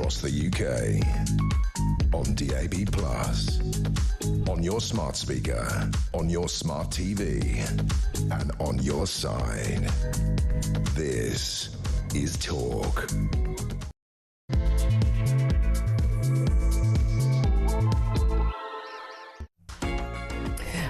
across the UK. On DAB+, on your smart speaker, on your smart TV, and on your side. This is Talk.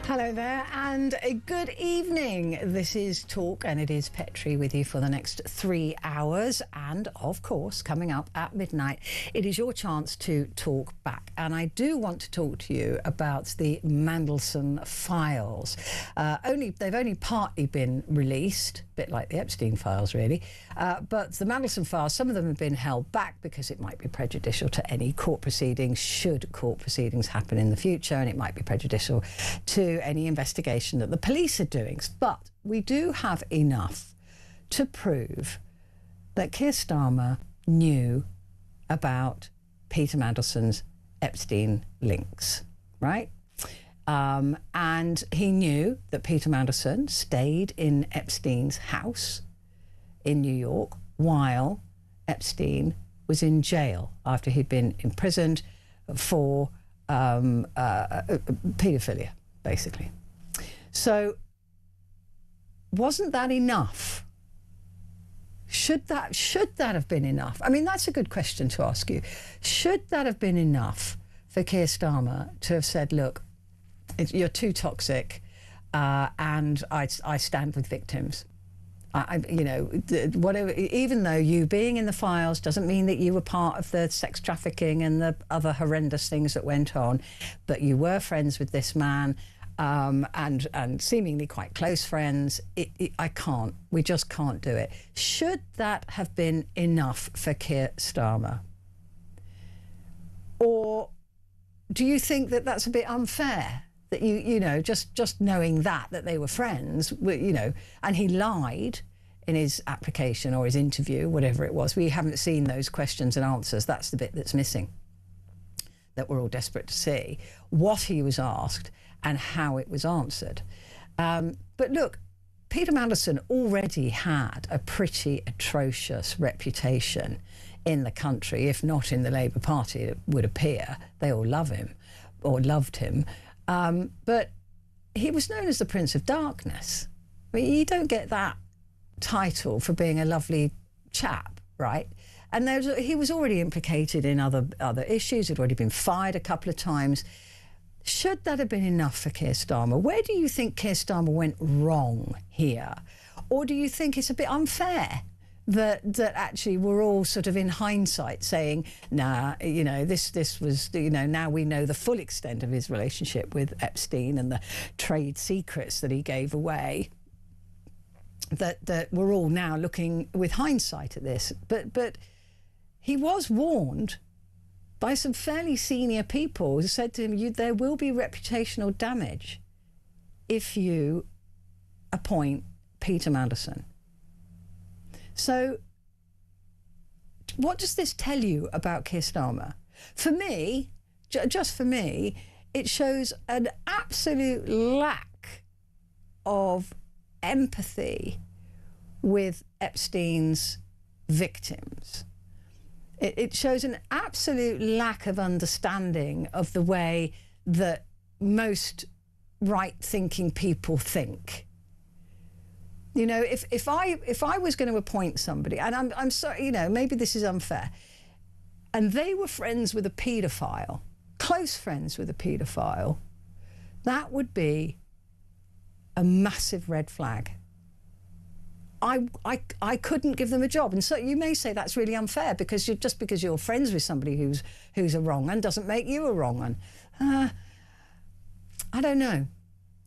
Hello there and a good evening. This is Talk and it is Petrie with you for the next 3 hours, and of course coming up at midnight it is your chance to talk back, and I do want to talk to you about the Mandelson files. They've only partly been released, a bit like the Epstein files really, but the Mandelson files, some of them have been held back because it might be prejudicial to any court proceedings should court proceedings happen in the future, and it might be prejudicial to any investigation that the police are doing. But we do have enough to prove that Keir Starmer knew about Peter Mandelson's Epstein links, right? And he knew that Peter Mandelson stayed in Epstein's house in New York while Epstein was in jail after he'd been imprisoned for paedophilia, basically. So wasn't that enough? Should that have been enough? I mean, that's a good question to ask you. Should that have been enough for Keir Starmer to have said, look, you're too toxic, and I stand with victims. Whatever, even though you being in the files doesn't mean that you were part of the sex trafficking and the other horrendous things that went on, but you were friends with this man, and seemingly quite close friends. We just can't do it. Should that have been enough for Keir Starmer? Or do you think that that's a bit unfair? That just knowing that they were friends, and he lied in his application or his interview, whatever it was. We haven't seen those questions and answers. That's the bit that's missing, that we're all desperate to see, what he was asked and how it was answered. But look, Peter Mandelson already had a pretty atrocious reputation in the country, if not in the Labour Party, it would appear. They all love him, or loved him. But he was known as the Prince of Darkness. I mean, you don't get that title for being a lovely chap, right? And he was already implicated in other issues. He'd already been fired a couple of times. Should that have been enough for Keir Starmer? Where do you think Keir Starmer went wrong here? Or do you think it's a bit unfair that actually we're all sort of in hindsight saying, nah, this was, now we know the full extent of his relationship with Epstein and the trade secrets that he gave away, that we're all now looking with hindsight at this. But he was warned by some fairly senior people who said to him, there will be reputational damage if you appoint Peter Mandelson. So what does this tell you about Keir Starmer? For me, just for me, it shows an absolute lack of empathy with Epstein's victims. It shows an absolute lack of understanding of the way that most right-thinking people think. If I was going to appoint somebody, and I'm sorry, maybe this is unfair, and they were friends with a paedophile, close friends with a paedophile, that would be a massive red flag. I couldn't give them a job. And so you may say that's really unfair because because you're friends with somebody who's a wrong un doesn't make you a wrong un. I don't know.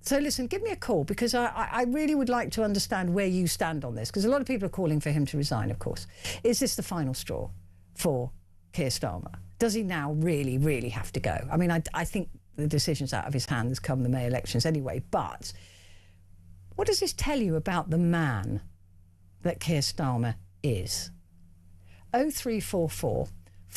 So listen, give me a call, because I really would like to understand where you stand on this, because a lot of people are calling for him to resign, of course. Is this the final straw for Keir Starmer? Does he now really, really have to go? I mean, I think the decision's out of his hands come the May elections anyway, but what does this tell you about the man that Keir Starmer is? 0344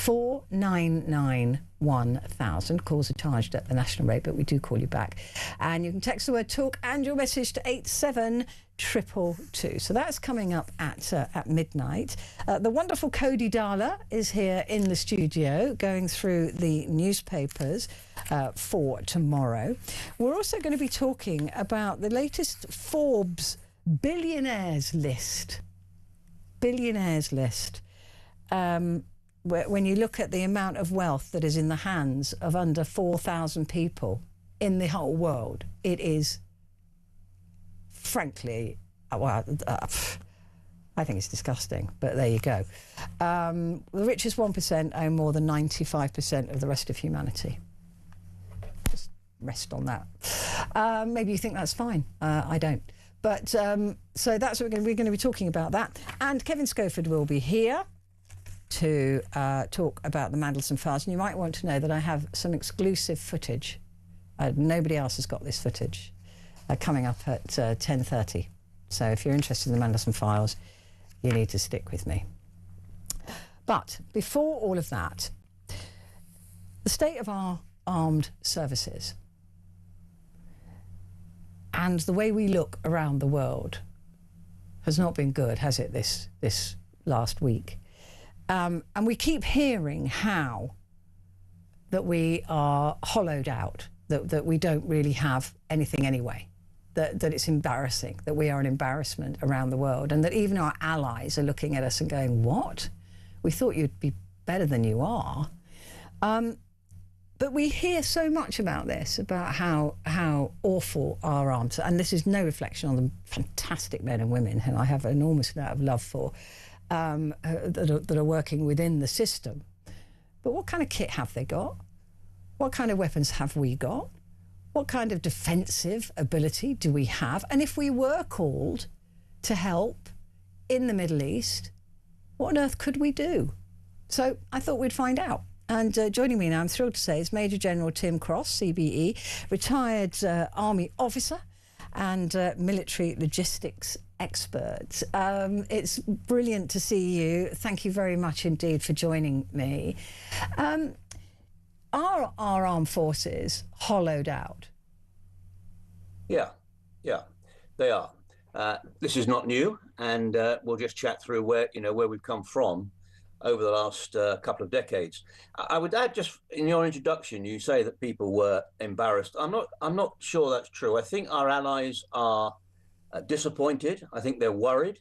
4991000. Calls are charged at the national rate, but we do call you back. And you can text the word talk and your message to 87222. So that's coming up at midnight. The wonderful Cody Darla is here in the studio going through the newspapers for tomorrow. We're also going to be talking about the latest Forbes billionaires list. Billionaires list. When you look at the amount of wealth that is in the hands of under 4,000 people in the whole world, it is, frankly, I think it's disgusting, but there you go. The richest 1% own more than 95% of the rest of humanity. Just rest on that. Maybe you think that's fine. I don't. But so that's what we're going to be talking about that. And Kevin Schofield will be here to talk about the Mandelson files. And you might want to know that I have some exclusive footage. Nobody else has got this footage coming up at 10:30. So if you're interested in the Mandelson files, you need to stick with me. But before all of that, the state of our armed services and the way we look around the world has not been good, has it, this last week? And we keep hearing how that we are hollowed out, that we don't really have anything anyway, that it's embarrassing, that we are an embarrassment around the world, and that even our allies are looking at us and going, what? We thought you'd be better than you are. But we hear so much about this, about how awful our arms are, and this is no reflection on the fantastic men and women who I have an enormous amount of love for, that are working within the system. But what kind of kit have they got? What kind of weapons have we got? What kind of defensive ability do we have? And if we were called to help in the Middle East, what on earth could we do? So I thought we'd find out. And joining me now, I'm thrilled to say, is Major General Tim Cross, CBE, retired Army officer and military logistics expert. It's brilliant to see you. Thank you very much indeed for joining me. Are our armed forces hollowed out? Yeah, they are. This is not new, and we'll just chat through where we've come from over the last couple of decades. I would add, just in your introduction, you say that people were embarrassed. I'm not sure that's true. I think our allies are disappointed. I think they're worried.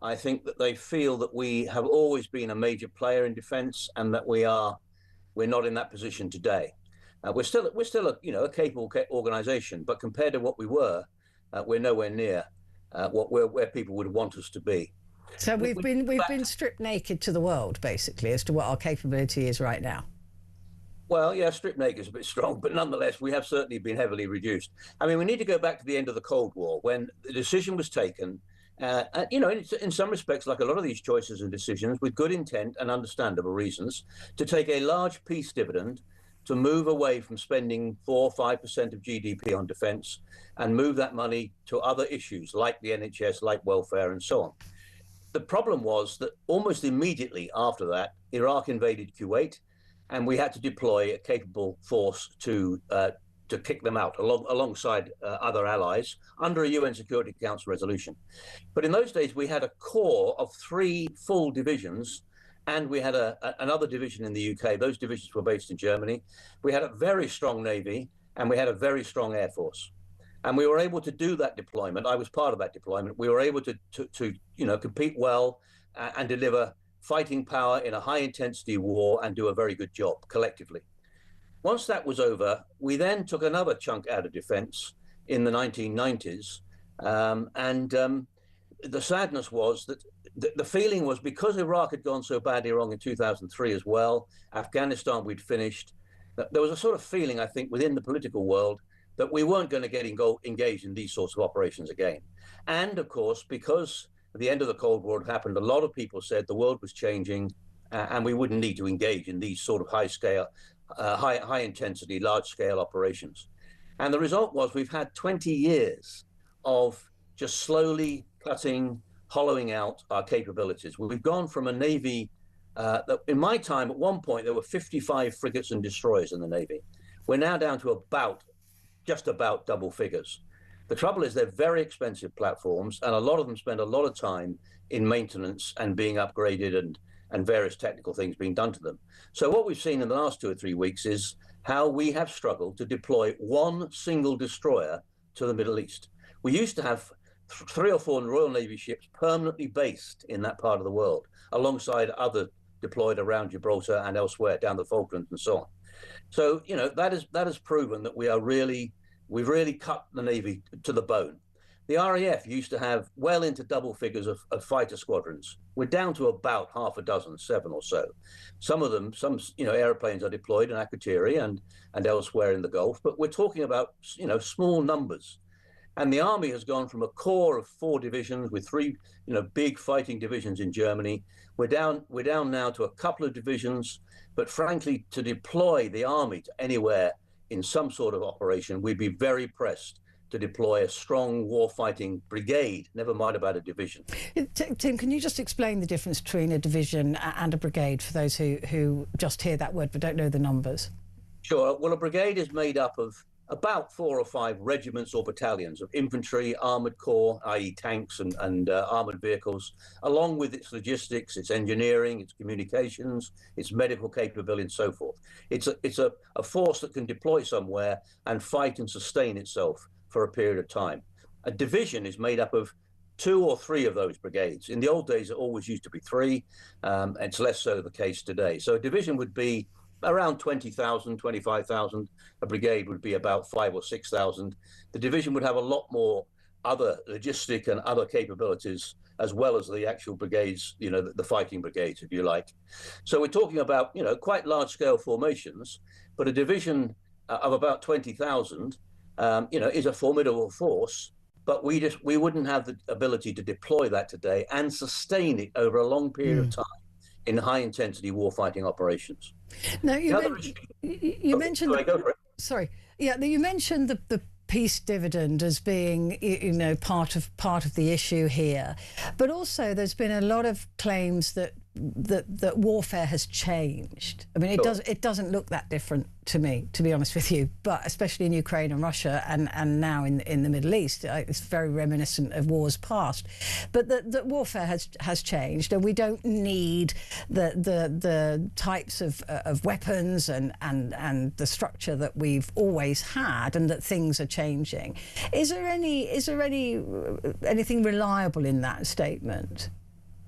I think that they feel that we have always been a major player in defence, and that we're not in that position today. We're still a capable organisation, but compared to what we were, we're nowhere near where people would want us to be. So we've been stripped naked to the world, basically, as to what our capability is right now. Well, yeah, stripped naked is a bit strong, but nonetheless, we have certainly been heavily reduced. I mean, we need to go back to the end of the Cold War, when the decision was taken, in some respects, like a lot of these choices and decisions, with good intent and understandable reasons, to take a large peace dividend, to move away from spending 4 or 5% of GDP on defence, and move that money to other issues like the NHS, like welfare, and so on. The problem was that almost immediately after that, Iraq invaded Kuwait, and we had to deploy a capable force to kick them out alongside other allies under a UN Security Council resolution. But in those days, we had a corps of 3 full divisions, and we had another division in the UK. Those divisions were based in Germany. We had a very strong Navy, and we had a very strong Air Force. And we were able to do that deployment. I was part of that deployment. We were able to compete well and deliver fighting power in a high-intensity war and do a very good job collectively. Once that was over, we then took another chunk out of defence in the 1990s. The sadness was that the feeling was, because Iraq had gone so badly wrong in 2003 as well, Afghanistan we'd finished, that there was a sort of feeling, I think, within the political world that we weren't going to get engaged in these sorts of operations again. And of course, because the end of the Cold War had happened, a lot of people said the world was changing and we wouldn't need to engage in these sort of high intensity, large scale operations. And the result was we've had 20 years of just slowly cutting, hollowing out our capabilities. We've gone from a Navy that in my time, at one point, there were 55 frigates and destroyers in the Navy. We're now down to just about double figures. The trouble is they're very expensive platforms, and a lot of them spend a lot of time in maintenance and being upgraded and various technical things being done to them. So what we've seen in the last 2 or 3 weeks is how we have struggled to deploy one single destroyer to the Middle East. We used to have 3 or 4 Royal Navy ships permanently based in that part of the world, alongside other deployed around Gibraltar and elsewhere, down the Falklands and so on. So, you know, that has proven that we've really cut the Navy to the bone. The RAF used to have well into double figures of fighter squadrons. We're down to about half a dozen, 7 or so. Some of them, airplanes are deployed in Akrotiri and elsewhere in the Gulf, but we're talking about, small numbers. And the Army has gone from a core of 4 divisions with 3, big fighting divisions in Germany. We're down now to a couple of divisions, but frankly, to deploy the Army to anywhere in some sort of operation, we'd be very pressed to deploy a strong war-fighting brigade, never mind about a division. Tim, can you just explain the difference between a division and a brigade for those who just hear that word but don't know the numbers? Sure. Well, a brigade is made up of about 4 or 5 regiments or battalions of infantry, armoured corps, i.e. tanks and armoured vehicles, along with its logistics, its engineering, its communications, its medical capability and so forth. It's a force that can deploy somewhere and fight and sustain itself for a period of time. A division is made up of 2 or 3 of those brigades. In the old days, it always used to be 3. It's less so the case today. So a division would be around 20,000, 25,000. A brigade would be about 5,000 or 6,000. The division would have a lot more other logistic and other capabilities, as well as the actual brigades, the fighting brigades, if you like. So we're talking about, quite large scale formations, but a division of about 20,000, is a formidable force, but we wouldn't have the ability to deploy that today and sustain it over a long period of time in high-intensity warfighting operations. Now, you mentioned... Sorry. You mentioned the peace dividend as being, part of the issue here, but also there's been a lot of claims that warfare has changed. I mean, it doesn't look that different to me, to be honest with you, but especially in Ukraine and Russia and now in the Middle East, it's very reminiscent of wars past. But that warfare has changed, and we don't need the types of weapons and the structure that we've always had, and that things are changing. Is there anything reliable in that statement?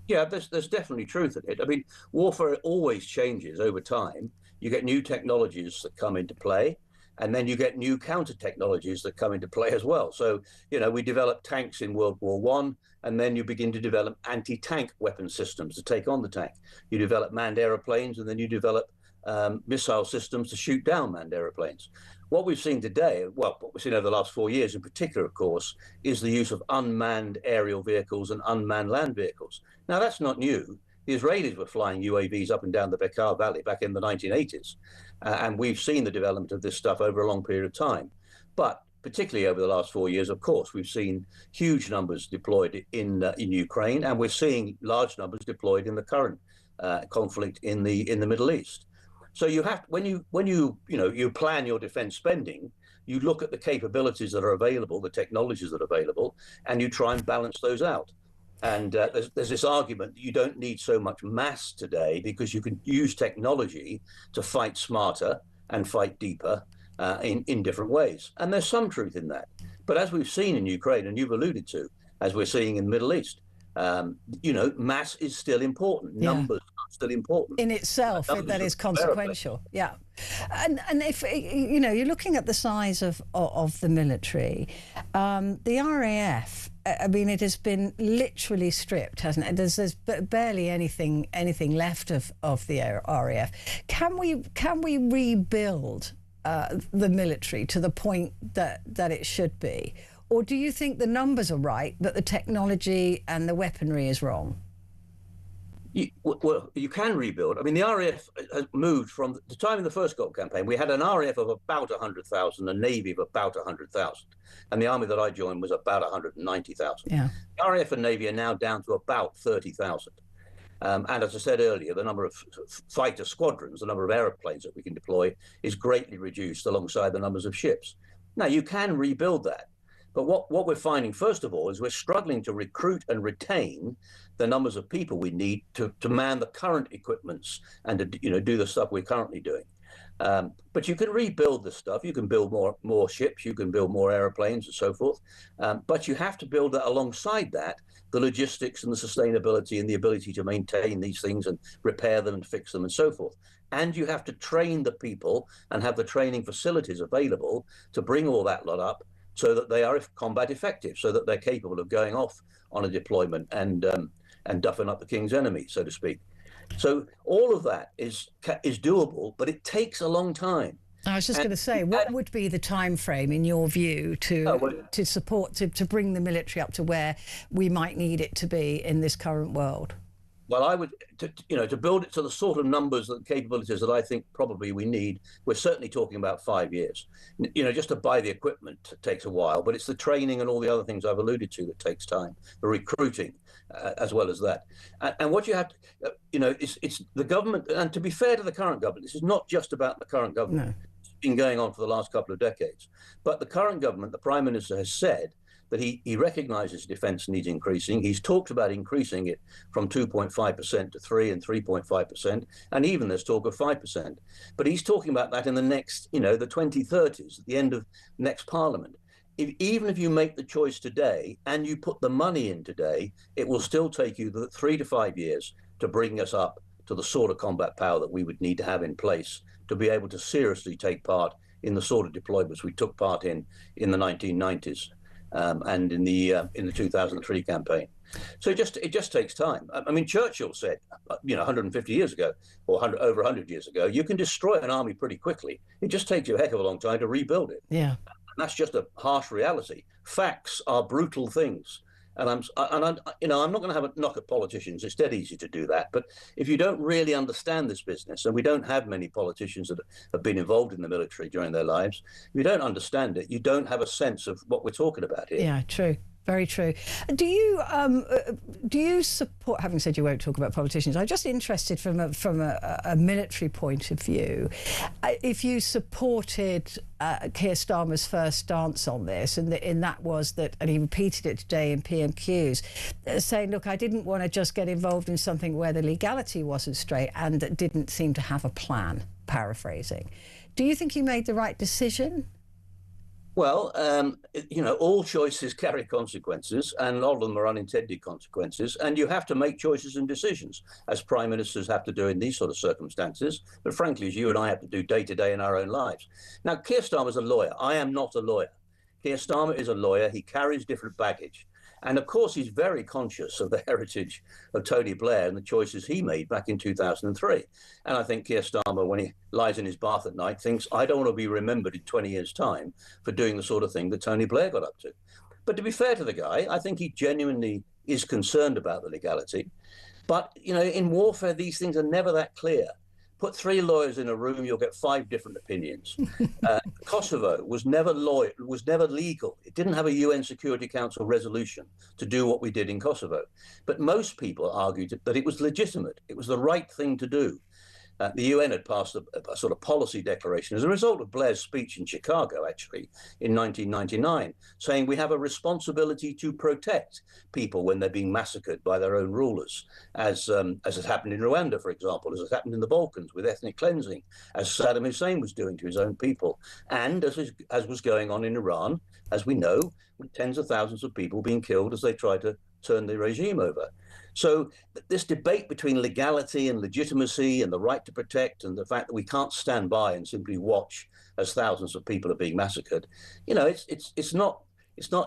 Yeah, there's definitely truth in it. I mean, warfare always changes over time. You get new technologies that come into play, and then you get new counter technologies that come into play as well. So, we developed tanks in World War I, and then you begin to develop anti-tank weapon systems to take on the tank. You develop manned aeroplanes, and then you develop missile systems to shoot down manned aeroplanes. What we've seen today, what we've seen over the last 4 years in particular, of course, is the use of unmanned aerial vehicles and unmanned land vehicles. Now, that's not new. The Israelis were flying UAVs up and down the Bekaa Valley back in the 1980s. And we've seen the development of this stuff over a long period of time. But particularly over the last 4 years, of course, we've seen huge numbers deployed in Ukraine, and we're seeing large numbers deployed in the current conflict in the Middle East. So you have, when you plan your defense spending, you look at the capabilities that are available, the technologies that are available, and you try and balance those out. And there's this argument that you don't need so much mass today because you can use technology to fight smarter and fight deeper in different ways. And there's some truth in that. But as we've seen in Ukraine, and you've alluded to, as we're seeing in the Middle East, mass is still important. Numbers are still important in itself. That is consequential. Yeah, and if you're looking at the size of the military, the RAF. I mean, it has been literally stripped, hasn't it? There's barely anything left of the RAF. Can we rebuild the military to the point that it should be? Or do you think the numbers are right, but the technology and the weaponry is wrong? You can rebuild. I mean, the RAF has moved from the time in the first Gulf campaign. We had an RAF of about 100,000, a Navy of about 100,000. And the army that I joined was about 190,000. Yeah. The RAF and Navy are now down to about 30,000. And as I said earlier, the number of fighter squadrons, the number of aeroplanes that we can deploy is greatly reduced alongside the numbers of ships. Now, you can rebuild that. But what we're finding, first of all, is we're struggling to recruit and retain the numbers of people we need to man the current equipments and to do the stuff we're currently doing. But you can rebuild the stuff. You can build more ships. You can build more airplanes and so forth. But you have to build that alongside that, the logistics and the sustainability and the ability to maintain these things and repair them and fix them and so forth. And you have to train the people and have the training facilities available to bring all that lot up so that they are combat effective, so that they're capable of going off on a deployment and duffing up the king's enemy, so to speak. So all of that is doable, but it takes a long time. I was just going to say, what would be the time frame, in your view, to bring the military up to where we might need it to be in this current world? Well, I would, to build it to the sort of numbers and capabilities that I think probably we need, we're certainly talking about 5 years. Just to buy the equipment takes a while, but it's the training and all the other things I've alluded to that takes time, the recruiting as well as that. And what you have to, it's the government, and to be fair to the current government, this is not just about the current government. No. It's been going on for the last couple of decades. But the current government, the Prime Minister has said that he recognises defence needs increasing. He's talked about increasing it from 2.5% to 3 and 3.5%, and even there's talk of 5%. But he's talking about that in the next, the 2030s, at the end of next Parliament. Even if you make the choice today and you put the money in today, it will still take you 3 to 5 years to bring us up to the sort of combat power that we would need to have in place to be able to seriously take part in the sort of deployments we took part in the 1990s. And in the 2003 campaign. So it just takes time. I mean, Churchill said, 150 years ago, or over 100 years ago, you can destroy an army pretty quickly. It just takes you a heck of a long time to rebuild it. Yeah. And that's just a harsh reality. Facts are brutal things. And I'm not going to have a knock at politicians. It's dead easy to do that. But if you don't really understand this business, and we don't have many politicians that have been involved in the military during their lives, if you don't understand it, you don't have a sense of what we're talking about here. Yeah, true. Very true. Do you support, having said you won't talk about politicians, I'm just interested from a military point of view, if you supported Keir Starmer's first stance on this, and that was that, and he repeated it today in PMQs, saying, look, I didn't want to just get involved in something where the legality wasn't straight and that didn't seem to have a plan, paraphrasing. Do you think he made the right decision? Well, all choices carry consequences, and a lot of them are unintended consequences, and you have to make choices and decisions, as prime ministers have to do in these sort of circumstances, but frankly, as you and I have to do day to day in our own lives. Now, Keir Starmer's a lawyer. I am not a lawyer. Keir Starmer is a lawyer. He carries different baggage. And of course, he's very conscious of the heritage of Tony Blair and the choices he made back in 2003. And I think Keir Starmer, when he lies in his bath at night, thinks, I don't want to be remembered in 20 years' time for doing the sort of thing that Tony Blair got up to. But to be fair to the guy, I think he genuinely is concerned about the legality. But, in warfare, these things are never that clear. Put 3 lawyers in a room, you'll get 5 different opinions. Kosovo was never legal. It didn't have a UN Security Council resolution to do what we did in Kosovo. But most people argued that it was legitimate. It was the right thing to do. The UN had passed a sort of policy declaration as a result of Blair's speech in Chicago, actually, in 1999, saying we have a responsibility to protect people when they're being massacred by their own rulers, as has happened in Rwanda, for example, as has happened in the Balkans with ethnic cleansing, as Saddam Hussein was doing to his own people, and as was going on in Iran, as we know, with tens of thousands of people being killed as they try to turn the regime over. So this debate between legality and legitimacy and the right to protect and the fact that we can't stand by and simply watch as thousands of people are being massacred, it's not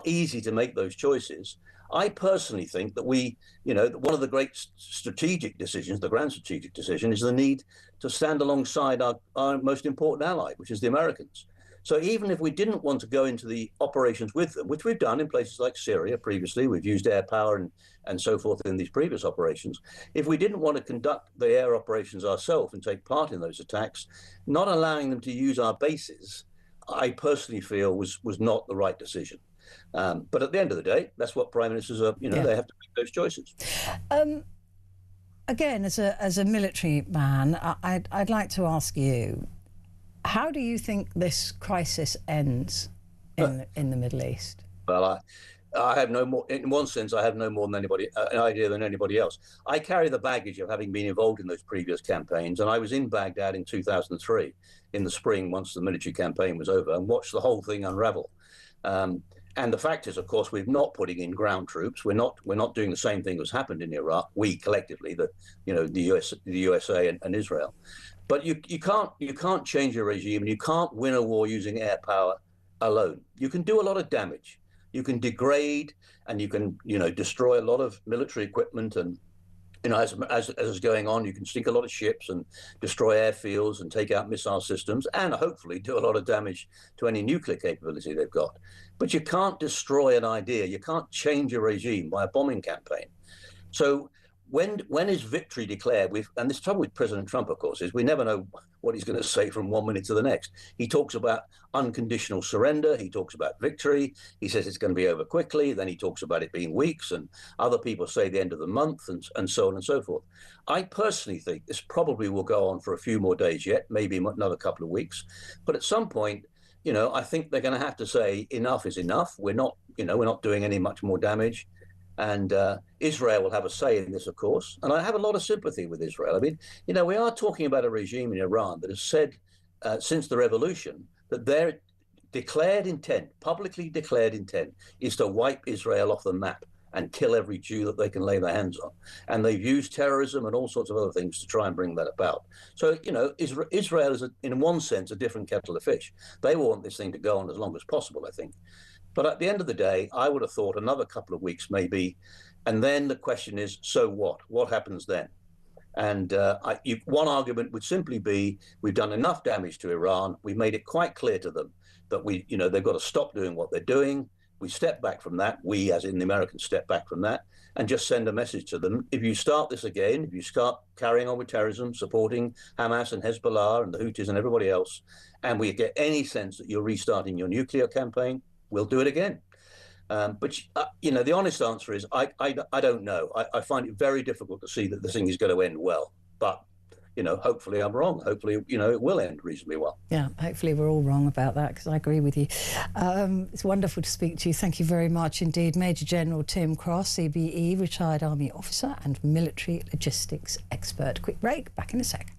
easy to make those choices. I personally think that one of the great strategic decisions, the grand strategic decision, is the need to stand alongside our most important ally, which is the Americans. So even if we didn't want to go into the operations with them, which we've done in places like Syria previously, we've used air power and so forth in these previous operations, if we didn't want to conduct the air operations ourselves and take part in those attacks, not allowing them to use our bases, I personally feel was not the right decision. But at the end of the day, that's what prime ministers are, they have to make those choices. again, as a military man, I'd like to ask you, how do you think this crisis ends in the Middle East? Well, I have no more, in one sense, I have no more than anybody, an idea than anybody else. I carry the baggage of having been involved in those previous campaigns, and I was in Baghdad in 2003, in the spring, once the military campaign was over, and watched the whole thing unravel. And the fact is, of course, we're not putting in ground troops. We're not doing the same thing that's happened in Iraq. We collectively, the USA and Israel. But you can't change a regime, and you can't win a war using air power alone. You can do a lot of damage. You can degrade, and you can destroy a lot of military equipment, and as is going on, you can sink a lot of ships and destroy airfields and take out missile systems, and hopefully do a lot of damage to any nuclear capability they've got. But you can't destroy an idea. You can't change a regime by a bombing campaign. So when is victory declared? And this trouble with President Trump, of course, is we never know what he's going to say from 1 minute to the next. He talks about unconditional surrender. He talks about victory. He says it's going to be over quickly. Then he talks about it being weeks, and other people say the end of the month, and so on and so forth. I personally think this probably will go on for a few more days yet, maybe another couple of weeks. But at some point, I think they're going to have to say enough is enough. We're not doing any much more damage. And Israel will have a say in this, of course. And I have a lot of sympathy with Israel. I mean, we are talking about a regime in Iran that has said since the revolution that their declared intent, publicly declared intent, is to wipe Israel off the map and kill every Jew that they can lay their hands on. And they've used terrorism and all sorts of other things to try and bring that about. So, Israel is, in one sense, a different kettle of fish. They want this thing to go on as long as possible, I think. But at the end of the day, I would have thought another couple of weeks maybe. And then the question is, so what? What happens then? And one argument would simply be, we've done enough damage to Iran. We've made it quite clear to them that they've got to stop doing what they're doing. We step back from that. We, as in the Americans, step back from that and just send a message to them. If you start this again, if you start carrying on with terrorism, supporting Hamas and Hezbollah and the Houthis and everybody else, and we get any sense that you're restarting your nuclear campaign, we'll do it again. But the honest answer is I don't know. I find it very difficult to see that the thing is going to end well. But hopefully I'm wrong. Hopefully it will end reasonably well. Yeah, hopefully we're all wrong about that, because I agree with you. It's wonderful to speak to you. Thank you very much indeed, Major General Tim Cross, CBE, retired Army officer and military logistics expert. Quick break. Back in a sec.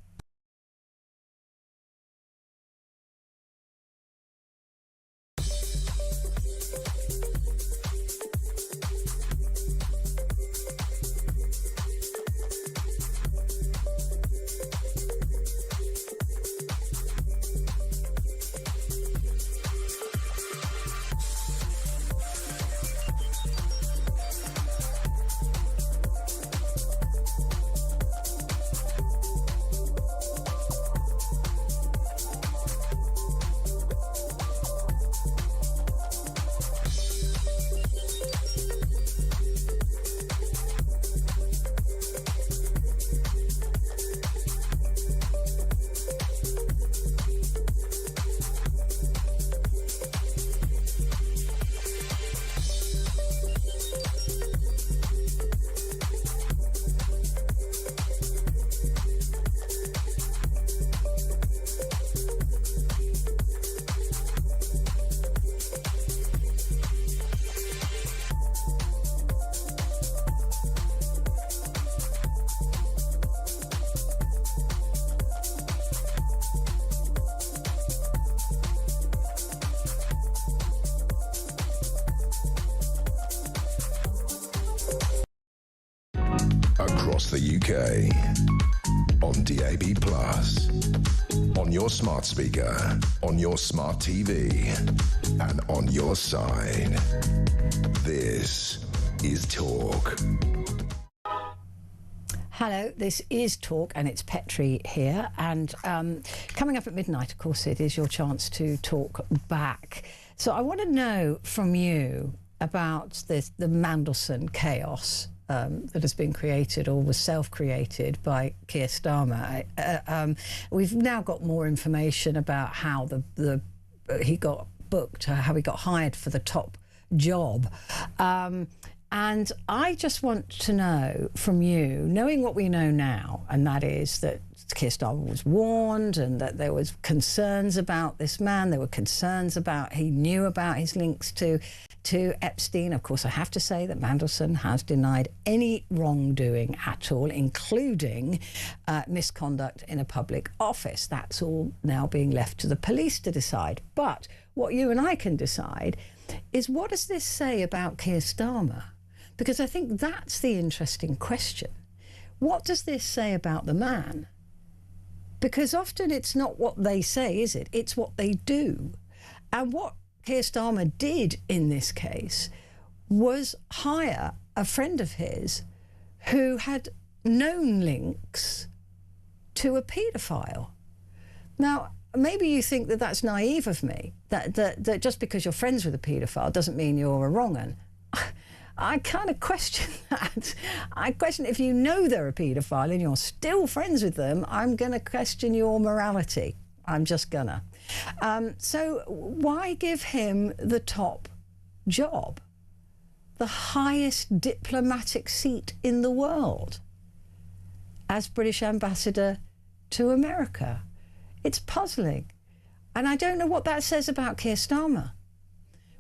Across the UK, on DAB+, on your smart speaker, on your smart TV, and on your side. This is Talk. Hello, this is Talk, and it's Petrie here. And coming up at midnight, of course, it is your chance to talk back. So I want to know from you about the Mandelson chaos that has been created or was self-created by Keir Starmer. We've now got more information about how he got booked, how he got hired for the top job. And I just want to know from you, knowing what we know now, and that is that Keir Starmer was warned and that there was concerns about this man. There were concerns about, he knew about his links to Epstein. Of course, I have to say that Mandelson has denied any wrongdoing at all, including misconduct in a public office. That's all now being left to the police to decide. But what you and I can decide is, what does this say about Keir Starmer? Because I think that's the interesting question. What does this say about the man? Because often it's not what they say, is it? It's what they do. And what Keir Starmer did in this case was hire a friend of his who had known links to a paedophile. Now, maybe you think that that's naive of me, that just because you're friends with a paedophile doesn't mean you're a wrong 'un. I kind of question that. I question, if you know they're a paedophile and you're still friends with them, I'm going to question your morality. I'm just gonna. So why give him the top job, the highest diplomatic seat in the world, as British ambassador to America? It's puzzling. And I don't know what that says about Keir Starmer.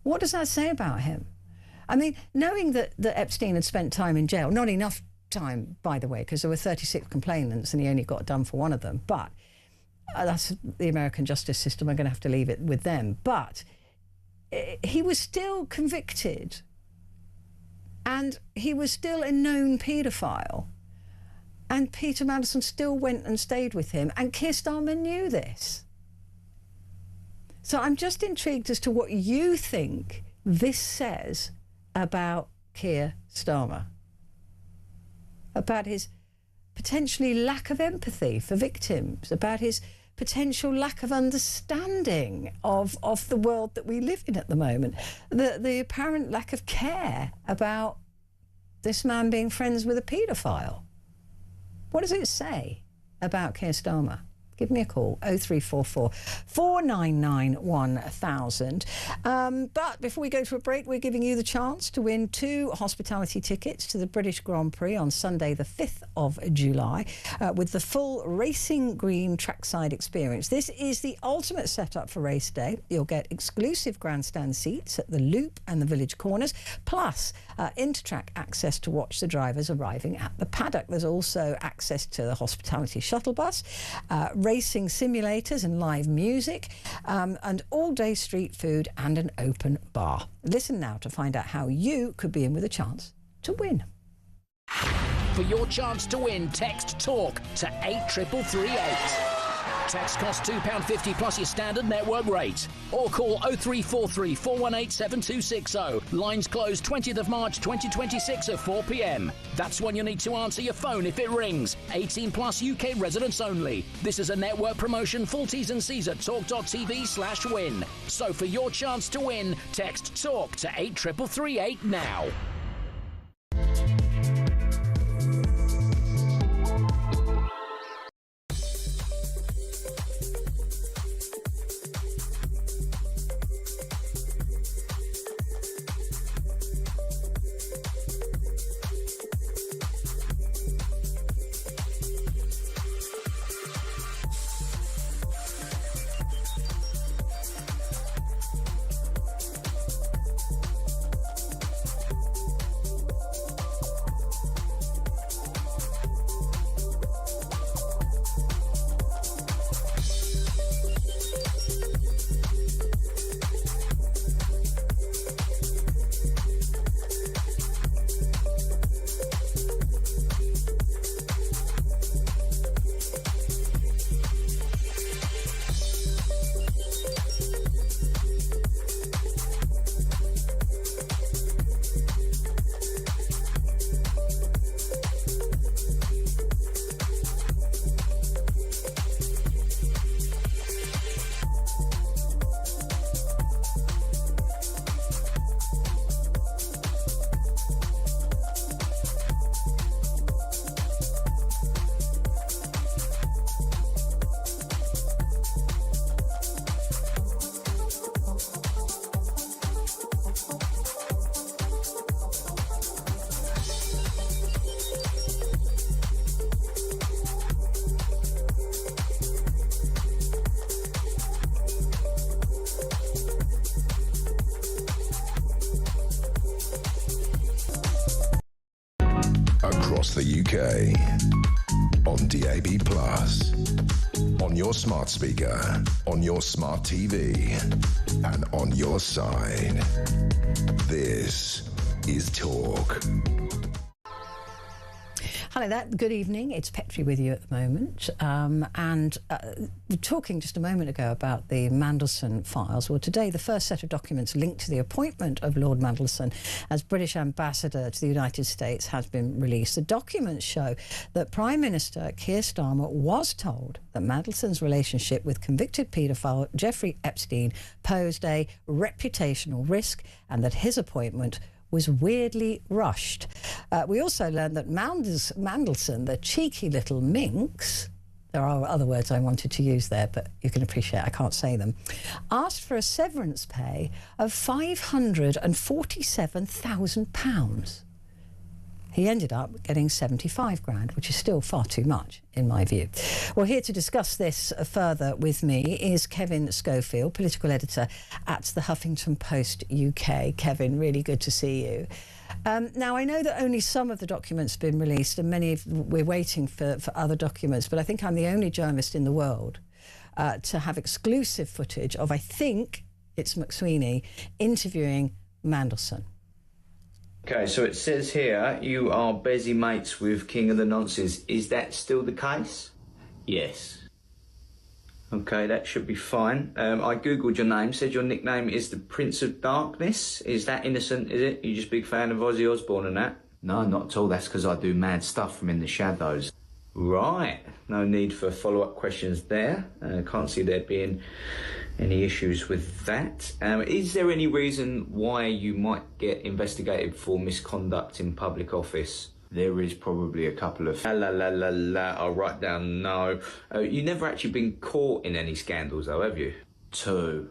What does that say about him? I mean, knowing that Epstein had spent time in jail, not enough time, by the way, because there were 36 complainants and he only got done for one of them, but that's the American justice system. I'm going to have to leave it with them. But he was still convicted and he was still a known paedophile. And Peter Mandelson still went and stayed with him, and Keir Starmer knew this. So I'm just intrigued as to what you think this says about Keir Starmer, about his potentially lack of empathy for victims, about his potential lack of understanding of the world that we live in at the moment, the apparent lack of care about this man being friends with a paedophile. What does it say about Keir Starmer? Give me a call, 0344 499 1000. But before we go to a break, we're giving you the chance to win 2 hospitality tickets to the British Grand Prix on Sunday, the 5th of July, with the full Racing Green trackside experience. This is the ultimate setup for race day. You'll get exclusive grandstand seats at the Loop and the Village Corners, plus inter-track access to watch the drivers arriving at the paddock. There's also access to the hospitality shuttle bus, racing simulators and live music, and all-day street food and an open bar. Listen now to find out how you could be in with a chance to win. For your chance to win, text TALK to 83338. Text costs £2.50 plus your standard network rate. Or call 0343 418 7260. Lines closed 20th of March 2026 at 4 p.m. That's when you need to answer your phone if it rings. 18 plus UK residents only. This is a network promotion. Full T's and C's at talk.tv/win. So for your chance to win, text TALK to 83338 now. the UK. On DAB+, on your smart speaker, on your smart TV, and on your side. This is Talk. Hello there, good evening. It's Petrie with you at the moment. Talking just a moment ago about the Mandelson files. Well, today the first set of documents linked to the appointment of Lord Mandelson as British Ambassador to the United States has been released. The documents show that Prime Minister Keir Starmer was told that Mandelson's relationship with convicted paedophile Jeffrey Epstein posed a reputational risk and that his appointment was weirdly rushed. We also learned that Mandelson, the cheeky little minx, there are other words I wanted to use there, but you can appreciate I can't say them, asked for a severance pay of £547,000. He ended up getting 75 grand, which is still far too much, in my view. Well, here to discuss this further with me is Kevin Schofield, political editor at the Huffington Post UK. Kevin, really good to see you. Now, I know that only some of the documents have been released and we're waiting for other documents, but I think I'm the only journalist in the world to have exclusive footage of, I think it's McSweeney, interviewing Mandelson. Okay, so it says here you are busy mates with King of the Nonces. Is that still the case? Yes. Okay, that should be fine. I googled your name, said your nickname is the Prince of Darkness. Is that innocent, is it? You just a big fan of Ozzy Osbourne and that? No, not at all. That's because I do mad stuff from in the shadows. Right. No need for follow-up questions there. Can't see there being any issues with that. Is there any reason why you might get investigated for misconduct in public office? There is probably a couple of... I'll write down no. You never actually been caught in any scandals though, have you? 2.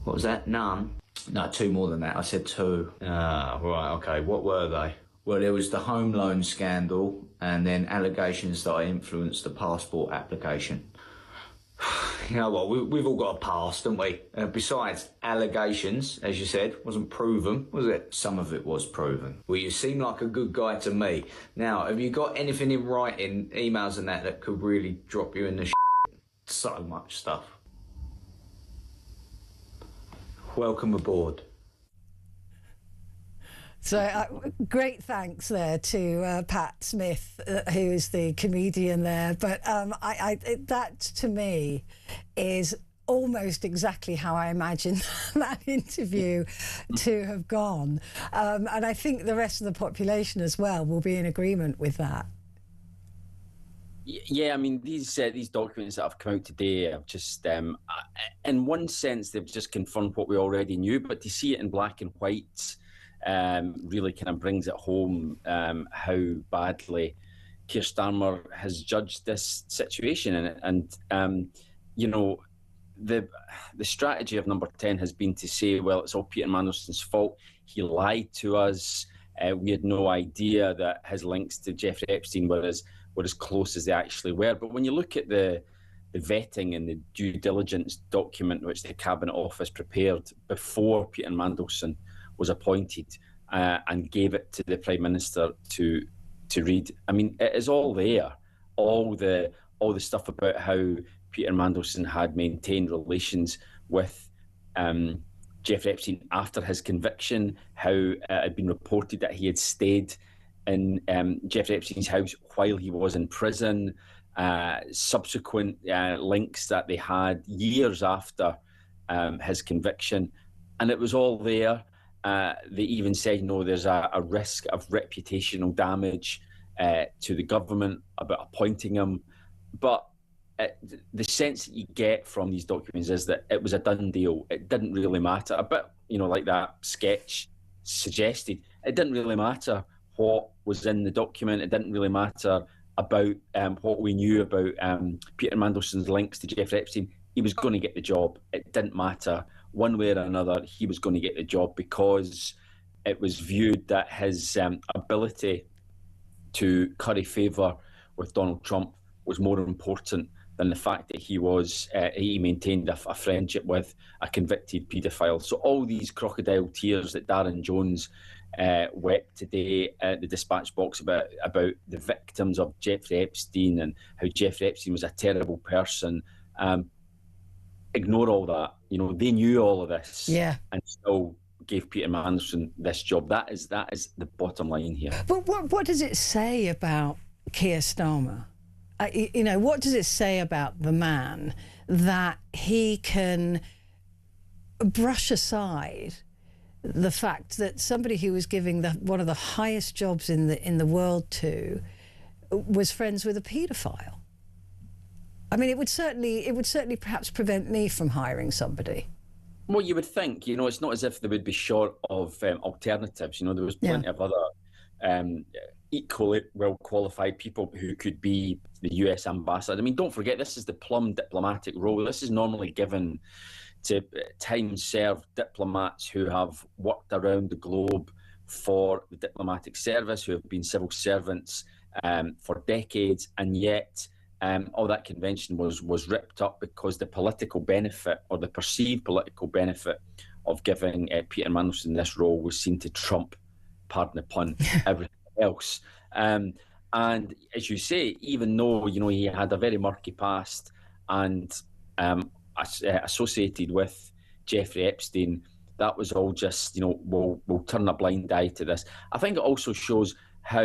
What was that? None? No, 2 more than that. I said 2. Ah, right, okay. What were they? Well, there was the home loan scandal and then allegations that I influenced the passport application. You know what, we've all got a past, haven't we? Besides, allegations, as you said, wasn't proven, was it? Some of it was proven. Well, you seem like a good guy to me. Now, have you got anything in writing, emails and that could really drop you in the shit? So much stuff. Welcome aboard. So great thanks there to Pat Smith, who is the comedian there. But that to me is almost exactly how I imagine that interview to have gone. And I think the rest of the population as well will be in agreement with that. Yeah, I mean, these documents that have come out today have just, in one sense, they've just confirmed what we already knew, but to see it in black and white really kind of brings it home how badly Keir Starmer has judged this situation. And you know, the strategy of Number 10 has been to say, well, it's all Peter Mandelson's fault. He lied to us. We had no idea that his links to Jeffrey Epstein were as close as they actually were. But when you look at the vetting and the due diligence document which the Cabinet Office prepared before Peter Mandelson was appointed and gave it to the Prime Minister to read. I mean, it is all there. All the stuff about how Peter Mandelson had maintained relations with Jeffrey Epstein after his conviction, how it had been reported that he had stayed in Jeffrey Epstein's house while he was in prison, subsequent links that they had years after his conviction. And it was all there. They even said, no, there's a risk of reputational damage to the government about appointing him. But the sense that you get from these documents is that it was a done deal. It didn't really matter. A bit, you know, like that sketch suggested, it didn't really matter what was in the document. It didn't really matter about what we knew about Peter Mandelson's links to Jeffrey Epstein. He was going to get the job. It didn't matter. One way or another, he was going to get the job because it was viewed that his ability to curry favour with Donald Trump was more important than the fact that he maintained a friendship with a convicted paedophile. So all these crocodile tears that Darren Jones wept today at the dispatch box about the victims of Jeffrey Epstein and how Jeffrey Epstein was a terrible person. Ignore all that. You know, they knew all of this, and still gave Peter Mandelson this job. That is the bottom line here. But what does it say about Keir Starmer? You know, what does it say about the man that he can brush aside the fact that somebody who was giving one of the highest jobs in the world to was friends with a paedophile? I mean, it would certainly perhaps prevent me from hiring somebody. Well, you would think, you know, it's not as if they would be short of alternatives. You know, there was plenty of other equally well-qualified people who could be the US ambassador. I mean, don't forget, this is the plum diplomatic role. This is normally given to time-served diplomats who have worked around the globe for the diplomatic service, who have been civil servants for decades, and yet all that convention was ripped up because the political benefit, or the perceived political benefit, of giving Peter Mandelson this role was seen to trump, pardon the pun, everything else. And as you say, even though, you know, he had a very murky past and associated with Jeffrey Epstein, that was all just, you know, we'll turn a blind eye to this. I think it also shows how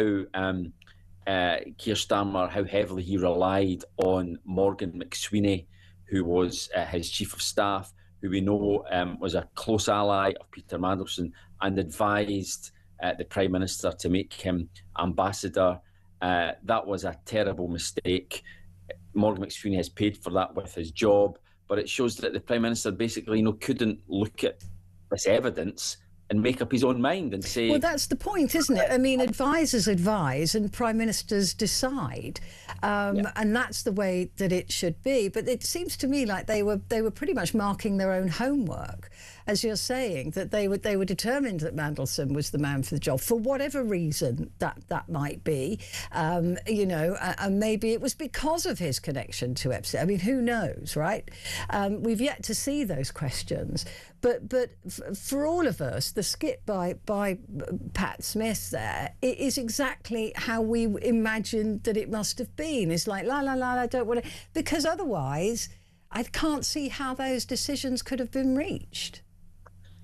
Keir Starmer, how heavily he relied on Morgan McSweeney, who was his chief of staff, who we know was a close ally of Peter Mandelson, and advised the Prime Minister to make him ambassador. That was a terrible mistake. Morgan McSweeney has paid for that with his job, but it shows that the Prime Minister basically, you know, couldn't look at this evidence and make up his own mind and say... Well, that's the point, isn't it? I mean, advisors advise and prime ministers decide, and that's the way that it should be. But it seems to me like they were pretty much marking their own homework, as you're saying, that they were determined that Mandelson was the man for the job for whatever reason that might be, you know, and maybe it was because of his connection to Epstein. I mean, who knows, right? We've yet to see those questions. But for all of us, the skit by Pat Smith there, it is exactly how we imagined that it must have been. It's like, la, I don't want to... Because otherwise, I can't see how those decisions could have been reached.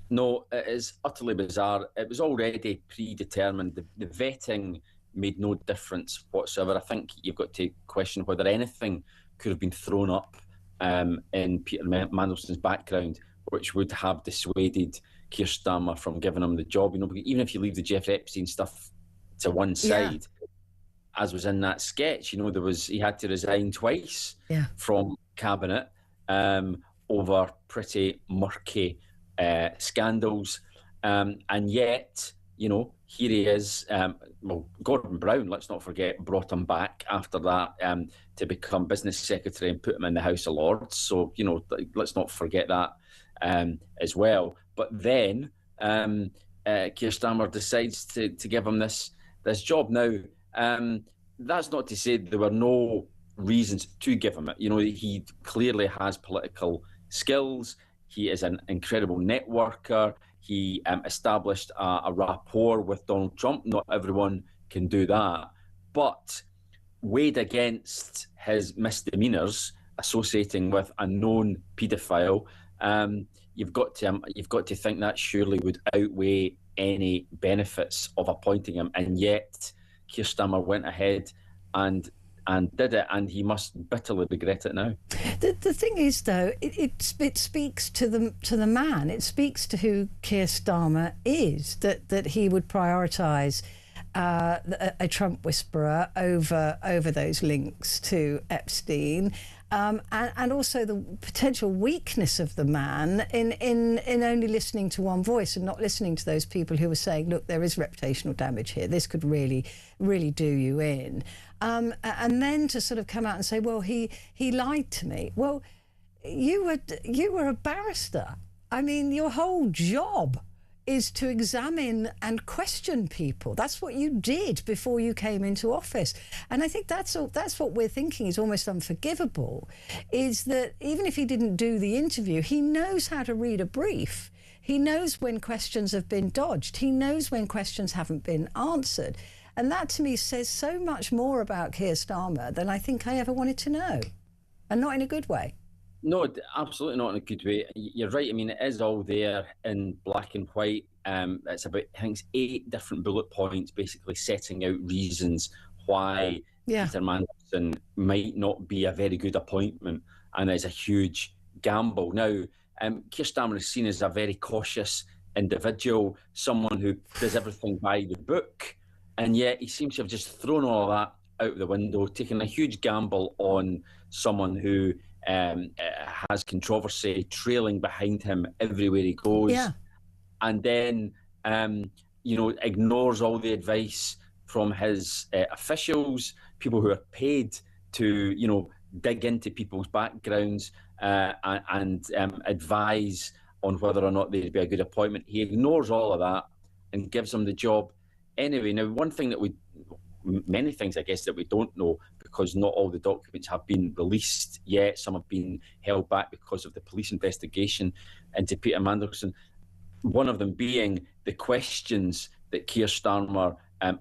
No, it is utterly bizarre. It was already predetermined. The vetting made no difference whatsoever. I think you've got to question whether anything could have been thrown up in Peter Mandelson's background which would have dissuaded Keir Starmer from giving him the job. You know, even if you leave the Jeffrey Epstein stuff to one side, as was in that sketch, you know, he had to resign twice from cabinet over pretty murky scandals, and yet, you know, here he is. Well, Gordon Brown, let's not forget, brought him back after that to become business secretary and put him in the House of Lords. So, you know, let's not forget that as well. But then Keir Starmer decides to give him this job. Now, that's not to say there were no reasons to give him it. You know, he clearly has political skills. He is an incredible networker. He established a rapport with Donald Trump. Not everyone can do that. But weighed against his misdemeanours associating with a known paedophile, you've got to think that surely would outweigh any benefits of appointing him. And yet, Keir Starmer went ahead and did it, and he must bitterly regret it now. The thing is, though, it speaks to the man. It speaks to who Keir Starmer is. That he would prioritise a Trump whisperer over those links to Epstein, and also the potential weakness of the man in only listening to one voice and not listening to those people who were saying, look, there is reputational damage here. This could really do you in. And then to sort of come out and say, well, he lied to me. Well, you were a barrister. I mean, your whole job is to examine and question people. That's what you did before you came into office. And I think that's what we're thinking is almost unforgivable, is that even if he didn't do the interview, he knows how to read a brief. He knows when questions have been dodged. He knows when questions haven't been answered. And that to me says so much more about Keir Starmer than I think I ever wanted to know. And not in a good way. No, absolutely not in a good way. You're right. I mean, it is all there in black and white. It's about, I think, 8 different bullet points, basically setting out reasons why Peter Mandelson might not be a very good appointment, and it's a huge gamble. Now, Keir Starmer is seen as a very cautious individual, someone who does everything by the book, and yet he seems to have just thrown all that out of the window, taking a huge gamble on someone who has controversy trailing behind him everywhere he goes, and then ignores all the advice from his officials, people who are paid to dig into people's backgrounds and advise on whether or not they'd be a good appointment. He ignores all of that and gives them the job anyway. Now, many things, I guess, that we don't know, because not all the documents have been released yet. Some have been held back because of the police investigation into Peter Mandelson. One of them being the questions that Keir Starmer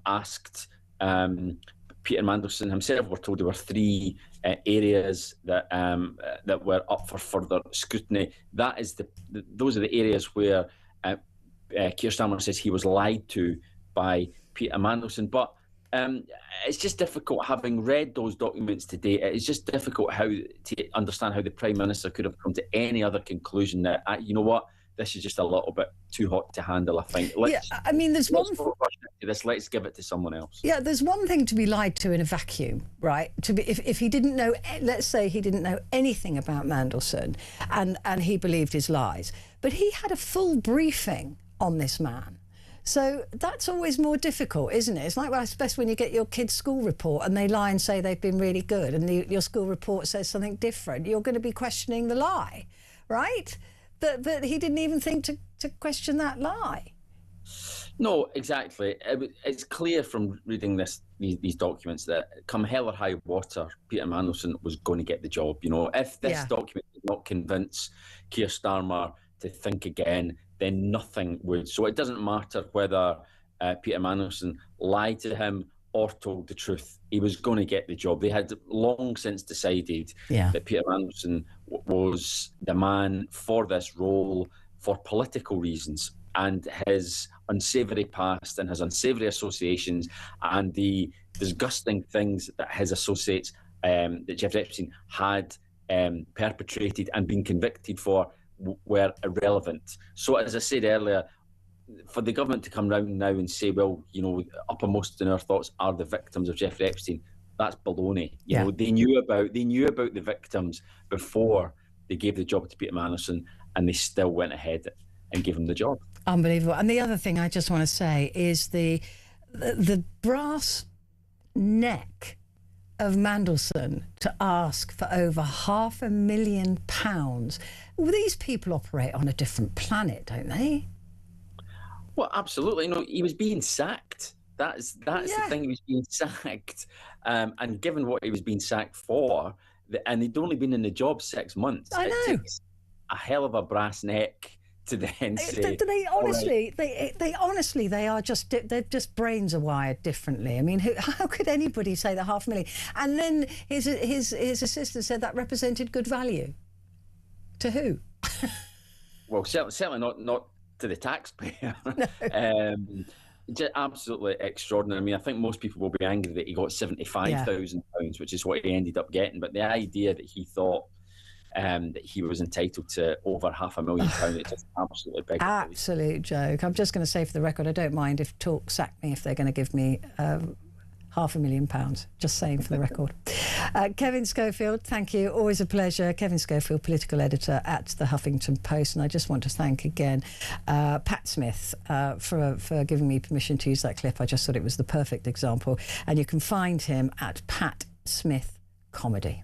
asked Peter Mandelson himself. We're told there were 3 areas that were up for further scrutiny. Those are the areas where Keir Starmer says he was lied to by Peter Mandelson. But it's just difficult, having read those documents today, it's just difficult to understand how the Prime Minister could have come to any other conclusion that, you know what, this is just a little bit too hot to handle, I think. Let's give it to someone else. Yeah, there's one thing to be lied to in a vacuum, right? If he didn't know, let's say he didn't know anything about Mandelson and he believed his lies, but he had a full briefing on this man. So that's always more difficult, isn't it? It's like, well, it's best when you get your kid's school report and they lie and say they've been really good, and your school report says something different. You're going to be questioning the lie, right? But he didn't even think to question that lie. No, exactly. It's clear from reading these documents that come hell or high water, Peter Mandelson was going to get the job. If this document did not convince Keir Starmer to think again, then nothing would. So it doesn't matter whether Peter Mandelson lied to him or told the truth. He was going to get the job. They had long since decided that Peter Mandelson was the man for this role for political reasons, and his unsavoury past and his unsavoury associations and the disgusting things that his associates, that Jeffrey Epstein had perpetrated and been convicted for, were irrelevant. So, as I said earlier, for the government to come round now and say, well, uppermost in our thoughts are the victims of Jeffrey Epstein, that's baloney. They knew about the victims before they gave the job to Peter Mandelson, and they still went ahead and gave him the job. Unbelievable. And the other thing I just want to say is the brass neck of Mandelson to ask for over £500,000. Well, these people operate on a different planet, don't they? Well, absolutely. He was being sacked. That's the thing. He was being sacked, and given what he was being sacked for, and he'd only been in the job 6 months. I know. It takes a hell of a brass neck to then say. They honestly, they're just brains are wired differently. I mean, how could anybody say that £500,000? And then his assistant said that represented good value. To who? Well, certainly not to the taxpayer. No. Just absolutely extraordinary. I mean, I think most people will be angry that he got £75,000, which is what he ended up getting. But the idea that he thought that he was entitled to over £500,000, it's just absolutely big. Absolute joke. I'm just going to say for the record, I don't mind if Talk sack me if they're going to give me £500,000. Just saying for the record. Kevin Schofield, thank you. Always a pleasure. Kevin Schofield, political editor at the Huffington Post. And I just want to thank again Pat Smith for giving me permission to use that clip. I just thought it was the perfect example. And you can find him at Pat Smith Comedy.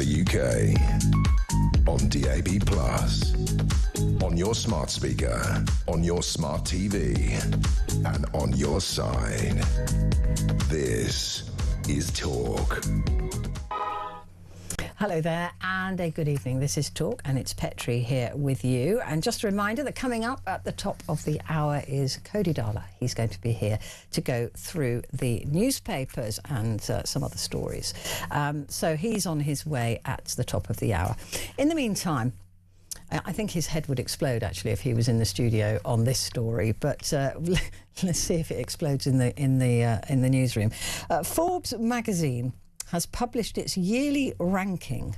the UK. On DAB+, on your smart speaker, on your smart TV, and on your side. This is Talk. Hello there and a good evening. This is Talk and it's Petrie here with you. And just a reminder that coming up at the top of the hour is Cody Darla. He's going to be here to go through the newspapers and some other stories. So he's on his way at the top of the hour. In the meantime, I think his head would explode actually if he was in the studio on this story. But let's see if it explodes in the newsroom. Forbes magazine has published its yearly ranking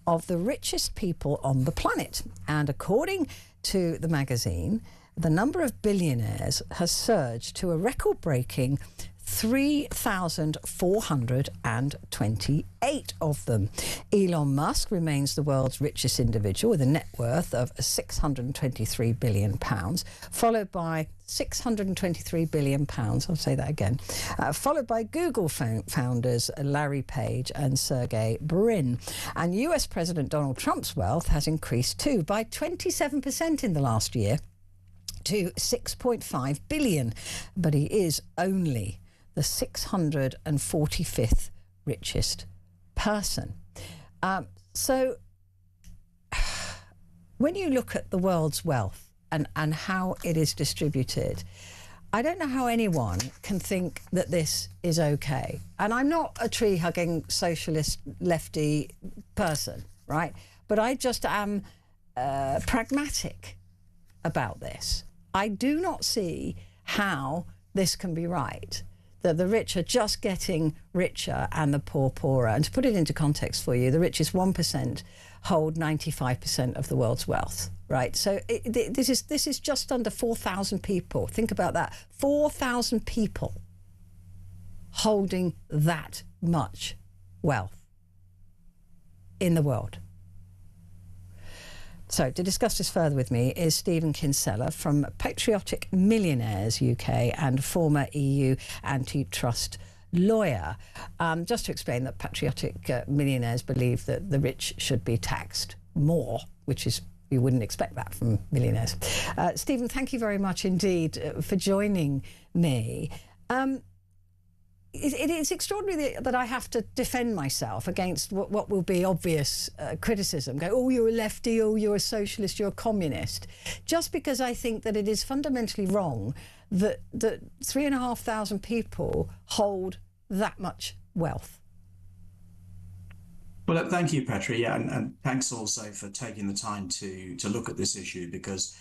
of the richest people on the planet. And according to the magazine, the number of billionaires has surged to a record-breaking 3,428 of them. Elon Musk remains the world's richest individual with a net worth of £623 billion, followed by £623 billion, I'll say that again, followed by Google founders Larry Page and Sergey Brin. And US President Donald Trump's wealth has increased too by 27% in the last year to $6.5 billion, but he is only the 645th richest person. So when you look at the world's wealth and how it is distributed, I don't know how anyone can think that this is okay. And I'm not a tree-hugging socialist lefty person, right? But I just am pragmatic about this. I do not see how this can be right, that the rich are just getting richer and the poor poorer. And to put it into context for you, the richest 1% hold 95% of the world's wealth, right? So this is just under 4,000 people. Think about that. 4,000 people holding that much wealth in the world. So to discuss this further with me is Stephen Kinsella from Patriotic Millionaires UK and former EU antitrust lawyer. Just to explain that Patriotic Millionaires believe that the rich should be taxed more, which is, you wouldn't expect that from millionaires. Stephen, thank you very much indeed for joining me. It is extraordinary that I have to defend myself against what will be obvious criticism. Go, oh, you're a lefty, oh, you're a socialist, you're a communist. Just because I think that it is fundamentally wrong that 3,500 people hold that much wealth. Well, thank you, Petrie. Yeah, and thanks also for taking the time to look at this issue, because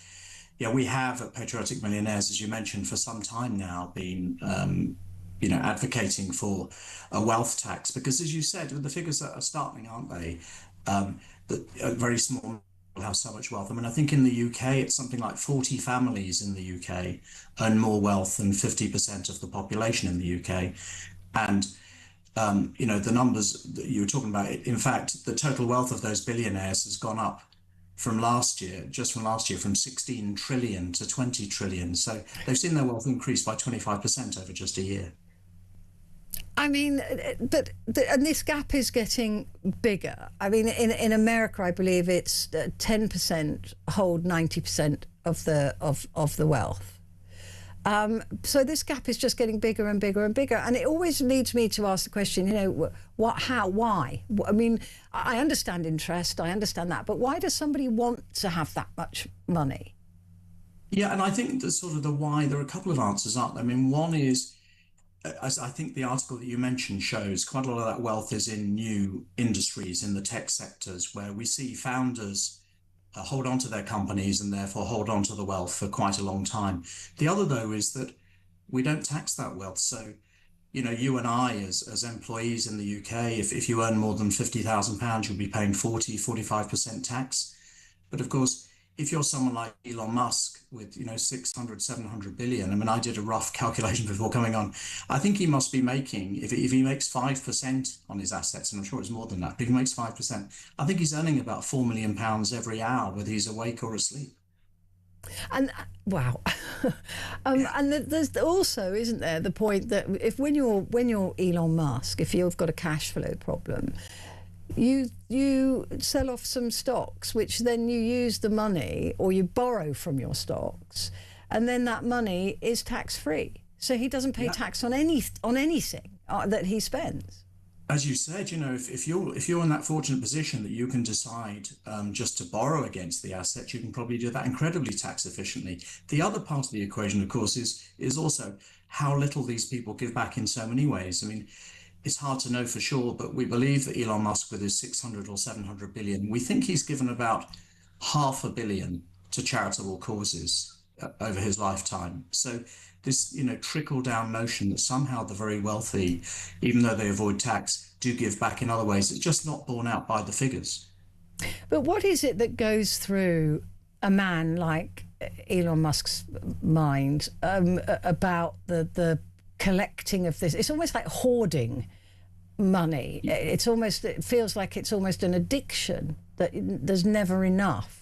we have at Patriotic Millionaires, as you mentioned, for some time now been advocating for a wealth tax, because as you said, the figures are startling, aren't they? That a very small people have so much wealth. I mean, I think in the UK, it's something like 40 families in the UK earn more wealth than 50% of the population in the UK. And, the numbers that you were talking about, in fact, the total wealth of those billionaires has gone up from last year, from 16 trillion to 20 trillion. So they've seen their wealth increase by 25% over just a year. I mean, and this gap is getting bigger. I mean, in America, I believe it's 10% hold 90% of the wealth. So this gap is just getting bigger and bigger and bigger, and it always leads me to ask the question: what, how, why? I mean, I understand interest, I understand that, but why does somebody want to have that much money? Yeah, and I think the sort of the why. There are a couple of answers, aren't there? I mean, one is, as I think the article that you mentioned shows, quite a lot of that wealth is in new industries, in the tech sectors, where we see founders hold on to their companies and therefore hold on to the wealth for quite a long time. The other, though, is that we don't tax that wealth. So, you and I, as employees in the UK, if you earn more than £50,000, you'll be paying 45% tax. But of course, if you're someone like Elon Musk with, 600, 700 billion, I mean, I did a rough calculation before coming on. I think he must be making, if he makes 5% on his assets, and I'm sure it's more than that, but if he makes 5%, I think he's earning about £4 million every hour, whether he's awake or asleep. And wow. And there's also, isn't there, the point that when you're Elon Musk, if you've got a cash flow problem, you sell off some stocks, which then you use the money, or you borrow from your stocks, and then that money is tax-free. So he doesn't pay tax on anything that he spends. As you said, if you're in that fortunate position that you can decide just to borrow against the asset, you can probably do that incredibly tax efficiently. The other part of the equation, of course, is also how little these people give back in so many ways. I mean, it's hard to know for sure, but we believe that Elon Musk, with his 600 or 700 billion, we think he's given about $500 million to charitable causes over his lifetime. So this, trickle down notion that somehow the very wealthy, even though they avoid tax, do give back in other ways, it's just not borne out by the figures. But what is it that goes through a man like Elon Musk's mind about the collecting of this? It's almost like hoarding money. It feels like it's almost an addiction, that there's never enough.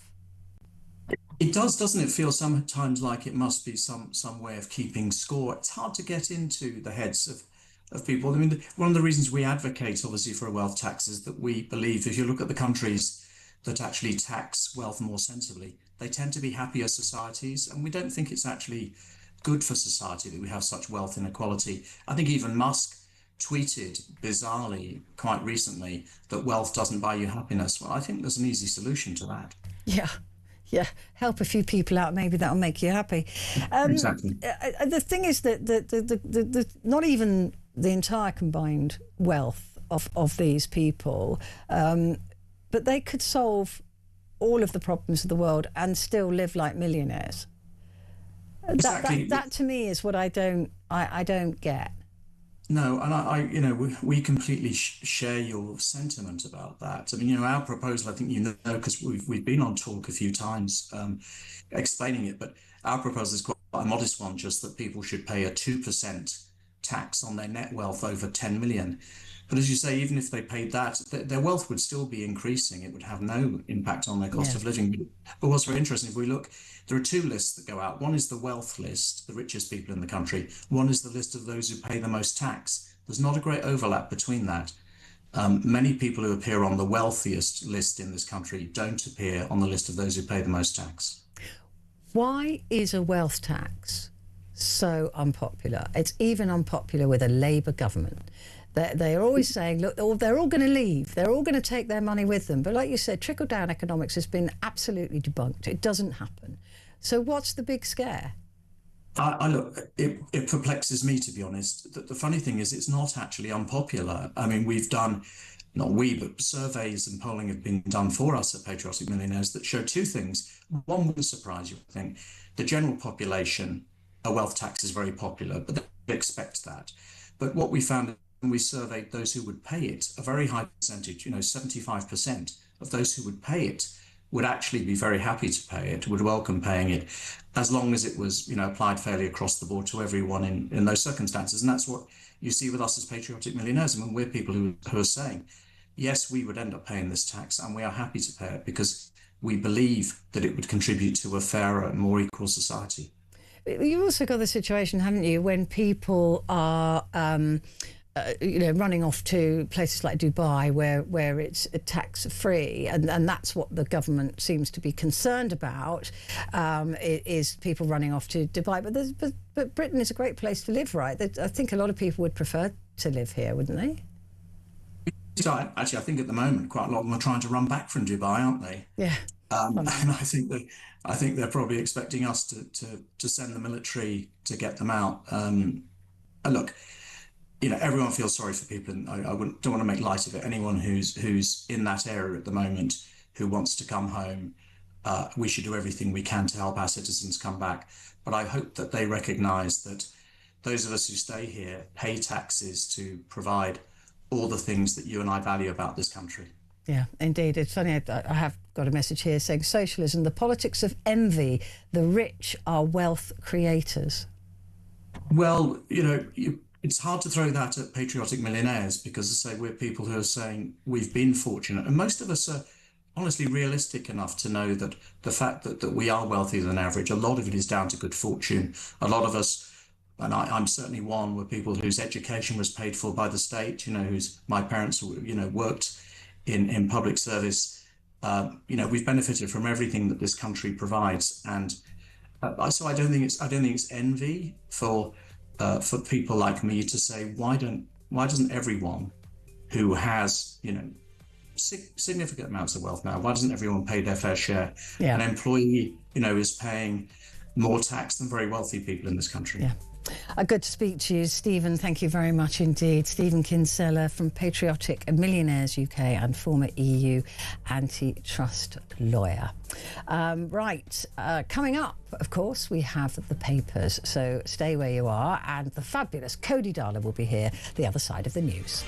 It does, doesn't it, feel sometimes like it must be some way of keeping score. It's hard to get into the heads of people. I mean, one of the reasons we advocate, obviously, for a wealth tax is that we believe, if you look at the countries that actually tax wealth more sensibly, they tend to be happier societies, and we don't think it's actually good for society that we have such wealth inequality. I think even Musk tweeted bizarrely quite recently that wealth doesn't buy you happiness. Well, I think there's an easy solution to that. Yeah, help a few people out, maybe that'll make you happy. Exactly. The thing is that the not even the entire combined wealth of these people, but they could solve all of the problems of the world and still live like millionaires. Exactly. That to me is what I don't get. No, and we completely share your sentiment about that. I mean, our proposal, I think because we've been on talk a few times explaining it, but our proposal is quite a modest one, just that people should pay a 2% tax on their net wealth over 10 million. But as you say, even if they paid that, their wealth would still be increasing. It would have no impact on their cost of living. But what's very interesting, if we look, there are two lists that go out. One is the wealth list, the richest people in the country. One is the list of those who pay the most tax. There's not a great overlap between that. Many people who appear on the wealthiest list in this country don't appear on the list of those who pay the most tax. Why is a wealth tax so unpopular? It's even unpopular with a Labour government. They're always saying, look, they're all going to leave. They're all going to take their money with them. But like you said, trickle-down economics has been absolutely debunked. It doesn't happen. So what's the big scare? Look, it perplexes me, to be honest. The funny thing is it's not actually unpopular. I mean, we've done, not we, but surveys and polling have been done for us at Patriotic Millionaires that show two things. One wouldn't surprise you, I think. The general population, a wealth tax is very popular, but they expect that. But what we found when we surveyed those who would pay it, a very high percentage, 75% of those who would pay it would actually be very happy to pay it, would welcome paying it, as long as it was, applied fairly across the board to everyone in those circumstances. And that's what you see with us as Patriotic Millionaires. I mean, we're people who are saying, yes, we would end up paying this tax, and we are happy to pay it because we believe that it would contribute to a fairer and more equal society. You've also got the situation, haven't you, when people are running off to places like Dubai where it's tax-free, and that's what the government seems to be concerned about, is people running off to Dubai. But Britain is a great place to live, right? I think a lot of people would prefer to live here, wouldn't they? So actually, I think at the moment quite a lot of them are trying to run back from Dubai, aren't they? Yeah. And I think they're probably expecting us to send the military to get them out. And look, everyone feels sorry for people, and I don't want to make light of it. Anyone who's in that area at the moment who wants to come home, we should do everything we can to help our citizens come back. But I hope that they recognise that those of us who stay here pay taxes to provide all the things that you and I value about this country. Yeah, indeed. It's funny, I have got a message here saying socialism, the politics of envy, the rich are wealth creators. Well, it's hard to throw that at Patriotic Millionaires because, as I say, we're people who are saying we've been fortunate. And most of us are honestly realistic enough to know that the fact that we are wealthier than average, a lot of it is down to good fortune. A lot of us, and I'm certainly one, were people whose education was paid for by the state, my parents, worked in public service. We've benefited from everything that this country provides, and so I don't think it's envy for people like me to say, why doesn't everyone who has significant amounts of wealth now, why doesn't everyone pay their fair share? Yeah. An employee is paying more tax than very wealthy people in this country. Yeah. Good to speak to you, Stephen. Thank you very much indeed. Stephen Kinsella from Patriotic Millionaires UK and former EU antitrust lawyer. Coming up, of course, we have the papers, so stay where you are, and the fabulous Cody Darla will be here the other side of the news.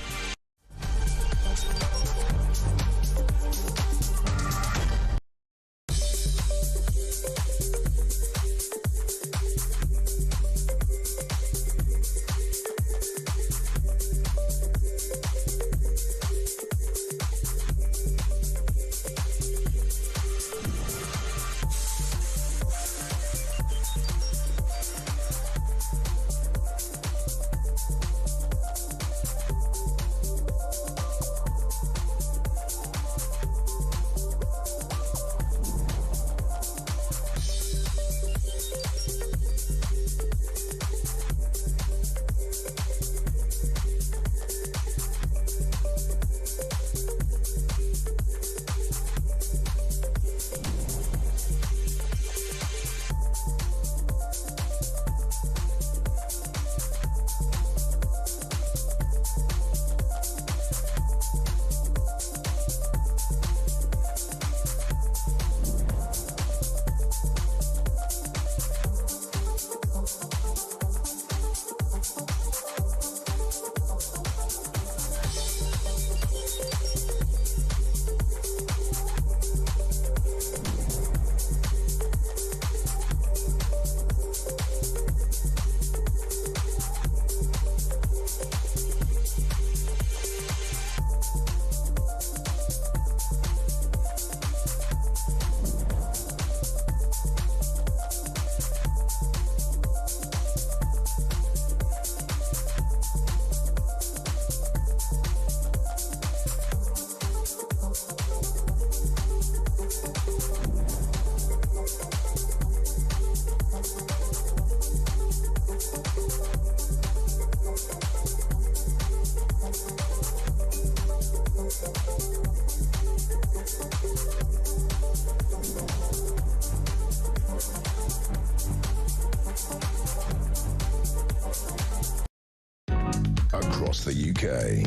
Across the UK,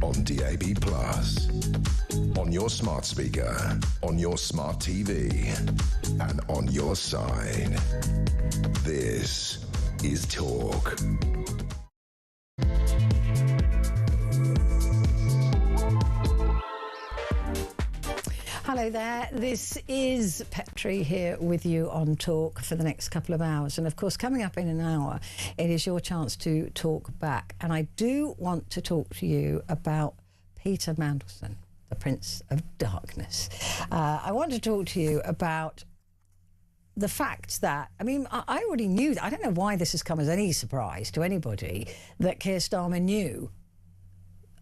on DAB+, on your smart speaker, on your smart TV, and on your side. This is Talk. Hello there, this is Petrie here with you on Talk for the next couple of hours. And of course, coming up in an hour, it is your chance to talk back. And I do want to talk to you about Peter Mandelson, the Prince of Darkness. I want to talk to you about the fact that, I already knew, I don't know why this has come as any surprise to anybody, that Keir Starmer knew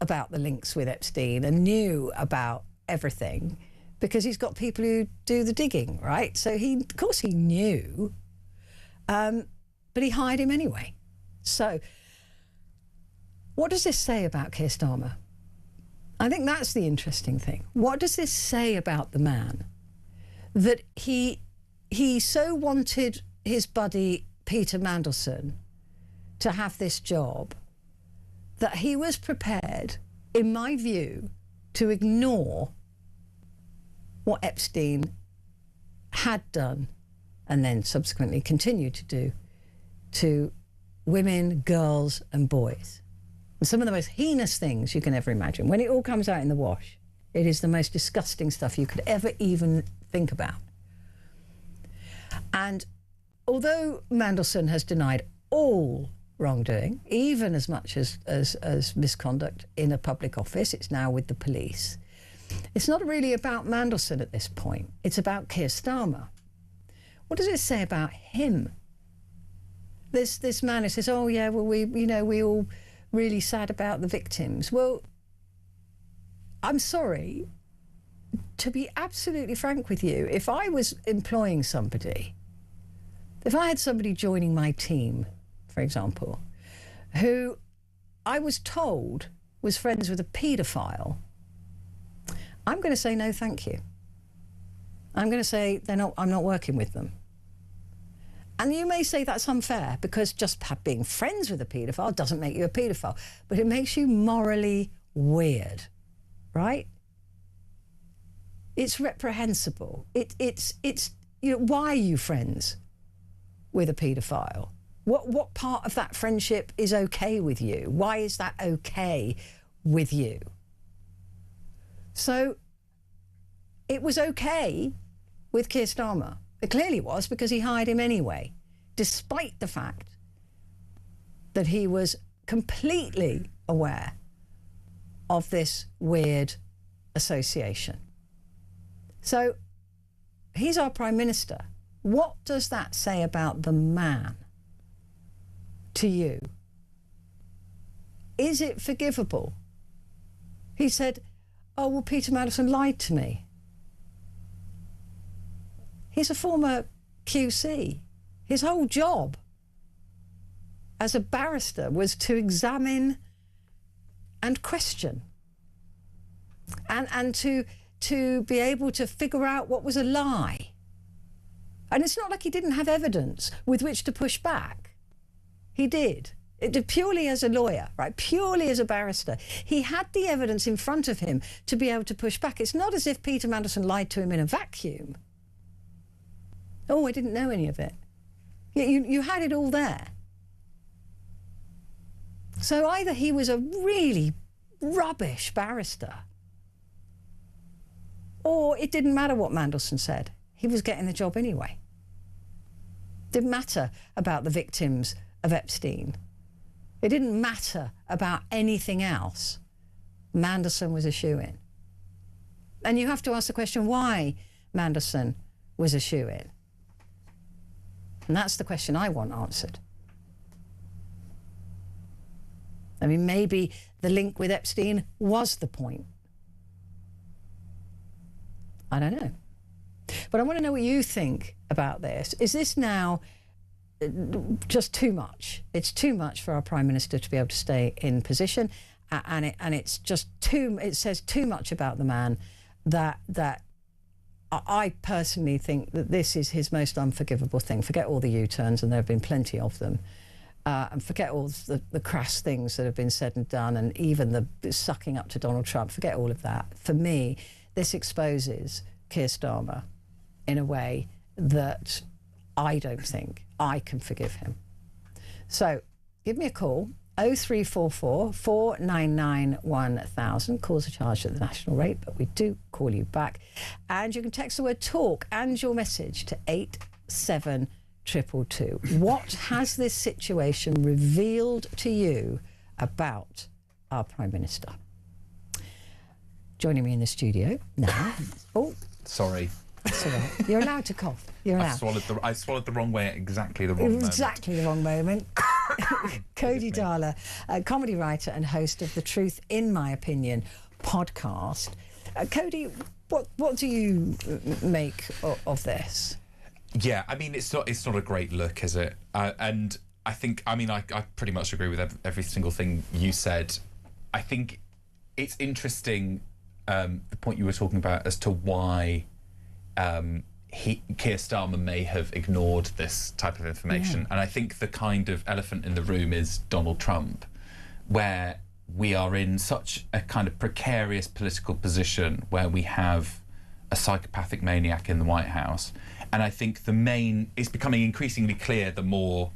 about the links with Epstein and knew about everything, because he's got people who do the digging, right? So of course he knew, but he hired him anyway. So what does this say about Keir Starmer? I think that's the interesting thing. What does this say about the man that he so wanted his buddy Peter Mandelson to have this job that he was prepared, in my view, to ignore what Epstein had done and then subsequently continued to do to women, girls and boys. And some of the most heinous things you can ever imagine. When it all comes out in the wash, it is the most disgusting stuff you could ever even think about. And although Mandelson has denied all wrongdoing, even as much as misconduct in a public office, it's now with the police. It's not really about Mandelson at this point. It's about Keir Starmer. What does it say about him? This man who says, "Oh yeah, well we all really sad about the victims." Well, I'm sorry, to be absolutely frank with you, if I was employing somebody, if I had somebody joining my team, for example, who I was told was friends with a paedophile, I'm going to say no thank you. I'm going to say I'm not working with them. And you may say that's unfair because just being friends with a paedophile doesn't make you a paedophile, but it makes you morally weird, right? It's reprehensible. It's you know, why are you friends with a paedophile? What part of that friendship is okay with you? Why is that okay with you? So it was okay with Keir Starmer. It clearly was, because he hired him anyway, despite the fact that he was completely aware of this weird association. So he's our Prime Minister. What does that say about the man to you? Is it forgivable? He said, oh, well, Peter Mandelson lied to me. He's a former QC. His whole job as a barrister was to examine and question and to be able to figure out what was a lie. And it's not like he didn't have evidence with which to push back. He did. It did purely as a lawyer, right? Purely as a barrister. He had the evidence in front of him to be able to push back. It's not as if Peter Mandelson lied to him in a vacuum. Oh, I didn't know any of it. You had it all there. So either he was a really rubbish barrister, or it didn't matter what Mandelson said. He was getting the job anyway. Didn't matter about the victims of Epstein. It didn't matter about anything else. Mandelson was a shoo-in. And you have to ask the question why Mandelson was a shoo-in. And that's the question I want answered. I mean, maybe the link with Epstein was the point. I don't know. But I want to know what you think about this. Is this now just too much? It's too much for our Prime Minister to be able to stay in position, and it's just it says too much about the man that I personally think that this is his most unforgivable thing. Forget all the U-turns, and there have been plenty of them. And forget all the crass things that have been said and done, and even the sucking up to Donald Trump. Forget all of that. For me, this exposes Keir Starmer in a way that I don't think I can forgive him. So give me a call, 0344 499 1000. Calls are charged at the national rate, but we do call you back. And you can text the word talk and your message to 87222. What has this situation revealed to you about our Prime Minister? Joining me in the studio now. Oh, sorry. That's all right. You're allowed to cough. You're allowed. I swallowed the wrong way at exactly the wrong moment. Exactly the wrong moment. Cody Darla, a comedy writer and host of the Truth in My Opinion podcast. Cody, what do you make of this? Yeah, I mean, it's not a great look, is it? And I think, I pretty much agree with every single thing you said. I think it's interesting, the point you were talking about as to why Keir Starmer may have ignored this type of information. Yeah. And I think the kind of elephant in the room is Donald Trump, where we are in such a kind of precarious political position where we have a psychopathic maniac in the White House. And I think it's becoming increasingly clear the more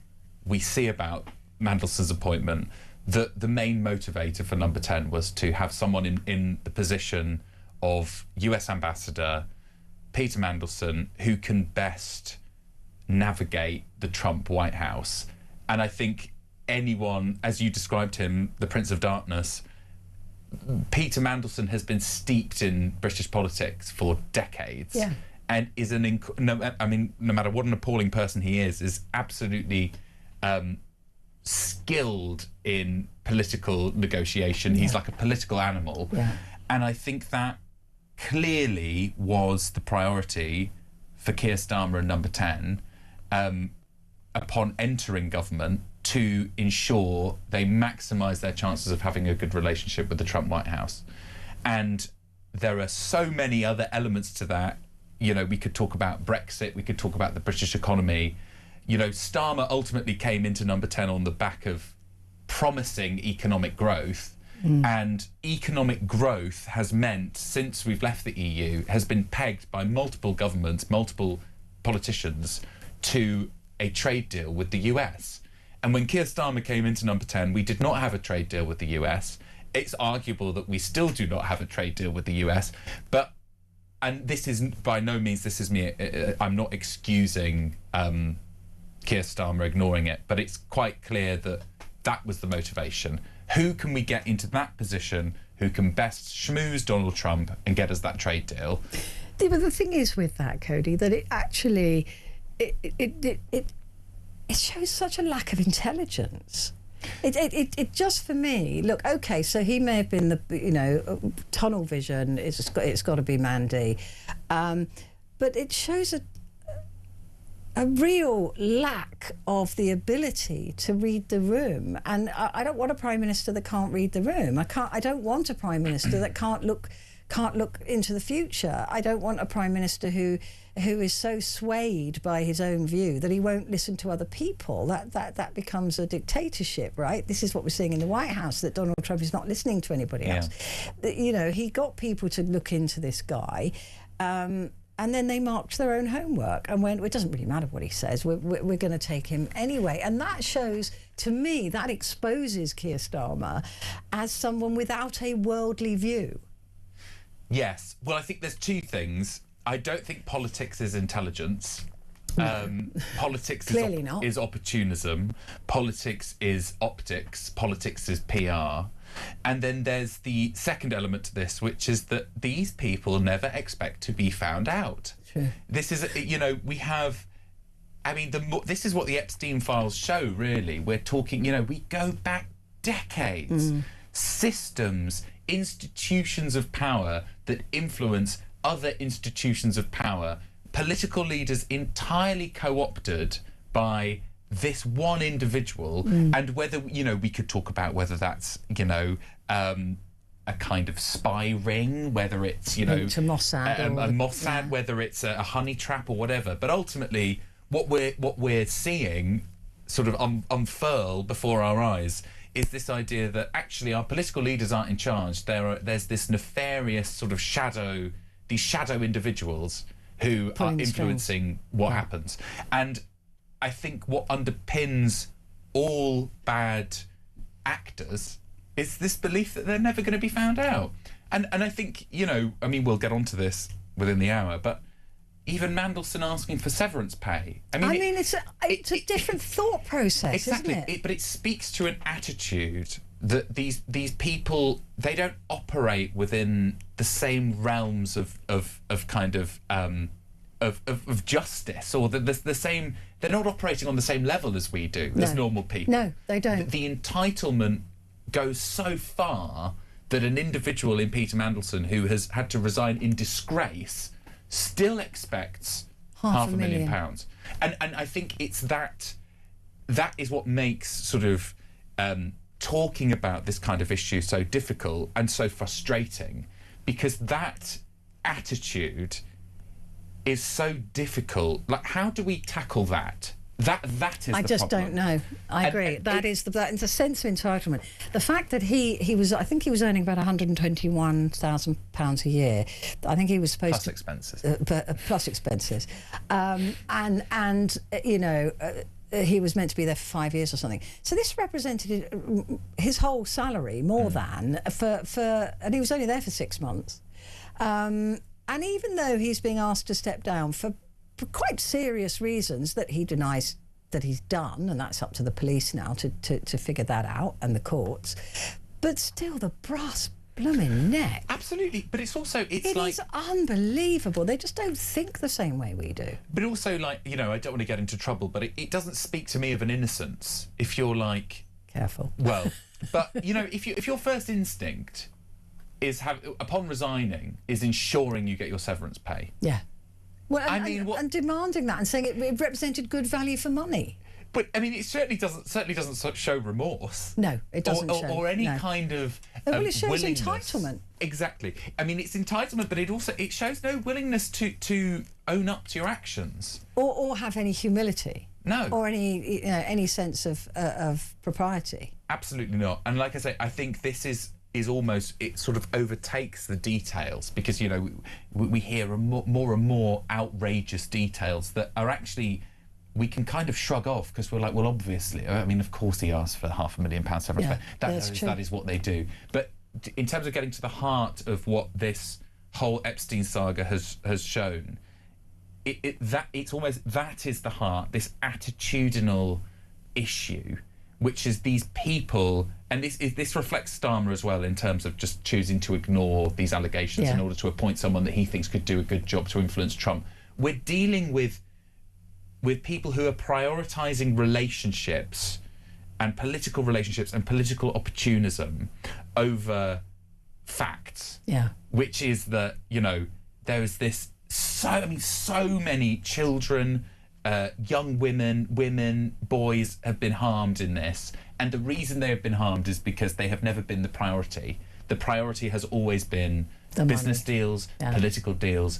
we see about Mandelson's appointment that the main motivator for number 10 was to have someone in the position of US ambassador, Peter Mandelson, who can best navigate the Trump White House. And I think anyone, as you described him, the Prince of Darkness, Peter Mandelson has been steeped in British politics for decades. Yeah. And is no matter what an appalling person he is absolutely skilled in political negotiation. Yeah. He's like a political animal. Yeah. And I think that clearly was the priority for Keir Starmer and Number 10 upon entering government, to ensure they maximise their chances of having a good relationship with the Trump White House. And there are so many other elements to that. You know, we could talk about Brexit, we could talk about the British economy. You know, Starmer ultimately came into Number 10 on the back of promising economic growth. And economic growth has meant, since we've left the EU, has been pegged by multiple governments, multiple politicians, to a trade deal with the US. And when Keir Starmer came into Number 10, we did not have a trade deal with the US. It's arguable that we still do not have a trade deal with the US. But, and this is by no means, this is me, I'm not excusing Keir Starmer ignoring it, but it's quite clear that that was the motivation. Who can we get into that position who can best schmooze Donald Trump and get us that trade deal? Yeah, but the thing is with that, Cody, that it actually it shows such a lack of intelligence. It just, for me, look, okay, so he may have been the, you know, tunnel vision, it's got to be Mandy, but it shows a real lack of the ability to read the room. And I don't want a Prime Minister that can't read the room. I don't want a Prime Minister that can't look into the future. I don't want a Prime Minister who is so swayed by his own view that he won't listen to other people. That becomes a dictatorship, right? This is what we're seeing in the White House, that Donald Trump is not listening to anybody else. You know, he got people to look into this guy, and then they marked their own homework and went, well, it doesn't really matter what he says, we're going to take him anyway. And that shows, to me, that exposes Keir Starmer as someone without a worldly view. Yes. Well, I think there's two things. I don't think politics is intelligence. Politics is opportunism. Politics is optics. Politics is PR. And then there's the second element to this, which is that these people never expect to be found out. Sure. This is, you know, we have, I mean, this is what the Epstein files show, really. We're talking, you know, we go back decades. Systems, institutions of power that influence other institutions of power, political leaders entirely co-opted by this one individual. And whether, you know, we could talk about whether that's, you know, a kind of spy ring, whether it's, you know, to Mossad, whether it's a honey trap or whatever. But ultimately, what we're seeing sort of unfurl before our eyes is this idea that actually our political leaders aren't in charge. There's this nefarious sort of these shadow individuals who are influencing what happens. And I think what underpins all bad actors is this belief that they're never going to be found out. And I think, you know, I mean, we'll get onto this within the hour, but even Mandelson asking for severance pay. I mean, it's a different thought process, exactly, isn't it? But it speaks to an attitude that these people, they don't operate within the same realms of justice, or the same. They're not operating on the same level as we do, as normal people. No, they don't. The entitlement goes so far that an individual in Peter Mandelson, who has had to resign in disgrace, still expects £500,000. And I think it's that is what makes sort of talking about this kind of issue so difficult and so frustrating, because that attitude is so difficult. Like, how do we tackle that? That is I the just problem. don't know. I agree. That is the sense of entitlement. The fact that he was, I think he was earning about £121,000 a year. I think he was supposed plus expenses. Plus expenses, and you know. He was meant to be there for 5 years or something. So this represented his whole salary, more than and he was only there for 6 months. And even though he's being asked to step down for quite serious reasons that he denies that he's done, and that's up to the police now to figure that out, and the courts, but still the brass blooming neck. Absolutely, but it's also it is unbelievable. They just don't think the same way we do. But also, like, you know, I don't want to get into trouble, but it doesn't speak to me of an innocence if you're like careful. Well, but you know, if your first instinct upon resigning, is ensuring you get your severance pay. Yeah. Well, and demanding that and saying it represented good value for money. But I mean, it certainly doesn't show remorse. No, it doesn't show. Or any kind of well, it shows willingness. Entitlement. Exactly. I mean, it's entitlement, but it shows no willingness to own up to your actions. Or have any humility. No. Or any sense of propriety. Absolutely not. And like I say, I think this is almost, it sort of overtakes the details, because, you know, we hear more and more outrageous details that are actually, we can kind of shrug off because we're like, well, obviously, I mean, of course he asked for £500,000 severance pay. That is what they do. But in terms of getting to the heart of what this whole Epstein saga has shown, it's almost, that is the heart, this attitudinal issue, which is these people, and this reflects Starmer as well in terms of just choosing to ignore these allegations in order to appoint someone that he thinks could do a good job to influence Trump. We're dealing with people who are prioritising relationships and political opportunism over facts. Yeah. Which is that, you know, there is this so many children, young women, boys have been harmed in this, and the reason they have been harmed is because they have never been the priority. The priority has always been business deals, political deals,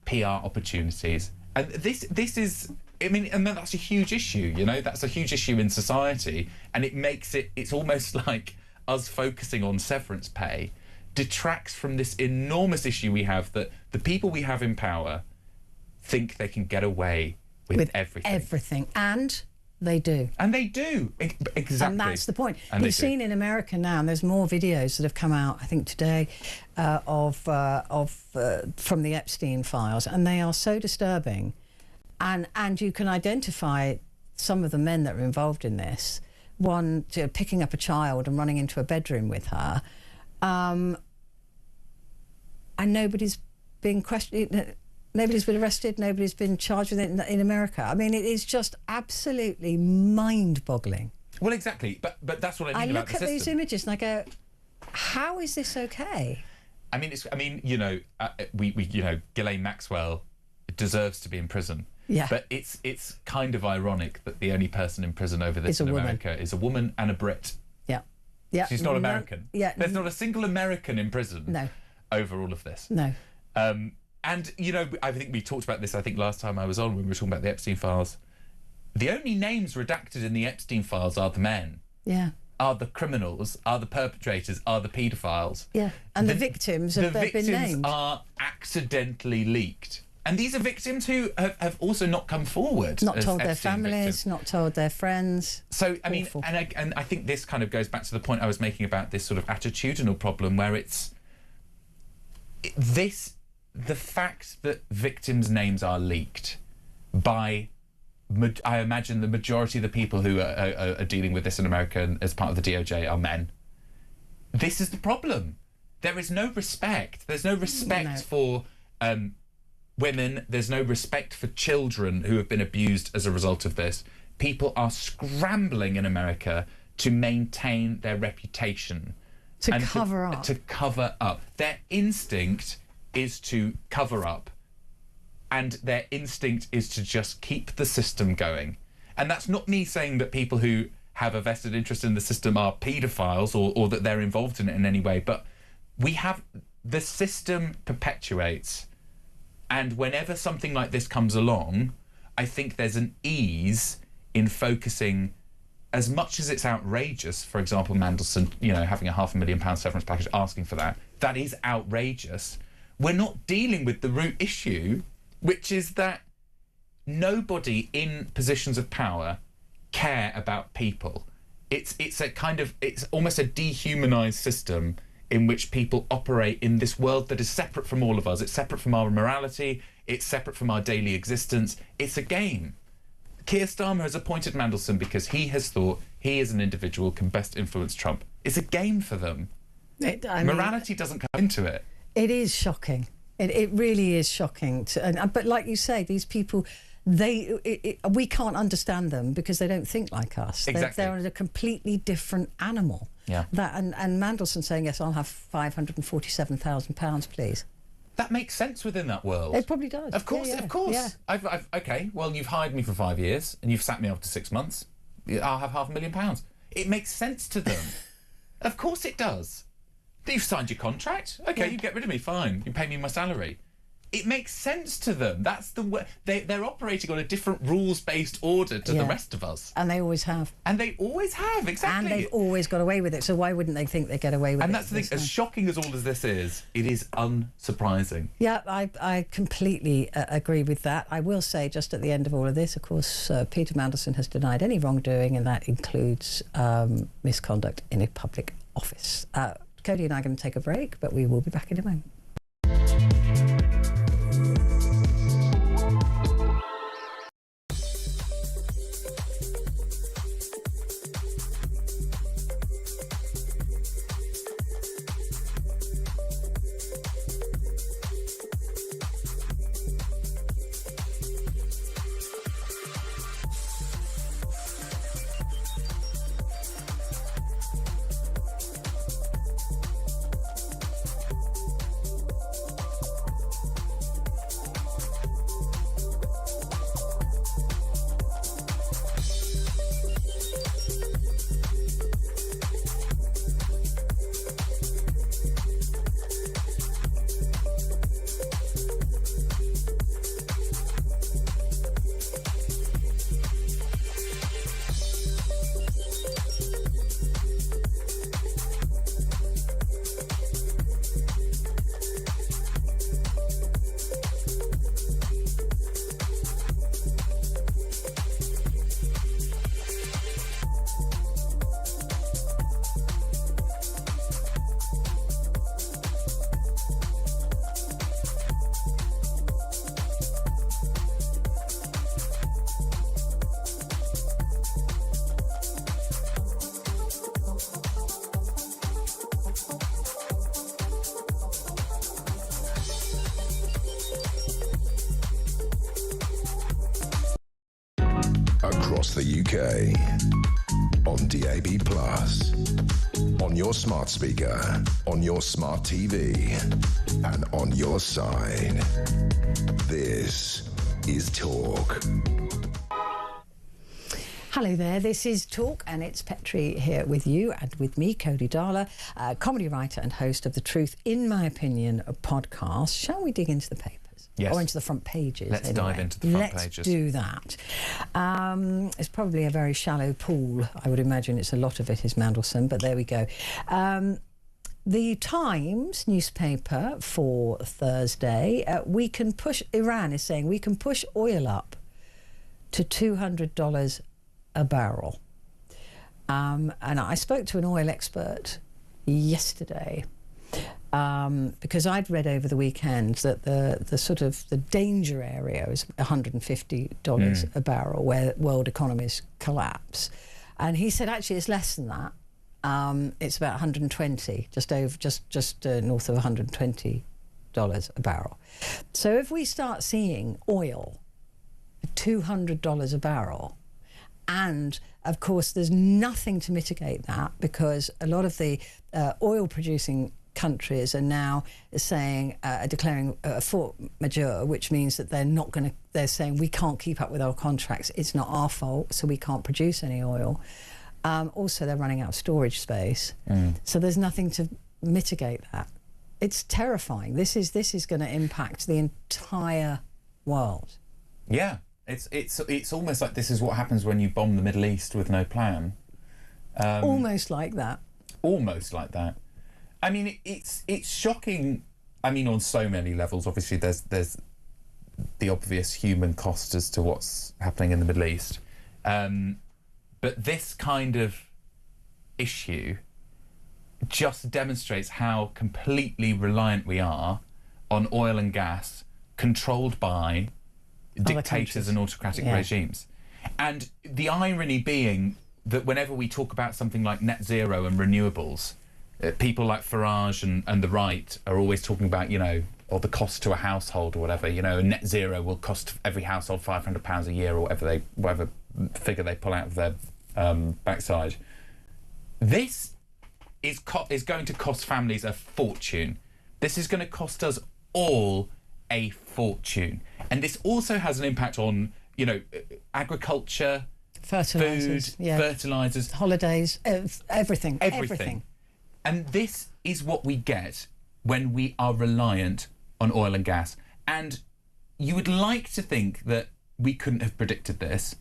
PR opportunities. And this is, I mean, and that's a huge issue, you know, that's a huge issue in society, and it makes it's almost like us focusing on severance pay detracts from this enormous issue we have, that the people we have in power think they can get away with everything. And they do. And they do. Exactly. And that's the point. And you've seen in America now, and there's more videos that have come out, I think today, from the Epstein files, and they are so disturbing. And you can identify some of the men that are involved in this. One, picking up a child and running into a bedroom with her. And nobody's been questioned. Nobody's been arrested. Nobody's been charged with it in America. I mean, it is just absolutely mind-boggling. Well, exactly. But that's what I mean about the system. I look at these images and I go, how is this okay? I mean, you know, Ghislaine Maxwell deserves to be in prison. Yeah. But it's kind of ironic that the only person in prison over this in America is a woman and a Brit. Yeah. Yeah. She's not American. Yeah. There's not a single American in prison. No. Over all of this. No. And, you know, I think we talked about this, I think, last time I was on when we were talking about the Epstein files. The only names redacted in the Epstein files are the men. Yeah. Are the criminals, are the perpetrators, are the paedophiles. Yeah. And the victims have been named. The victims are accidentally leaked. And these are victims who have also not come forward. Not told their families, not told their friends. So, I mean, and I think this kind of goes back to the point I was making about this sort of attitudinal problem where the fact that victims' names are leaked by, I imagine, the majority of the people who are dealing with this in America as part of the DOJ are men. This is the problem. There is no respect. There's no respect for women. There's no respect for children who have been abused as a result of this. People are scrambling in America to maintain their reputation. To cover up. Their instinct is to cover up, and their instinct is to just keep the system going. And that's not me saying that people who have a vested interest in the system are paedophiles or that they're involved in it in any way, but the system perpetuates, and whenever something like this comes along, I think there's an ease in focusing, as much as it's outrageous, for example, Mandelson, you know, having a £500,000 severance package, asking for that is outrageous. We're not dealing with the root issue, which is that nobody in positions of power care about people. It's almost a dehumanized system in which people operate in this world that is separate from all of us. It's separate from our morality. It's separate from our daily existence. It's a game. Keir Starmer has appointed Mandelson because he has thought he as an individual can best influence Trump. It's a game for them. Morality doesn't come into it. It is shocking. It really is shocking. But like you say, these people, we can't understand them because they don't think like us. Exactly. They're a completely different animal. Yeah. That and Mandelson saying, yes, I'll have £547,000, please. That makes sense within that world. It probably does. Of course, Yeah, of course. yeah. Okay, well, you've hired me for 5 years and you've sacked me after 6 months. I'll have £500,000. It makes sense to them. Of course it does. You've signed your contract. Okay, you get rid of me, fine. You pay me my salary. It makes sense to them. That's the way they're operating on a different rules-based order to the rest of us. And they always have. And they always have, exactly. And they've always got away with it. So why wouldn't they think they get away with it? And that's the thing. As shocking as all of this is, it is unsurprising. Yeah, I completely agree with that. I will say, just at the end of all of this, of course, Peter Mandelson has denied any wrongdoing, and that includes misconduct in a public office. Cody and I are going to take a break, but we will be back in a moment. Across the UK, on DAB+, on your smart speaker, on your smart TV, and on your side. This is Talk. Hello there, this is Talk, and it's Petrie here with you and with me, Cody Darla, comedy writer and host of the Truth, in my opinion, podcast. Shall we dig into the papers? Yes. Or into the front pages? Let's dive into the front pages. Let's do that. It's probably a very shallow pool. I would imagine it's a lot of it is Mandelson, but there we go. The Times newspaper for Thursday, Iran is saying we can push oil up to $200 a barrel. And I spoke to an oil expert yesterday because I'd read over the weekend that the sort of the danger area is $150 a barrel, where world economies collapse. And he said actually it's less than that. It's about 120, just north of $120 a barrel. So if we start seeing oil at $200 a barrel, and of course there's nothing to mitigate that, because a lot of the oil producing countries are now saying, declaring force majeure, which means that they're saying we can't keep up with our contracts, it's not our fault, so we can't produce any oil. Also, they're running out of storage space, so there's nothing to mitigate that. It's terrifying. This is going to impact the entire world. Yeah, it's almost like this is what happens when you bomb the Middle East with no plan. Almost like that. Almost like that. I mean, it's shocking. I mean, on so many levels. Obviously, there's the obvious human cost as to what's happening in the Middle East. But this kind of issue just demonstrates how completely reliant we are on oil and gas controlled by dictators and autocratic regimes. And the irony being that whenever we talk about something like net zero and renewables, people like Farage and the right are always talking about, or the cost to a household or whatever, net zero will cost every household £500 a year or whatever figure they pull out of their backside. This is going to cost families a fortune. This is going to cost us all a fortune. And this also has an impact on, agriculture, fertilizers, food, fertilizers, holidays, everything. And this is what we get when we are reliant on oil and gas. And you would like to think that we couldn't have predicted this.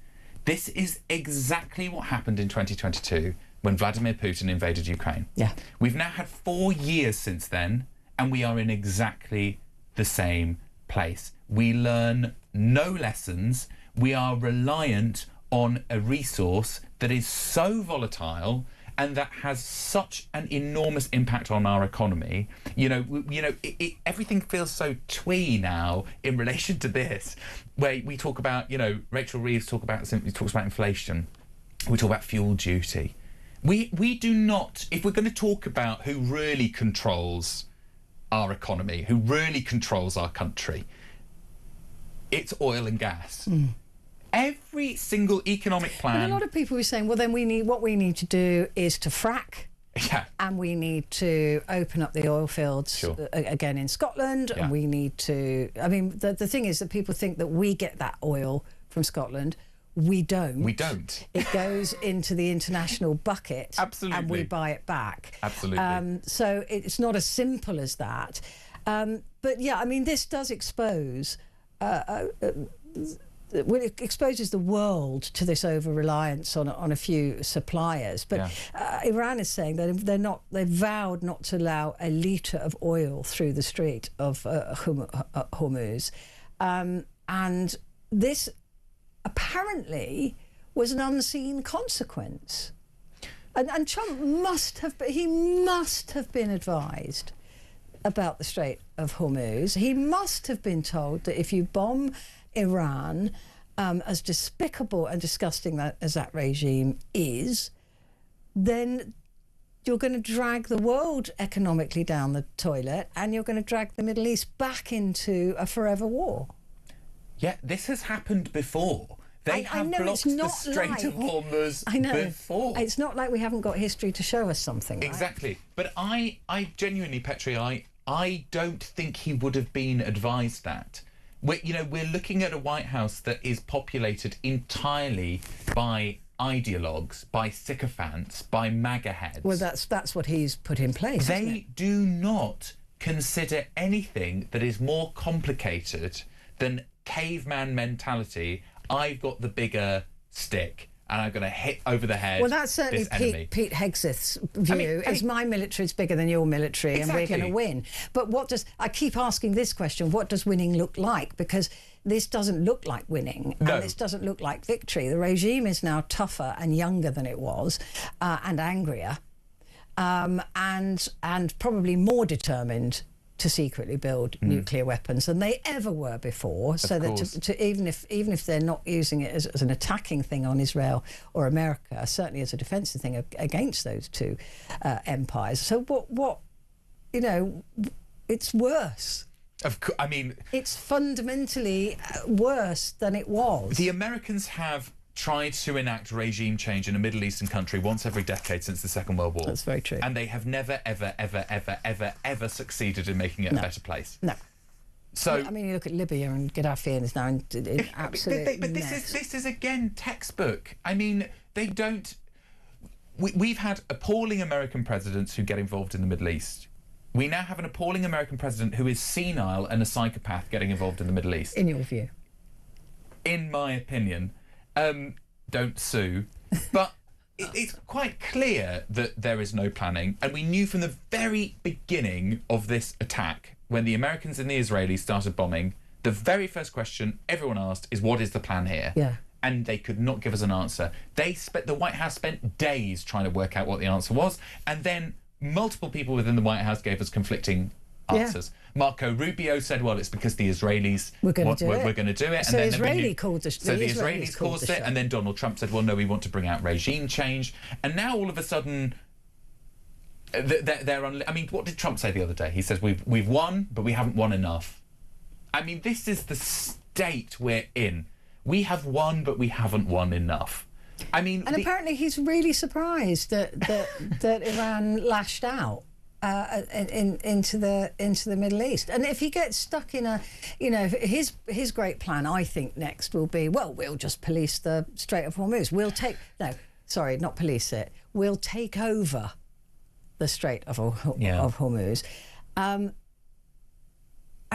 This is exactly what happened in 2022 when Vladimir Putin invaded Ukraine. Yeah. We've now had 4 years since then, and we are in exactly the same place. We learn no lessons. We are reliant on a resource that is so volatile and that has such an enormous impact on our economy. Everything feels so twee now in relation to this, where we talk about, Rachel Reeves talks about inflation. We talk about fuel duty. We do not, if we're going to talk about who really controls our economy, who really controls our country, it's oil and gas. Every single economic plan. But a lot of people were saying, well, then what we need to do is to frack. Yeah. And we need to open up the oil fields again in Scotland. Yeah. And we need to, the thing is that people think that we get that oil from Scotland. We don't. We don't. It goes into the international bucket. Absolutely. And we buy it back. Absolutely. So it's not as simple as that. But yeah, this does expose... it exposes the world to this over-reliance on a few suppliers. But Iran is saying that they've vowed not to allow a litre of oil through the Strait of Hormuz. And this apparently was an unseen consequence. And Trump must have been advised about the Strait of Hormuz. He must have been told that if you bomb Iran, as despicable and disgusting as that regime is, then you're going to drag the world economically down the toilet, and you're going to drag the Middle East back into a forever war. Yeah, this has happened before. They have blocked the Strait of Hormuz before. It's not like we haven't got history to show us something. Right? Exactly. But I genuinely, Petrie, I don't think he would have been advised that. We're looking at a White House that is populated entirely by ideologues, by sycophants, by MAGA heads. Well, that's what he's put in place. They do not consider anything that is more complicated than caveman mentality. I've got the bigger stick and I'm going to hit over the head. Well, that's certainly Pete Hegseth's view. Is my military is bigger than your military, and we're going to win. But I keep asking this question: what does winning look like? Because this doesn't look like winning, and this doesn't look like victory. The regime is now tougher and younger than it was, and angrier, and probably more determined to secretly build nuclear weapons than they ever were before. So that even if they're not using it as an attacking thing on Israel or America, certainly as a defensive thing against those two empires. So it's worse. It's fundamentally worse than it was. The Americans have tried to enact regime change in a Middle Eastern country once every decade since the Second World War. That's very true. And they have never, ever, ever, ever, ever, ever succeeded in making it a better place. No. So you look at Libya, and Gaddafi is now in absolute but mess. this is again textbook. They don't. We've had appalling American presidents who get involved in the Middle East. We now have an appalling American president who is senile and a psychopath getting involved in the Middle East. In your view? In my opinion. Don't sue. But it's quite clear that there is no planning. And we knew from the very beginning of this attack, when the Americans and the Israelis started bombing, the very first question everyone asked is, what is the plan here? Yeah. And they could not give us an answer. The White House spent days trying to work out what the answer was. And then multiple people within the White House gave us conflicting answers. Marco Rubio said, well, it's because the Israelis we're going to do it. So the Israelis called it, and then Donald Trump said, well, no, we want to bring out regime change. And now all of a sudden, they're on. What did Trump say the other day? He says, we've won, but we haven't won enough. This is the state we're in. We have won, but we haven't won enough. I mean, and apparently he's really surprised that Iran lashed out into the Middle East. And if he gets stuck in his great plan, I think next will be, well, we'll just police the Strait of Hormuz. Not police it. We'll take over the Strait of Hormuz. And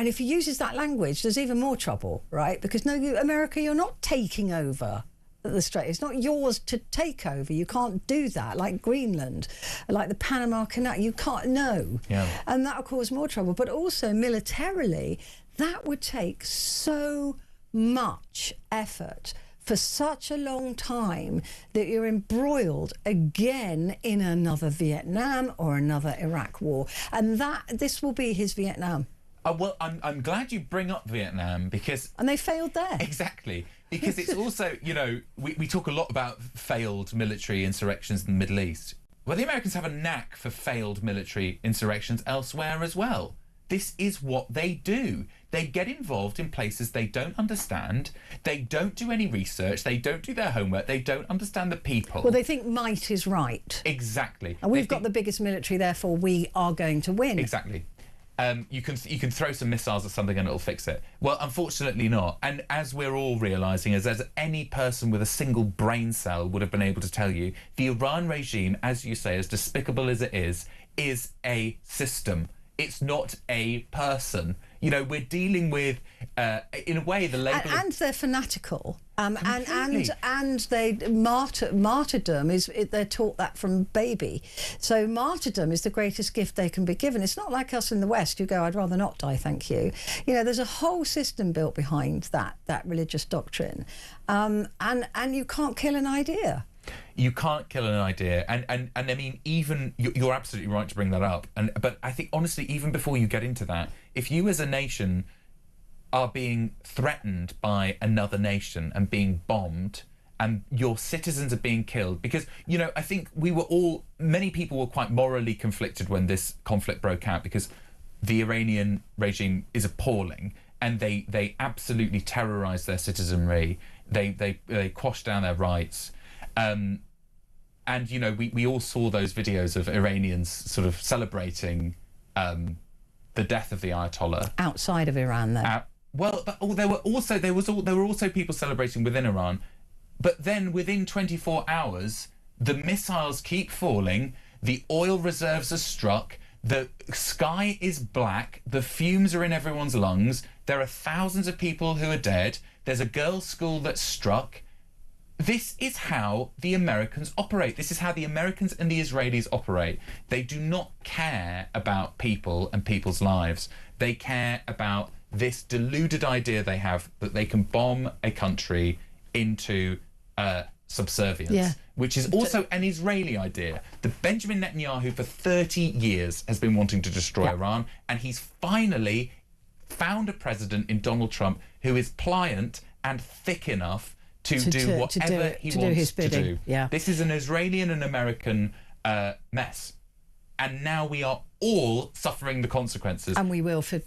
if he uses that language, there's even more trouble, right? Because America, you're not taking over the Strait. It's not yours to take over. You can't do that. Like Greenland, like the Panama Canal, you can't. No. Yeah. And that'll cause more trouble. But also militarily, that would take so much effort for such a long time that you're embroiled again in another Vietnam or another Iraq war. And this will be his Vietnam. Well, I'm glad you bring up Vietnam because... And they failed there. Exactly. Because it's also, we talk a lot about failed military insurrections in the Middle East. Well, the Americans have a knack for failed military insurrections elsewhere as well. This is what they do. They get involved in places they don't understand. They don't do any research. They don't do their homework. They don't understand the people. Well, they think might is right. Exactly. And we've got the biggest military, therefore we are going to win. Exactly. You can throw some missiles at something and it'll fix it. Well, unfortunately not. And as we're all realising, as any person with a single brain cell would have been able to tell you, the Iran regime, as you say, as despicable as it is a system. It's not a person. We're dealing with, in a way, the label... And they're fanatical. And they martyrdom is they're taught that from baby. So martyrdom is the greatest gift they can be given. It's not like us in the West who go, I'd rather not die, thank you. There's a whole system built behind that religious doctrine, and you can't kill an idea. You can't kill an idea, and I mean, even you're absolutely right to bring that up. But I think honestly, even before you get into that, if you as a nation are being threatened by another nation and being bombed, and your citizens are being killed, because I think many people were quite morally conflicted when this conflict broke out, because the Iranian regime is appalling, and they absolutely terrorise their citizenry. They quash down their rights. And we all saw those videos of Iranians sort of celebrating the death of the Ayatollah outside of Iran, though. There were also people celebrating within Iran, but then within 24 hours, the missiles keep falling, the oil reserves are struck, the sky is black, the fumes are in everyone's lungs. There are thousands of people who are dead. There's a girls' school that's struck. This is how the Americans operate. This is how the Americans and the Israelis operate. They do not care about people and people's lives. They care about this deluded idea they have that they can bomb a country into subservience, which is also an Israeli idea. The Benjamin Netanyahu for 30 years has been wanting to destroy Iran, and he's finally found a president in Donald Trump who is pliant and thick enough to do whatever he wants to do. Yeah. This is an Israeli and an American mess. And now we are all suffering the consequences. And we will for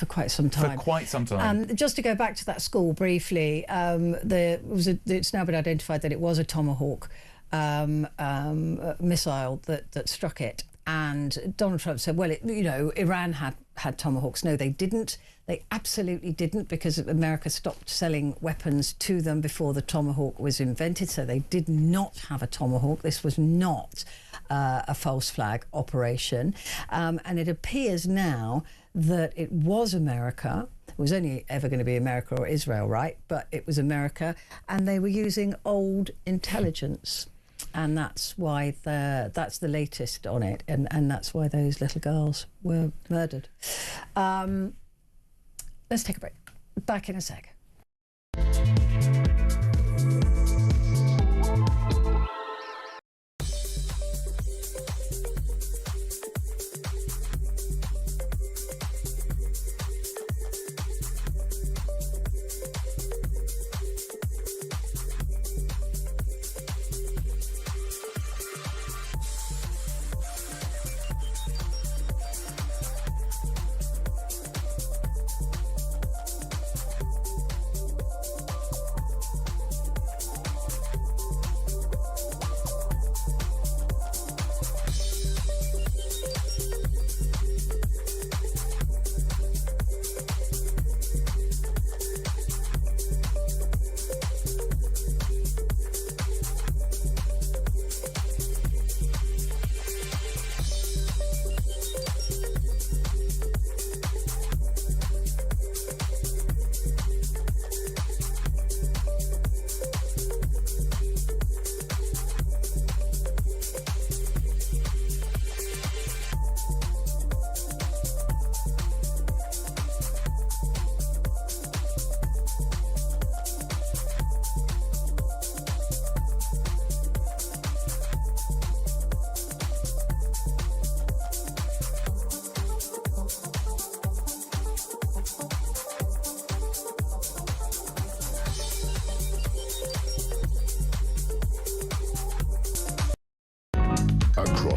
quite some time. For quite some time. Just to go back to that school briefly, it's now been identified that it was a Tomahawk missile that struck it. And Donald Trump said, well, Iran had Tomahawks. No, they didn't. They absolutely didn't, because America stopped selling weapons to them before the Tomahawk was invented. So they did not have a Tomahawk. This was not a false flag operation. And it appears now that it was America. It was only ever going to be America or Israel, right? But it was America. And they were using old intelligence. And that's why that's the latest on it, and that's why those little girls were murdered. Let's take a break. Back in a sec.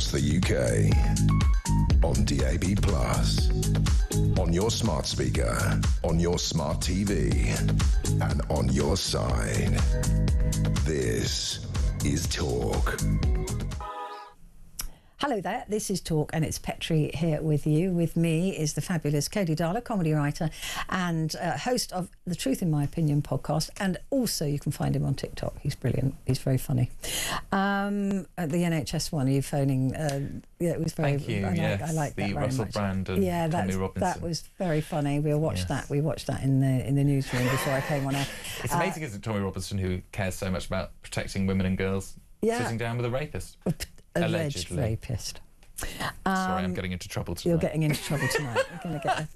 across the UK. On DAB+, on your smart speaker, on your smart TV, and on your side. This is Talk. Hello there, this is Talk and it's Petrie here with you. With me is the fabulous Cody Darler, comedy writer and host of the Truth in My Opinion podcast, and also you can find him on TikTok. He's brilliant, he's very funny. At the NHS one, are you phoning? Yeah, it was very... Thank you, I like that the very Russell much. Brand and Tommy Robinson. That was very funny. We watched that in the newsroom before I came on air. It's amazing, isn't it, Tommy Robinson, who cares so much about protecting women and girls, sitting down with a rapist. Alleged rapist. Sorry, I'm getting into trouble tonight. You're getting into trouble tonight. You're going to get a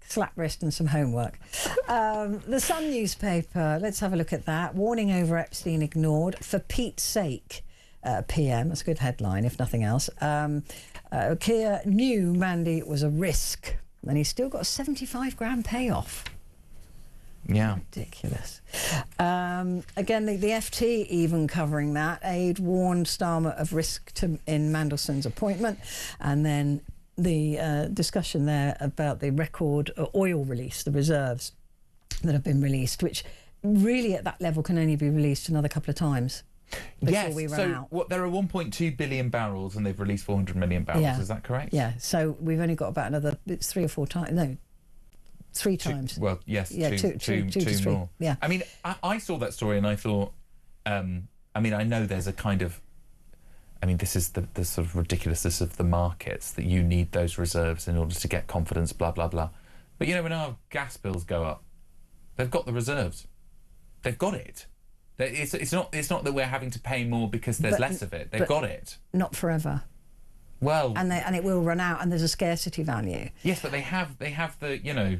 slap wrist and some homework. The Sun newspaper, let's have a look at that. Warning over Epstein ignored. For Pete's sake, PM. That's a good headline, if nothing else. Keir knew Mandy was a risk, and he's still got a 75 grand payoff. Yeah. Ridiculous. Again, the FT even covering that. Aide warned Starmer of risk in Mandelson's appointment. And then the discussion there about the record oil release, the reserves that have been released, which really at that level can only be released another couple of times before we run out. There are 1.2 billion barrels and they've released 400 million barrels, is that correct? Yeah, so we've only got about another, it's 3 or 4 times, no, 3 times. Well, yes, yeah, two more. Yeah. I mean, I saw that story and I thought, I mean, I know there's a kind of, I mean, this is the sort of ridiculousness of the markets, that you need those reserves in order to get confidence, blah, blah, blah. But, you know, when our gas bills go up, they've got the reserves. They've got it. It's not that we're having to pay more because there's less of it. They've got it. Not forever. Well... And it will run out, and there's a scarcity value. Yes, but they have the, you know...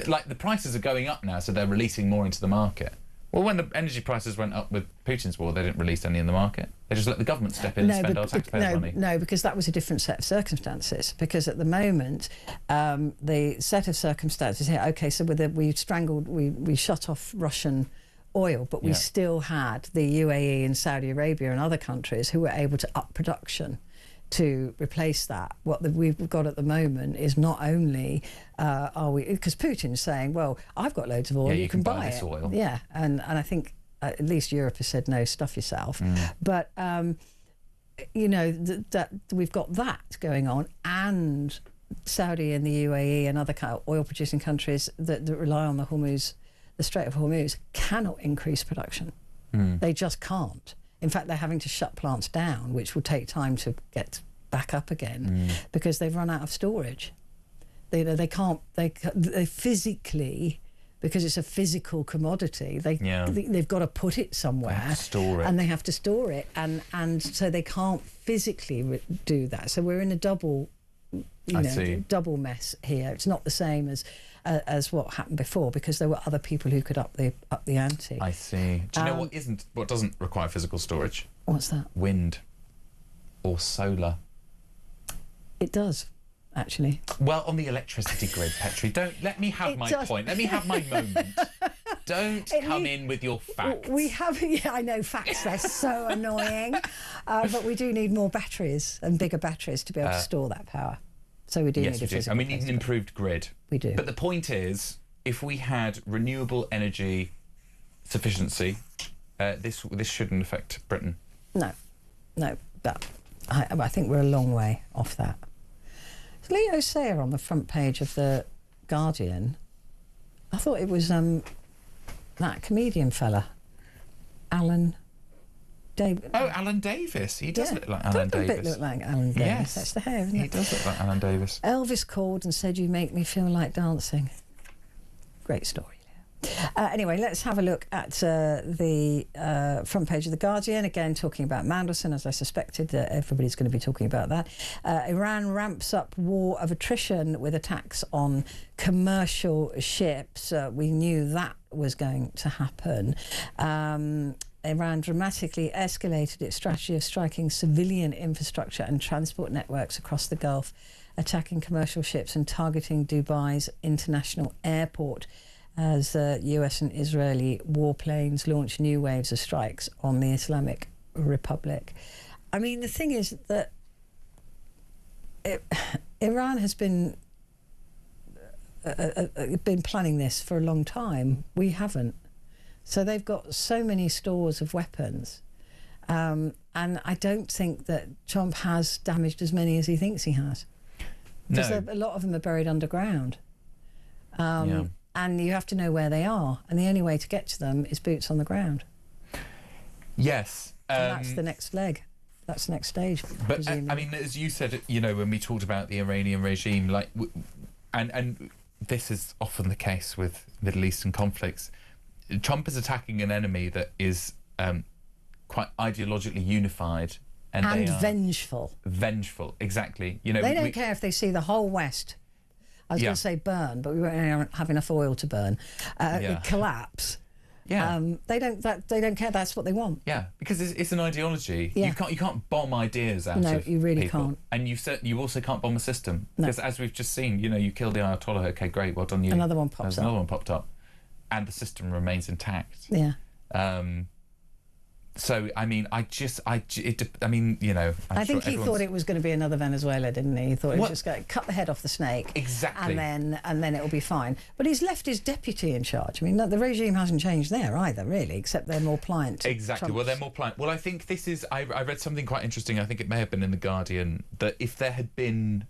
Like, the prices are going up now, so they're releasing more into the market. Well, when the energy prices went up with Putin's war, they didn't release any in the market. They just let the government step in and spend our taxpayers' money. No, because that was a different set of circumstances. Because at the moment, the set of circumstances here, OK, so we shut off Russian oil, but we still had the UAE and Saudi Arabia and other countries who were able to up production to replace that. What we've got at the moment is not only are we, because Putin's saying, well, I've got loads of oil, you can buy this it. Oil. Yeah, and I think at least Europe has said, no, stuff yourself. But, you know, that we've got that going on, and Saudi and the UAE and other oil-producing countries that rely on the Strait of Hormuz cannot increase production. They just can't. In fact, they're having to shut plants down, which will take time to get back up again because they've run out of storage. They can't physically, because it's a physical commodity, they've got to put it somewhere, store it, and they have to store it, and so they can't physically do that. So we're in a double mess here. It's not the same as what happened before, because there were other people who could up the ante. I see. Do you know what doesn't require physical storage? What's that? Wind or solar. It does, actually. Well, on the electricity grid, Petrie, don't let me have my point. Let me have my moment. Don't come in with your facts. We have, I know, facts, they're so annoying. But we do need more batteries and bigger batteries to be able to store that power. So we do need a physical. And we need an improved grid. We do. But the point is, if we had renewable energy sufficiency, this shouldn't affect Britain. No, but I think we're a long way off that. Is Leo Sayer on the front page of the Guardian? I thought it was that comedian fella, Alan Davis. Oh, Alan Davis. He does look like Alan Davis. Does a bit look like Alan Davis. Yes. That's the hair, isn't it? He does look like Alan Davis. Elvis called and said, "You make me feel like dancing." Great story. Anyway, let's have a look at the front page of The Guardian, again talking about Mandelson, as I suspected. Everybody's going to be talking about that. Iran ramps up war of attrition with attacks on commercial ships. We knew that was going to happen. Iran dramatically escalated its strategy of striking civilian infrastructure and transport networks across the Gulf, attacking commercial ships and targeting Dubai's international airport, as US and Israeli warplanes launch new waves of strikes on the Islamic Republic. I mean, the thing is that Iran has been planning this for a long time. We haven't. So they've got so many stores of weapons. And I don't think that Trump has damaged as many as he thinks he has. Because a lot of them are buried underground. And you have to know where they are. And the only way to get to them is boots on the ground. Yes. And that's the next leg. That's the next stage. But I mean, as you said, you know, when we talked about the Iranian regime, like, and this is often the case with Middle Eastern conflicts, Trump is attacking an enemy that is quite ideologically unified and they are vengeful. Vengeful, exactly. You know, they don't care if they see the whole West. I was going to say burn, but we won't have enough oil to burn. Collapse. Yeah, they don't care. That's what they want. Yeah, because it's an ideology. Yeah. You can't bomb ideas out of No, you really people. can't. And you also can't bomb a system No. because, as we've just seen, you know, you killed the Ayatollah. Okay, great, well done you. Another one pops up. Another one popped up, and the system remains intact. Yeah. So I mean, I mean, you know, I think he thought it was going to be another Venezuela, didn't he? He thought he was just going to cut the head off the snake, exactly, and then it'll be fine. But he's left his deputy in charge. I mean, the regime hasn't changed there either, really, except they're more pliant. Exactly. Well, they're more pliant. Well, I think this is. I read something quite interesting. I think it may have been in the Guardian that if there had been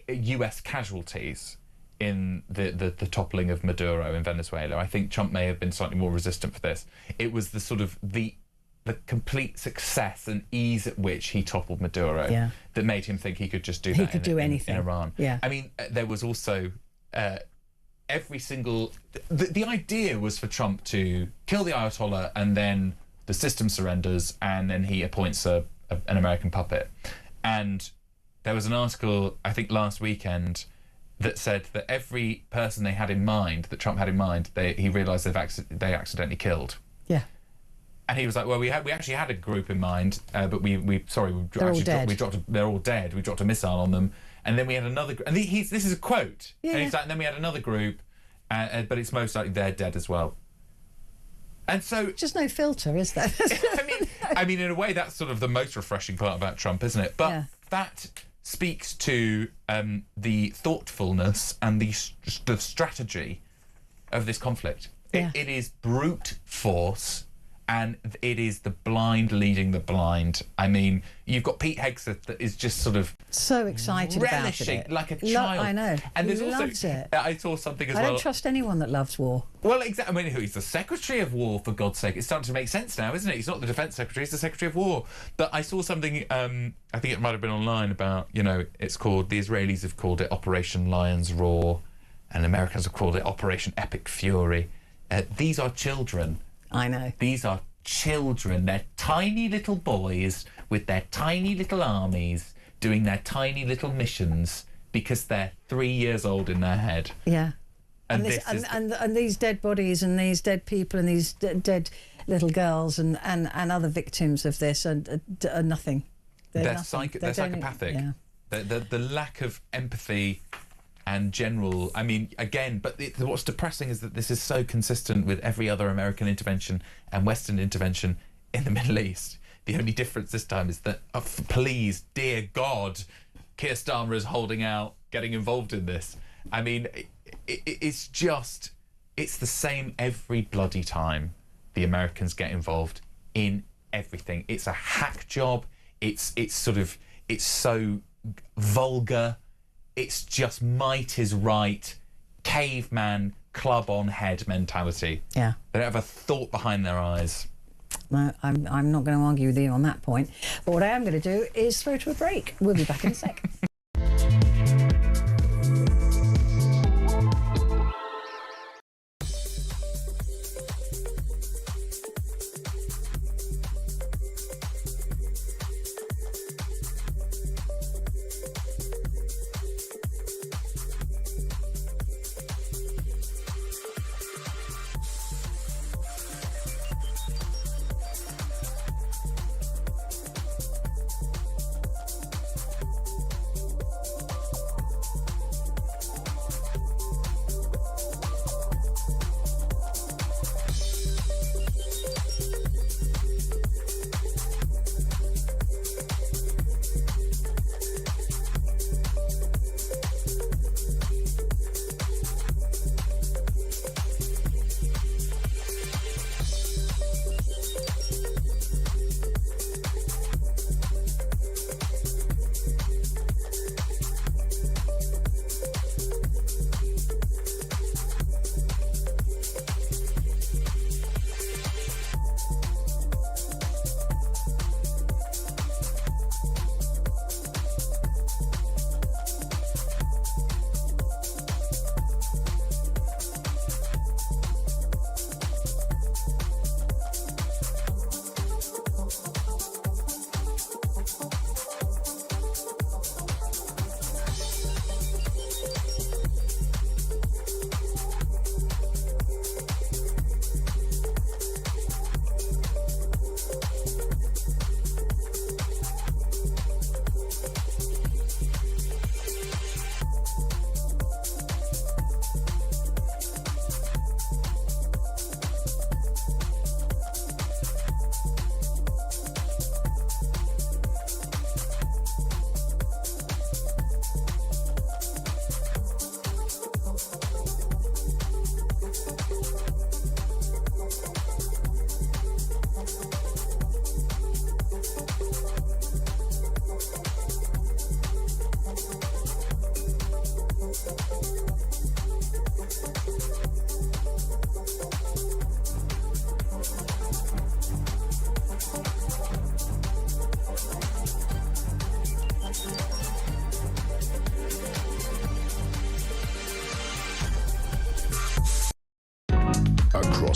U.S. casualties in the toppling of Maduro in Venezuela, I think Trump may have been slightly more resistant for this. It was the sort of the complete success and ease at which he toppled Maduro that made him think he could just do that. He could do anything in Iran. Yeah. I mean, there was also every single. The idea was for Trump to kill the Ayatollah and then the system surrenders and then he appoints an American puppet. And there was an article, I think last weekend, that said that every person they had in mind, that Trump had in mind, he realised they accidentally killed. Yeah. And he was like, well, we actually had a group in mind, but they're all dead. We dropped a missile on them, and then we had another. And this is a quote. Yeah. And he's like, and then we had another group, but it's most likely they're dead as well. And so, just no filter, is there? I mean, in a way, that's sort of the most refreshing part about Trump, isn't it? But that speaks to the thoughtfulness and the strategy of this conflict. It is brute force. And it is the blind leading the blind. I mean, you've got Pete Hegseth that is just sort of so excited relishing about it. Like a child. I know. And there's loves also it. I saw something as well. I don't trust anyone that loves war. Well, exactly. I mean, he's the Secretary of War, for God's sake. It's starting to make sense now, isn't it? He's not the Defence Secretary, he's the Secretary of War. But I saw something, I think it might have been online, about, you know, it's called, the Israelis have called it Operation Lion's Roar, and Americans have called it Operation Epic Fury. These are children. I know. These are children. They're tiny little boys with their tiny little armies doing their tiny little missions because they're 3 years old in their head. Yeah. And these dead bodies and these dead people and these dead little girls and other victims of this are nothing. They're psychopathic. Yeah. The lack of empathy and general, I mean, again, but what's depressing is that this is so consistent with every other American intervention and Western intervention in the Middle East. The only difference this time is that, please, dear God, Keir Starmer is holding out, getting involved in this. I mean, it's the same every bloody time the Americans get involved in everything. It's a hack job. It's so vulgar. It's just might is right, caveman, club on head mentality. Yeah. They don't have a thought behind their eyes. No, I'm not going to argue with you on that point. But what I am going to do is throw to a break. We'll be back in a sec.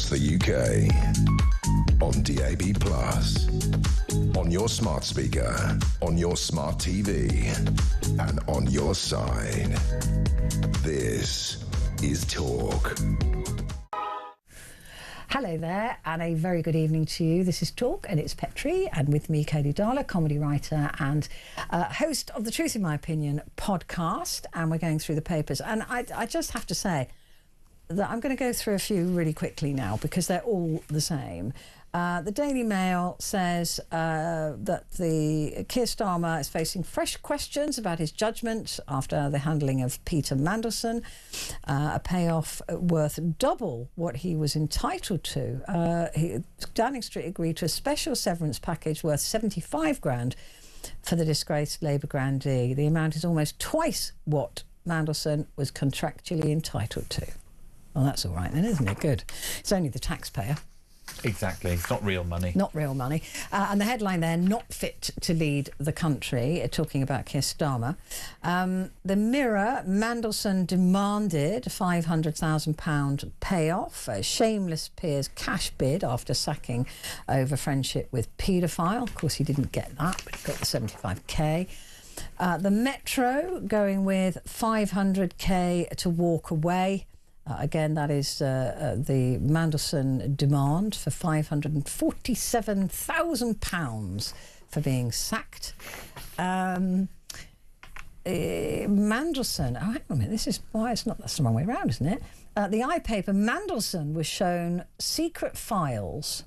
across the UK. On DAB+, on your smart speaker, on your smart TV, and on your side. This is Talk. Hello there, and a very good evening to you. This is Talk, and it's Petrie, and with me, Katie Darla, comedy writer and host of the Truth in My Opinion podcast, and we're going through the papers. And I just have to say that I'm going to go through a few really quickly now because they're all the same. The Daily Mail says that the Keir Starmer is facing fresh questions about his judgment after the handling of Peter Mandelson, a payoff worth double what he was entitled to. Downing Street agreed to a special severance package worth 75 grand for the disgraced Labour grandee. The amount is almost twice what Mandelson was contractually entitled to. Well, that's all right then, isn't it? Good. It's only the taxpayer. Exactly. It's not real money. Not real money. And the headline there, not fit to lead the country, talking about Keir Starmer. The Mirror, Mandelson demanded a £500,000 payoff, a shameless peer's cash bid after sacking over friendship with paedophile. Of course, he didn't get that, but he got the 75k. The Metro going with 500k to walk away. Again, that is the Mandelson demand for £547,000 for being sacked. Mandelson, oh, hang on a minute, that's the wrong way around, isn't it? The iPaper, Mandelson was shown secret files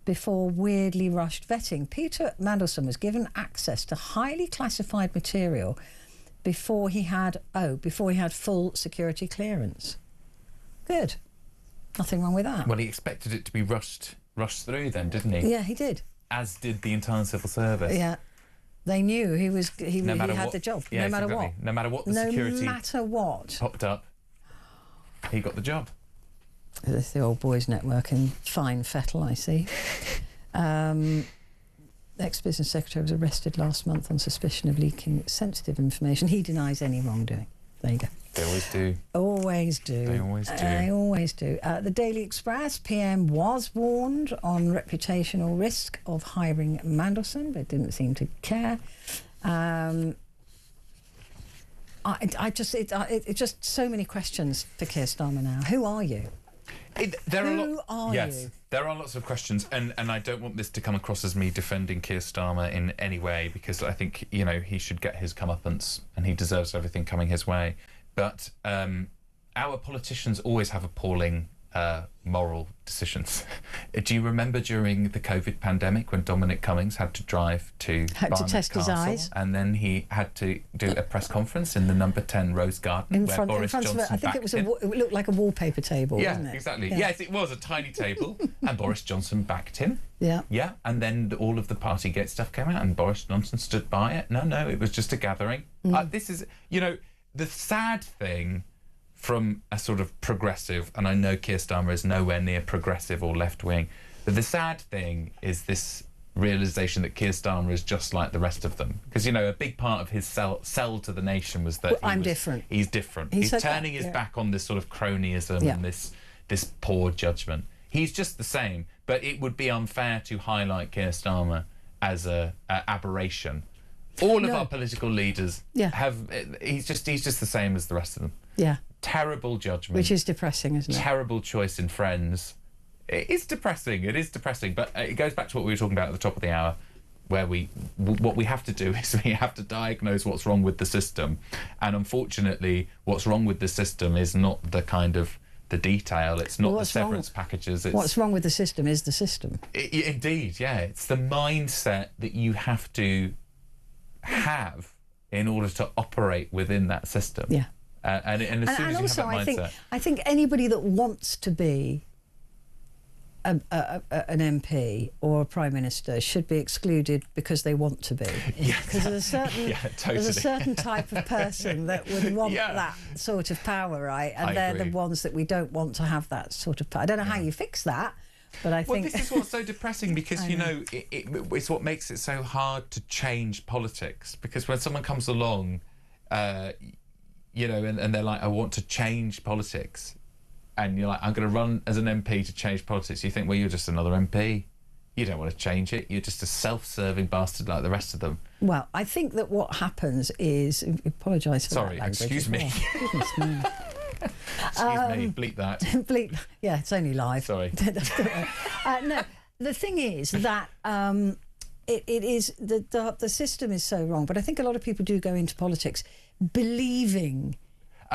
before weirdly rushed vetting. Peter Mandelson was given access to highly classified material before he had full security clearance. Good. Nothing wrong with that. Well, he expected it to be rushed through then, didn't he? Yeah, he did. As did the entire civil service. Yeah. They knew he had the job, yeah, no matter exactly. what. No matter what the security popped up, he got the job. It's the old boys network in fine fettle, I see. Ex-business secretary was arrested last month on suspicion of leaking sensitive information. He denies any wrongdoing. There you go. They always do. Always do. They always do. They always do. The Daily Express, PM was warned on reputational risk of hiring Mandelson, but didn't seem to care. It's just so many questions for Keir Starmer now. Who are you? There are lots of questions, and I don't want this to come across as me defending Keir Starmer in any way, because I think, he should get his comeuppance and he deserves everything coming his way. But our politicians always have appalling moral decisions. Do you remember during the COVID pandemic when Dominic Cummings had to drive to Barnett test Castle, his eyes, and then he had to do a press conference in the number 10 Rose Garden where Boris Johnson I think it looked like a wallpaper table, wasn't it? Exactly. Yeah. Yes, it was a tiny table, and Boris Johnson backed him. Yeah. And then all of the Partygate stuff came out, and Boris Johnson stood by it. No, it was just a gathering. This is, the sad thing from a sort of progressive, and I know Keir Starmer is nowhere near progressive or left-wing, but the sad thing is this realisation that Keir Starmer is just like the rest of them. Because, a big part of his sell to the nation was that different. He's different. He's turning his back on this sort of cronyism and this poor judgment. He's just the same, but it would be unfair to highlight Keir Starmer as a aberration. All of our political leaders have. He's just the same as the rest of them. Yeah. Terrible judgment. Which is depressing, isn't it? Terrible choice in friends. It is depressing. But it goes back to what we were talking about at the top of the hour, where what we have to do is we have to diagnose what's wrong with the system, and unfortunately, what's wrong with the system is not the kind of the detail. It's not the severance packages. What's wrong with the system is the system. Indeed, yeah. It's the mindset that you have to have in order to operate within that system. Yeah. And as soon as you have that mindset, I think anybody that wants to be an MP or a Prime Minister should be excluded because they want to be. Because there's a certain type of person that would want that sort of power, right? And they're the ones that we don't want to have that sort of power. I don't know how you fix that, but I think... Well, this is what's so depressing, because, it's what makes it so hard to change politics. Because when someone comes along... and they're like, I want to change politics. and you're like, I'm going to run as an MP to change politics, you think, well, you're just another MP. You don't want to change it. You're just a self-serving bastard like the rest of them. Well, I think that what happens is... Apologise for Sorry, that language. excuse me. Oh, goodness me. Excuse me, bleep that. Bleep. Yeah, it's only live. Sorry. No, the thing is that it is... The system is so wrong, but I think a lot of people do go into politics believing...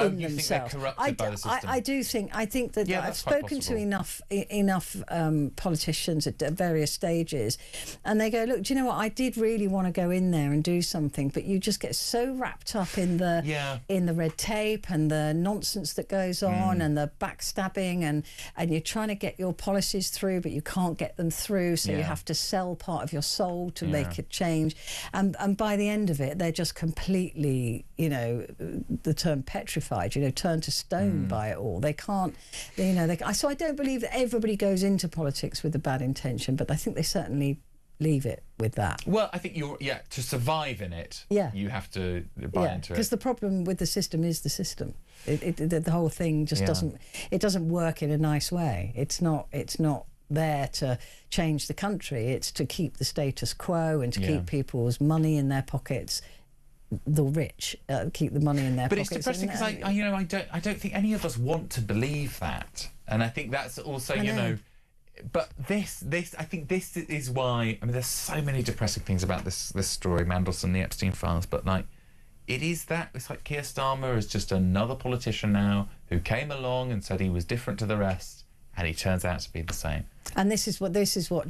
in you themselves. think they're corrupted by the system? I think that Yeah, I've that's quite spoken to possible. enough politicians at various stages, and they go, look, do you know what, I did really want to go in there and do something, but you just get so wrapped up in the red tape and the nonsense that goes on and the backstabbing, and you're trying to get your policies through, but you can't get them through, so you have to sell part of your soul to make a change, and by the end of it, they're just completely, you know, the term petrified, you know, turned to stone by it all. They can't, you know, so I don't believe that everybody goes into politics with a bad intention, but I think they certainly leave it with that. Well, I think to survive in it, you have to buy into it. Because the problem with the system is the system. The whole thing just doesn't work in a nice way. It's not there to change the country. It's to keep the status quo and to keep people's money in their pockets. The rich keep the money in their pockets. But it's depressing because I don't think any of us want to believe that, and I think that's also But this I think this is why. I mean, there's so many depressing things about this story, Mandelson, the Epstein files. But like, it's like Keir Starmer is just another politician now who came along and said he was different to the rest, and he turns out to be the same. And this is what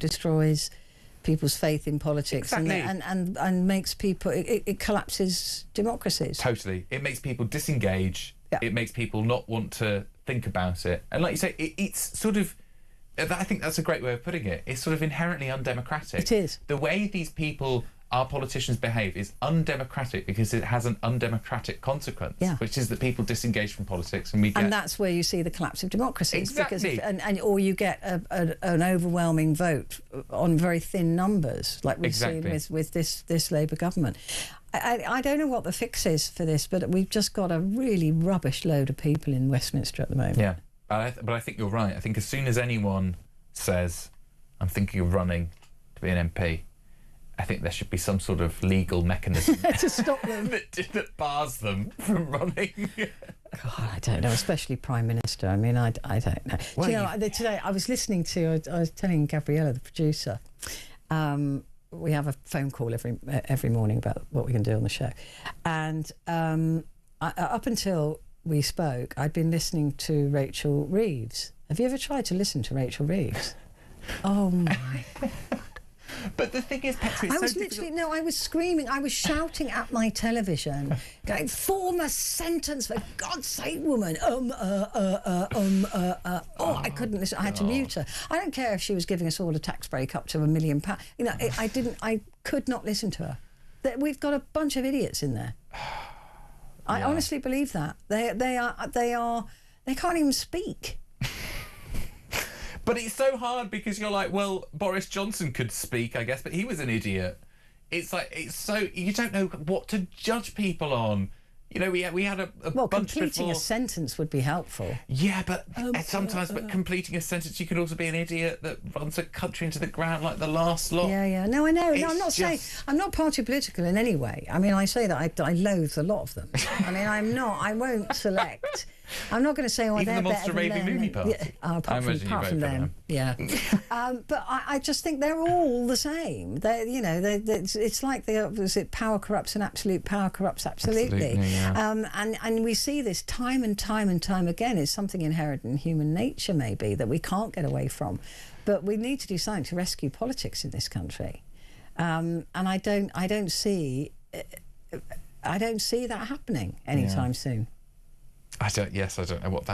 destroys people's faith in politics, and makes people, it collapses democracies. Totally. It makes people disengage. It makes people not want to think about it, and like you say, it's sort of, I think that's a great way of putting it. It's sort of inherently undemocratic. It is. The way these people, our politicians, behave is undemocratic because it has an undemocratic consequence, which is that people disengage from politics, and that's where you see the collapse of democracies. Exactly. Or you get an overwhelming vote on very thin numbers, like we've seen with this Labour government. I don't know what the fix is for this, but we've just got a really rubbish load of people in Westminster at the moment. Yeah, but I think you're right. I think as soon as anyone says, I'm thinking of running to be an MP, I think there should be some sort of legal mechanism to stop them that bars them from running. God, I don't know, especially Prime Minister. I mean, I don't know. Well, do you know, today I was listening to, I was telling Gabriella, the producer, we have a phone call every morning about what we can do on the show. And up until we spoke, I'd been listening to Rachel Reeves. Have you ever tried to listen to Rachel Reeves? Oh, my... But the thing is, Petrie, I was screaming, I was shouting at my television, going, form a sentence, for God's sake, woman. Oh, I couldn't listen. I had to mute her. I don't care if she was giving us all a tax break up to £1 million. You know, I could not listen to her. We've got a bunch of idiots in there. I honestly believe that. They can't even speak. But it's so hard because you're like, well, Boris Johnson could speak, I guess, but he was an idiot. It's like, it's so, you don't know what to judge people on. You know, we had a bunch completing before. A sentence would be helpful. Yeah, but sometimes, but completing a sentence, you can also be an idiot that runs a country into the ground like the last lot. Yeah. No, I know. No, I'm not saying, I'm not party political in any way. I mean, I say that I loathe a lot of them. I mean, I won't select. I'm not going to say, even they're the monster better than raving loony party. Apart from them. Yeah. But I just think they're all the same. It's like power corrupts and absolute power corrupts absolutely. And we see this time and time and time again. It's something inherent in human nature, maybe, that we can't get away from. But we need to do something to rescue politics in this country. And I don't see that happening anytime soon. I don't know what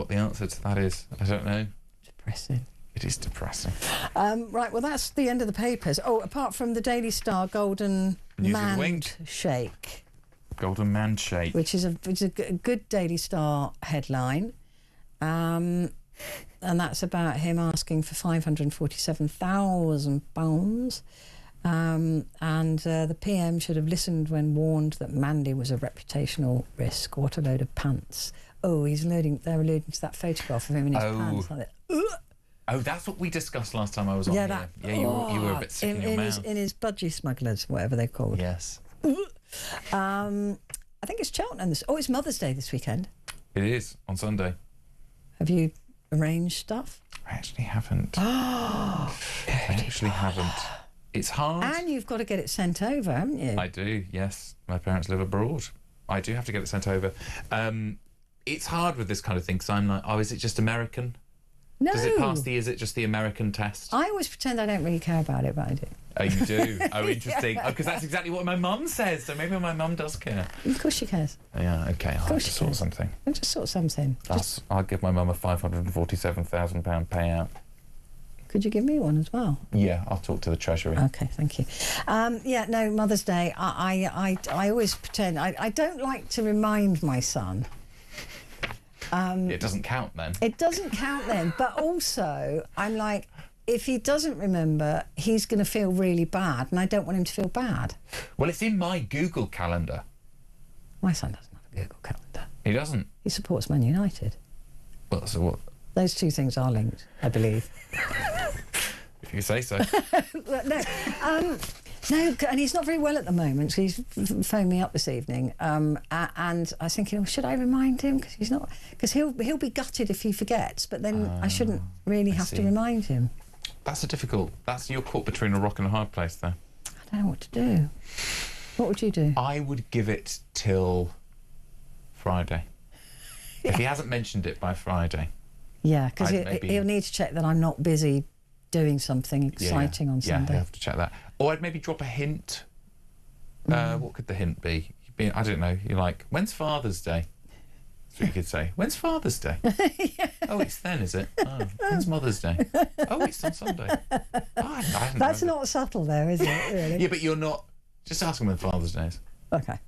the answer to that is. I don't know. Depressing. It is depressing. Right, well, that's the end of the papers. Oh, apart from the Daily Star Golden Mand Shake. Golden Mand Shake. Which is a good Daily Star headline. And that's about him asking for £547,000. And the PM should have listened when warned that Mandy was a reputational risk. What a load of pants. oh, they're alluding to that photograph of him in his pants. Like that. Oh, that's what we discussed last time I was on here. You were a bit sick in your mouth. In his budgie smugglers, whatever they're called. Yes. I think it's Cheltenham. It's Mother's Day this weekend. It is, on Sunday. Have you arranged stuff? I actually haven't. I actually haven't. It's hard. And you've got to get it sent over, haven't you? I do, yes. My parents live abroad. I do have to get it sent over. It's hard with this kind of thing, because I'm like, oh, is it just American? No. Does it pass is it just the American test? I always pretend I don't really care about it, but I do. Oh, you do? Oh, interesting. Because that's exactly what my mum says, so maybe my mum does care. Of course she cares. Yeah, OK, I'll have to sort something. I'll just sort something. I'll give my mum a £547,000 payout. Could you give me one as well? Yeah, I'll talk to the Treasury. OK, thank you. Mother's Day, I always pretend... I don't like to remind my son. It doesn't count then. It doesn't count then, but also I'm like, if he doesn't remember, he's going to feel really bad, and I don't want him to feel bad. Well, it's in my Google Calendar. My son doesn't have a Google Calendar. He doesn't? He supports Man United. Well, so what? Those two things are linked, I believe. If you say so. No, and he's not very well at the moment. So he's phoned me up this evening, and I was thinking, should I remind him? Because he'll be gutted if he forgets. But then I shouldn't really have to remind him. That's you're caught between a rock and a hard place there. I don't know what to do. What would you do? I would give it till Friday. If he hasn't mentioned it by Friday. Yeah, because he'll need to check that I'm not busy doing something exciting on Sunday. Yeah, I have to check that. Or I'd maybe drop a hint. What could the hint be? I don't know. You're like, when's Father's Day? That's what you could say. When's Father's Day? Yeah. Oh, it's then, is it? Oh, when's Mother's Day? Oh, it's on Sunday. That's not subtle, though, is it? Really? Yeah, but you're not. Just ask them when Father's Day is. Okay.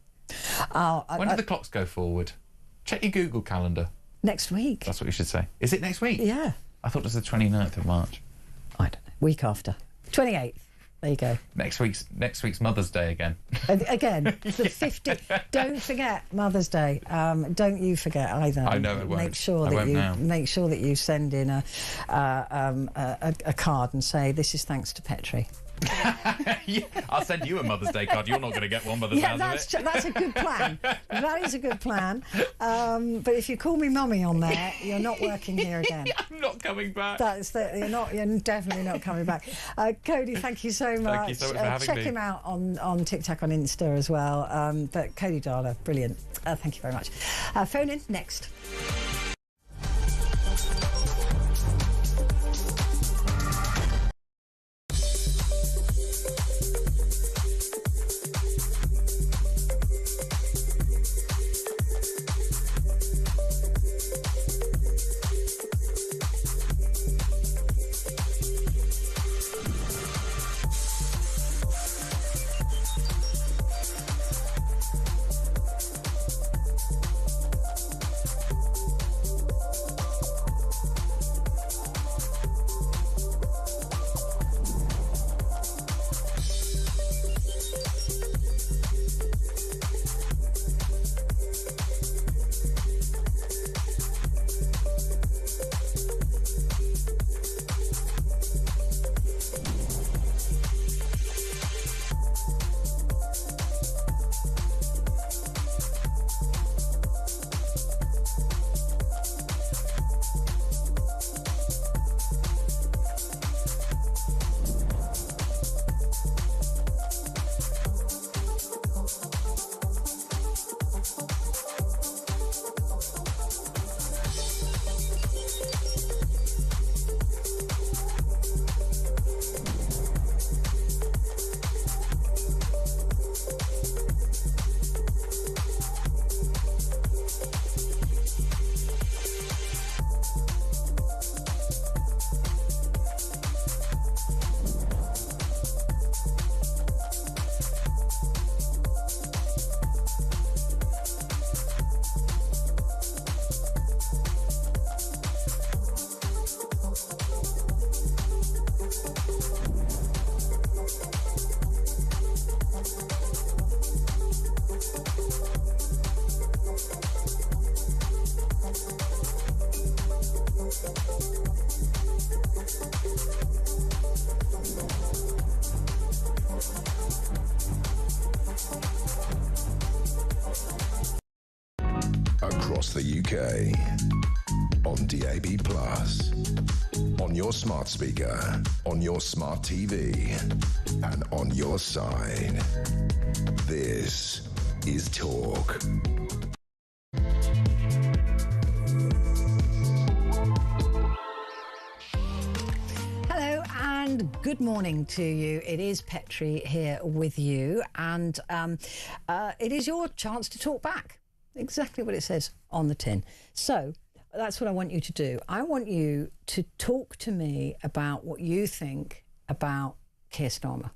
When do the clocks go forward? Check your Google Calendar. Next week. That's what you should say. Is it next week? Yeah. I thought it was the 29th of March. I don't know. Week after. 28th. There you go. Next week's Mother's Day again. Again, the 50th. Don't forget Mother's Day. Don't you forget either. I know it won't. Make sure that you send in a card and say this is thanks to Petrie. Yeah, I'll send you a Mother's Day card. You're not going to get one by the sound of it. That's a good plan. That is a good plan. But if you call me mummy on there, you're not working here again. I'm not coming back. You're definitely not coming back. Cody, thank you so much. Thank you so much for having check me. him out on TikTok, on Insta as well. But Cody Darla, brilliant. Thank you very much. Phone in next. UK. On DAB+. On your smart speaker. On your smart TV. And on your side. This is Talk. Hello and good morning to you. It is Petrie here with you, and it is your chance to talk back. Exactly what it says on the tin. So that's what I want you to do. I want you to talk to me about what you think about Keir Starmer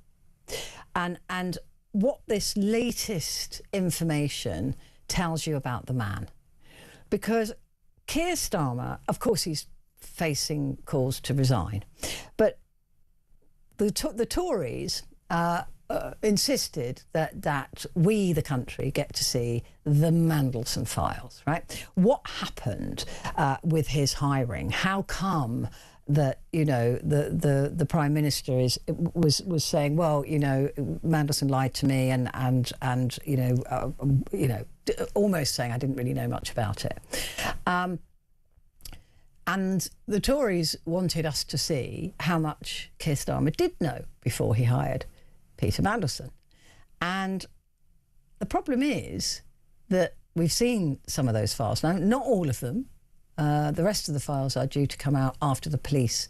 and what this latest information tells you about the man. Because Keir Starmer, of course, he's facing calls to resign, but the Tories insisted that we, the country, get to see the Mandelson files, right? What happened with his hiring? How come that, you know, the Prime Minister was saying, well, you know, Mandelson lied to me, and almost saying I didn't really know much about it. And the Tories wanted us to see how much Keir Starmer did know before he hired Peter Mandelson. And the problem is that we've seen some of those files now, not all of them. The rest of the files are due to come out after the police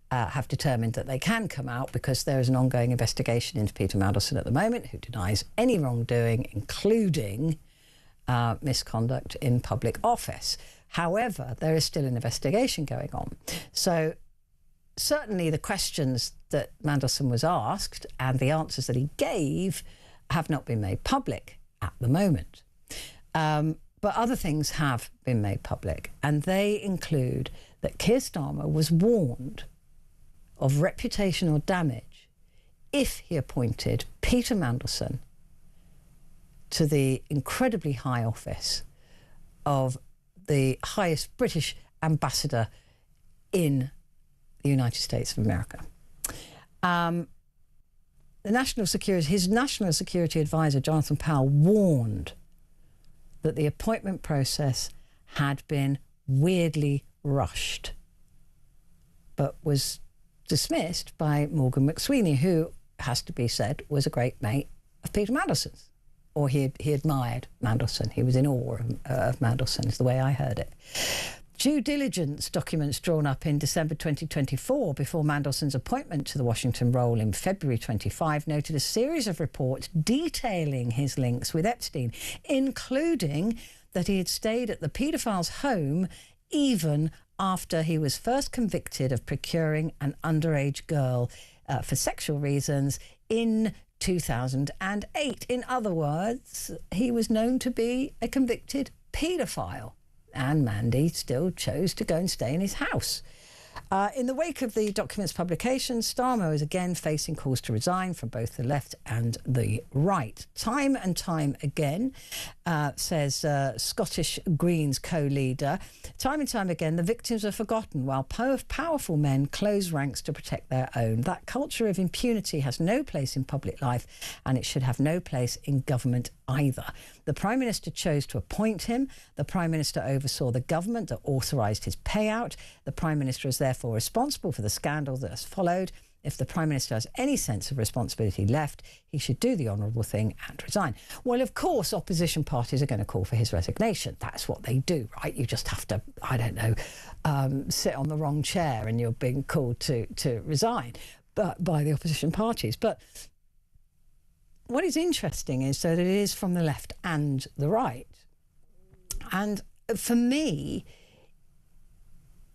have determined that they can come out, because there is an ongoing investigation into Peter Mandelson at the moment, who denies any wrongdoing, including misconduct in public office. However, there is still an investigation going on. So certainly the questions that Mandelson was asked and the answers that he gave have not been made public at the moment. But other things have been made public, and they include that Keir Starmer was warned of reputational damage if he appointed Peter Mandelson to the incredibly high office of the highest British ambassador in the United States of America. His national security advisor, Jonathan Powell, warned that the appointment process had been weirdly rushed, but was dismissed by Morgan McSweeney, who, has to be said, was a great mate of Peter Mandelson's. Or he admired Mandelson. He was in awe of Mandelson, is the way I heard it. Due diligence documents drawn up in December 2024 before Mandelson's appointment to the Washington role in February 25 noted a series of reports detailing his links with Epstein, including that he had stayed at the paedophile's home even after he was first convicted of procuring an underage girl for sexual reasons in 2008. In other words, he was known to be a convicted paedophile, and Mandy still chose to go and stay in his house. In the wake of the document's publication, Starmer is again facing calls to resign from both the left and the right. Time and time again, says Scottish Greens co-leader, time and time again, the victims are forgotten while powerful men close ranks to protect their own. That culture of impunity has no place in public life, and it should have no place in government either. The Prime Minister chose to appoint him. The Prime Minister oversaw the government that authorised his payout. The Prime Minister is therefore responsible for the scandal that has followed. If the Prime Minister has any sense of responsibility left, he should do the honourable thing and resign. Well, of course, opposition parties are going to call for his resignation. That's what they do, right? You just have to, I don't know, sit on the wrong chair and you're being called to resign by the opposition parties. But what is interesting is that it is from the left and the right. And for me,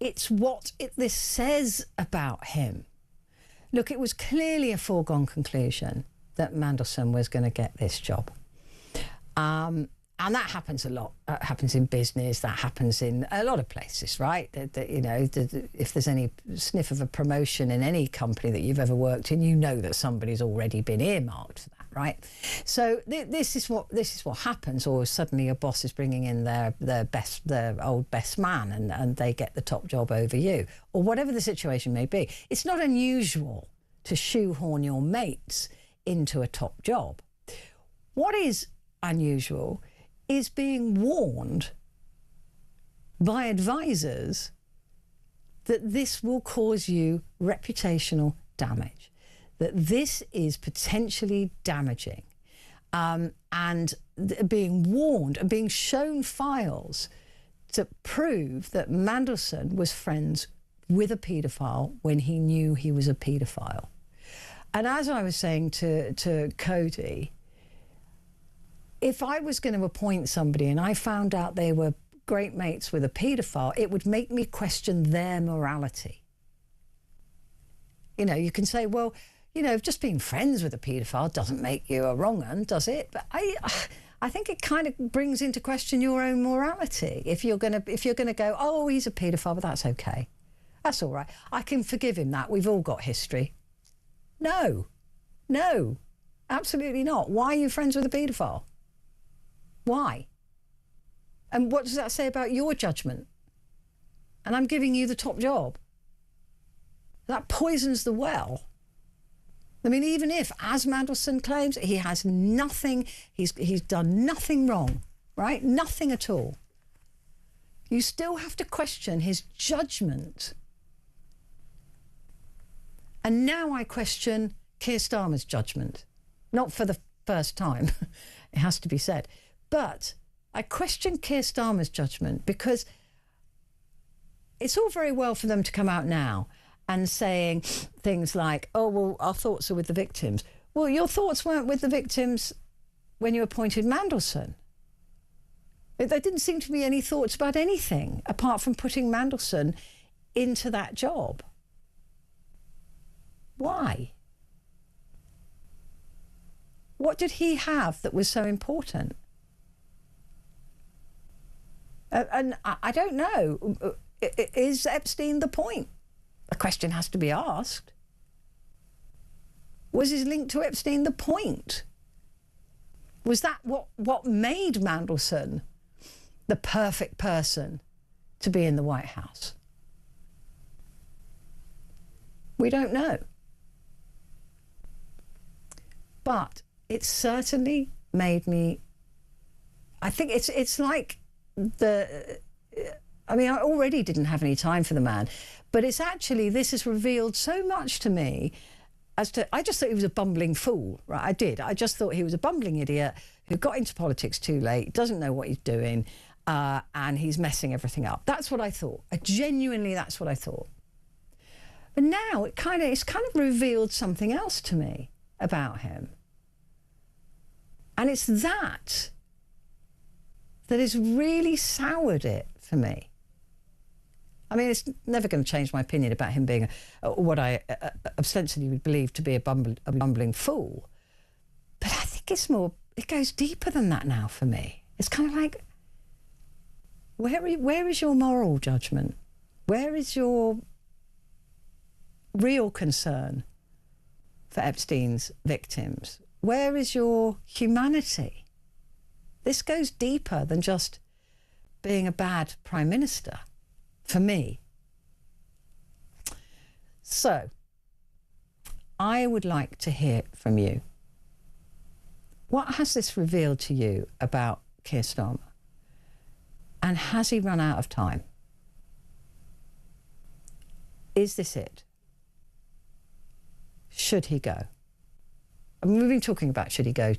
it's what this says about him. Look, it was clearly a foregone conclusion that Mandelson was going to get this job. And that happens a lot. That happens in business. That happens in a lot of places, right? If there's any sniff of a promotion in any company that you've ever worked in, you know that somebody's already been earmarked for that, right? So this is what happens. Or suddenly your boss is bringing in their old best man, and they get the top job over you, or whatever the situation may be. It's not unusual to shoehorn your mates into a top job. What is unusual is being warned by advisors that this will cause you reputational damage, that this is potentially damaging, and being warned and being shown files to prove that Mandelson was friends with a paedophile when he knew he was a paedophile. And as I was saying to Cody, if I was going to appoint somebody and I found out they were great mates with a paedophile, it would make me question their morality. You know, you can say, well, you know, just being friends with a paedophile doesn't make you a wrong un, does it? But I think it kind of brings into question your own morality. If you're gonna go, oh, he's a paedophile, but that's okay. That's all right. I can forgive him that. We've all got history. No, absolutely not. Why are you friends with a paedophile? Why? And what does that say about your judgment? And I'm giving you the top job. That poisons the well. I mean, even if, as Mandelson claims, he has nothing, he's done nothing wrong, right? Nothing at all. You still have to question his judgment. And now I question Keir Starmer's judgment. Not for the first time, it has to be said. But I question Keir Starmer's judgment because it's all very well for them to come out now and saying things like, oh, well, our thoughts are with the victims. Well, your thoughts weren't with the victims when you appointed Mandelson. There didn't seem to be any thoughts about anything apart from putting Mandelson into that job. Why? What did he have that was so important? And I don't know. Is Epstein the point? The question has to be asked. Was his link to Epstein the point? Was that what made Mandelson the perfect person to be in the White House? We don't know. But it certainly made me... I think it's like the... I mean, I already didn't have any time for the man, but it's actually, this has revealed so much to me as to, I just thought he was a bumbling fool, right? I did. I just thought he was a bumbling idiot who got into politics too late, doesn't know what he's doing, and he's messing everything up. That's what I thought. Genuinely, that's what I thought. But now it's kind of revealed something else to me about him. And it's that has really soured it for me. I mean, it's never going to change my opinion about him being what I ostensibly would believe to be a bumbling fool. But I think it's more, it goes deeper than that now for me. It's kind of like, where is your moral judgment? Where is your real concern for Epstein's victims? Where is your humanity? This goes deeper than just being a bad prime minister, for me. So, I would like to hear from you. What has this revealed to you about Keir Starmer? And has he run out of time? Is this it? Should he go? I mean, we've been talking about should he go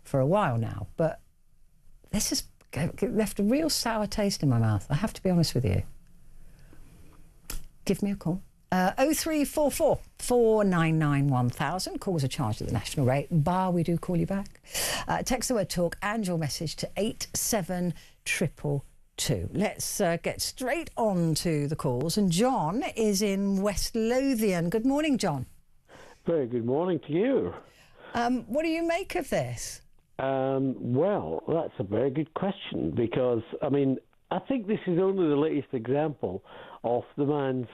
for a while now, but this has left a real sour taste in my mouth. I have to be honest with you. Give me a call. 0344 499 1000. Calls are charged at the national rate, bar we do call you back. Text the word talk and your message to 87222. Let's get straight on to the calls. And John is in West Lothian. Good morning, John. Very good morning to you. What do you make of this? Well, that's a very good question because, I mean, I think this is only the latest example of the man's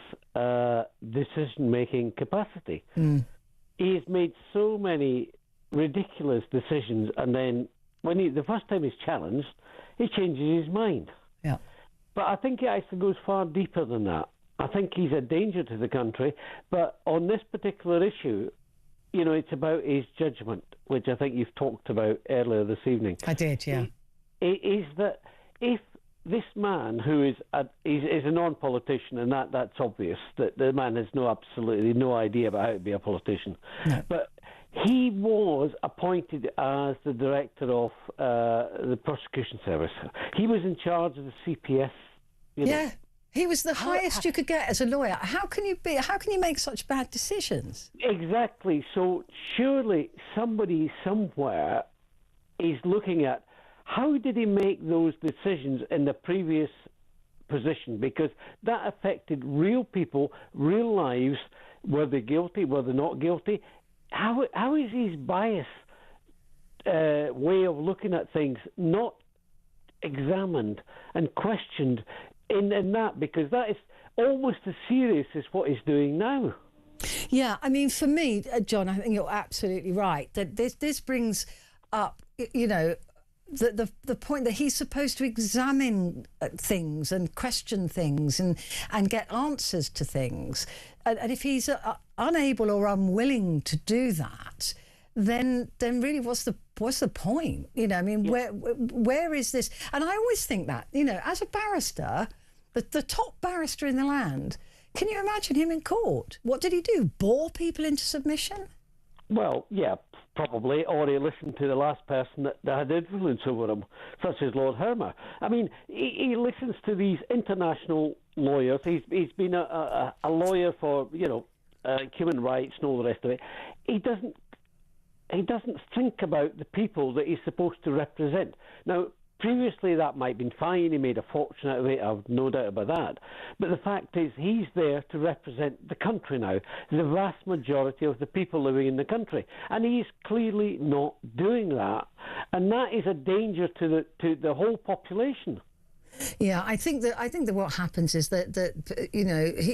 decision-making capacity. He has made so many ridiculous decisions, and then when the first time he's challenged, he changes his mind. Yeah. But I think it actually goes far deeper than that. I think he's a danger to the country, but on this particular issue, you know, it's about his judgment, which I think you've talked about earlier this evening. I did, yeah. It is that if this man who is a non-politician, and that's obvious, that the man has absolutely no idea about how to be a politician. No. But he was appointed as the director of the prosecution service. He was in charge of the CPS. Yeah, he was the highest you could get as a lawyer. How can you make such bad decisions? Exactly. So surely somebody somewhere is looking at how did he make those decisions in the previous position, because that affected real people, real lives. Were they guilty? Were they not guilty? How is his bias way of looking at things not examined and questioned in that? Because that is almost as serious as what he's doing now. Yeah, I mean, for me, John, I think you're absolutely right that this brings up, the point that he's supposed to examine things and question things and get answers to things, and if he's unable or unwilling to do that, then really what's the point? I mean, where is this? And I always think that, as a barrister, the top barrister in the land, can you imagine him in court? What did he do? Bore people into submission? Well, yeah, probably, or he listened to the last person that had influence over him, such as Lord Hermer. I mean, he listens to these international lawyers. He's been a lawyer for, human rights and all the rest of it. He doesn't think about the people that he's supposed to represent. Now, previously that might have been fine. He made a fortune out of it. I've no doubt about that. But the fact is, he's there to represent the country now, the vast majority of the people living in the country. And he's clearly not doing that. And that is a danger to the whole population. Yeah, I think that what happens is that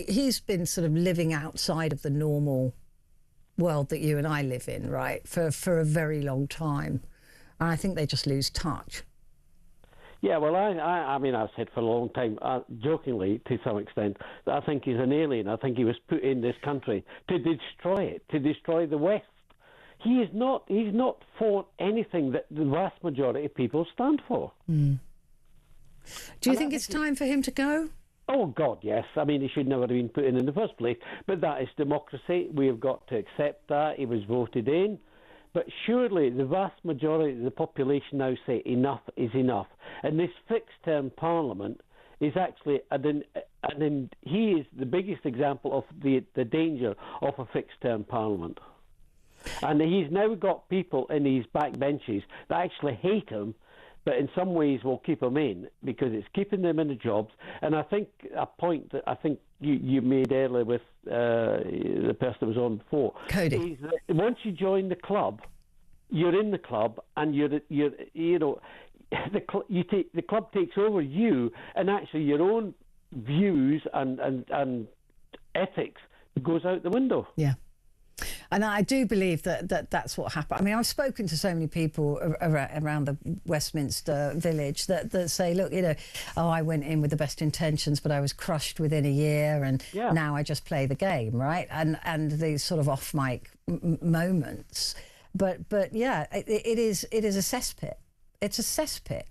he's been sort of living outside of the normal world that you and I live in, right, for a very long time. And I think they just lose touch. Yeah, well, I mean, I've said for a long time, jokingly to some extent, that I think he's an alien. I think he was put in this country to destroy it, to destroy the West. He's not for anything that the vast majority of people stand for. Mm. Do you think it's time for him to go? Oh, God, yes. I mean, he should never have been put in the first place. But that is democracy. We have got to accept that. He was voted in. But surely the vast majority of the population now say enough is enough. And this fixed-term parliament is actually, he is the biggest example of the danger of a fixed-term parliament. And he's now got people in his backbenches that actually hate him, but in some ways will keep him in because it's keeping them in the jobs. And I think a point that I think you made earlier with the person that was on before, Cody, is that once you join the club, you're in the club, and the club takes over you, and actually your own views and ethics goes out the window. Yeah. And I do believe that's what happened. I mean, I've spoken to so many people around the Westminster village that say, look, I went in with the best intentions, but I was crushed within a year, and now I just play the game, right? And these sort of off-mic moments. But yeah, it is a cesspit. It's a cesspit.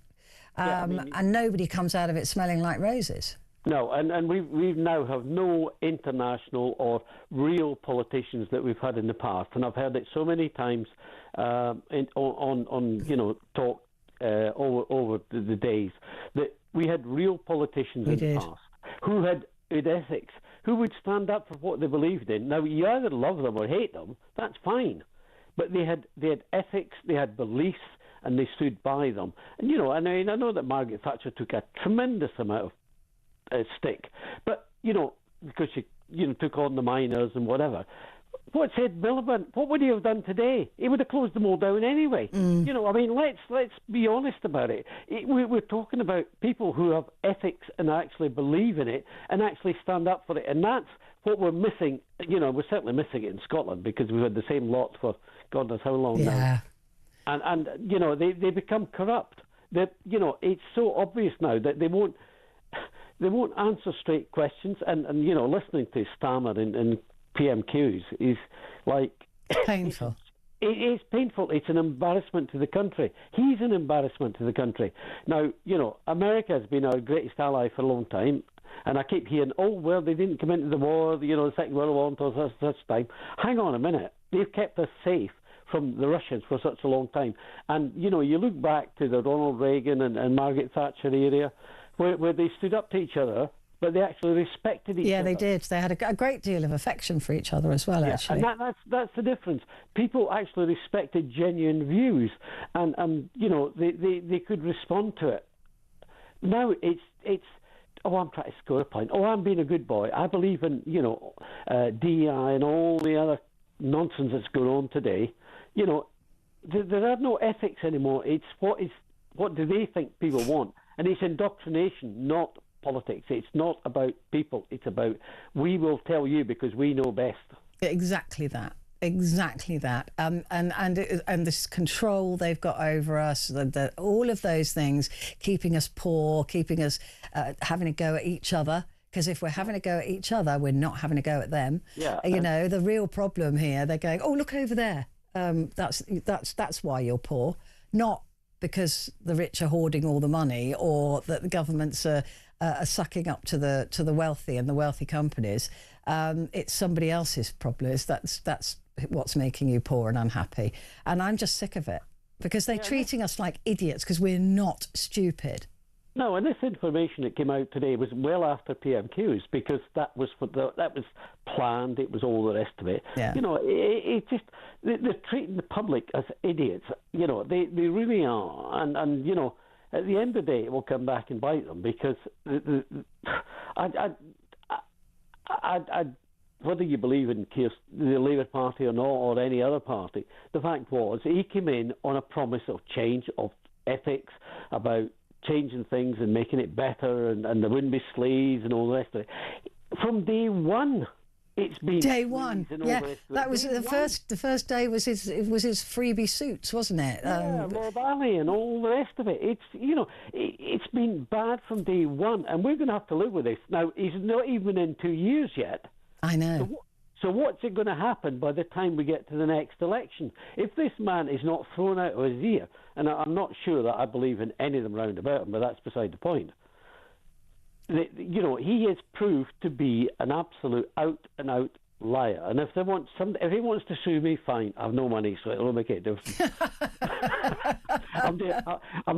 And nobody comes out of it smelling like roses. No, and we now have no international or real politicians that we've had in the past, and I've heard it so many times on talk over the days that we had real politicians in the past who had ethics, who would stand up for what they believed in. Now, you either love them or hate them, that's fine, but they had ethics, they had beliefs, and they stood by them. And I know that Margaret Thatcher took a tremendous amount of stick, but because she took on the miners and whatever. What's Ed Miliband? What would he have done today? He would have closed them all down anyway. I mean, let's be honest about it. We're talking about people who have ethics and actually believe in it and actually stand up for it, and that's what we're missing. We're certainly missing it in Scotland because we've had the same lot for God knows how long now. And they become corrupt. It's so obvious now that they won't answer straight questions, and listening to Starmer in PMQs is like painful. It is painful. It's an embarrassment to the country. He's an embarrassment to the country. Now, America has been our greatest ally for a long time, and I keep hearing, oh, well, they didn't come into the war, the Second World War until such time. Hang on a minute. They've kept us safe from the Russians for such a long time. And, you look back to the Ronald Reagan and Margaret Thatcher area, where they stood up to each other, but they actually respected each other. Yeah, they did. They had a great deal of affection for each other as well, actually. And that's the difference. People actually respected genuine views, and they could respond to it. Now it's oh, I'm trying to score a point. Oh, I'm being a good boy. I believe in DEI and all the other nonsense that's going on today. There are no ethics anymore. It's what do they think people want, and it's indoctrination, not politics. It's not about people. It's about, we will tell you because we know best. Exactly that. And this control they've got over us, all of those things, keeping us poor, keeping us having a go at each other. Because if we're having a go at each other, we're not having a go at them. Yeah. The real problem here, they're going, oh, look over there. That's why you're poor, not because the rich are hoarding all the money, or that the governments are sucking up to the wealthy and the wealthy companies. It's somebody else's problem. That's what's making you poor and unhappy. And I'm just sick of it, because they're treating us like idiots because we're not stupid. No, and this information that came out today was well after PMQs, because that was planned. It was all the rest of it. Yeah. It just they're treating the public as idiots. They really are. And at the end of the day, it will come back and bite them, because whether you believe in the Labour Party or not, or any other party, the fact was he came in on a promise of change, of ethics, about changing things and making it better, and there wouldn't be slaves and all the rest of it. From day one, it's been day one. Yeah, that was the first. The first day was his freebie suits, wasn't it? Rob Alley and all the rest of it. It's been bad from day one, and we're going to have to live with this. Now, he's not even in 2 years yet. I know. So what's it going to happen by the time we get to the next election? If this man is not thrown out of his ear, and I'm not sure that I believe in any of them round about him, but that's beside the point. He is proved to be an absolute out-and-out liar. And if he wants to sue me, fine. I've no money, so it'll make it different. I'm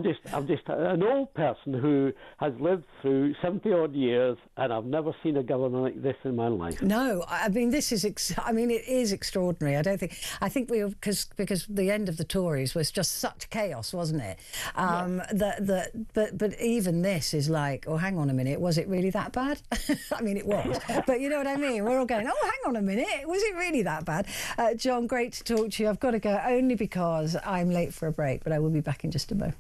just an old person who has lived through 70-odd years, and I've never seen a government like this in my life. No, I mean, it is extraordinary. I think because the end of the Tories was just such chaos, wasn't it? But even this is like, oh, hang on a minute, was it really that bad? I mean, it was, but you know what I mean? We're all going, oh, hang on a minute, was it really that bad? John, great to talk to you. I've got to go only because I'm late for a break, but I will be back in just a moment.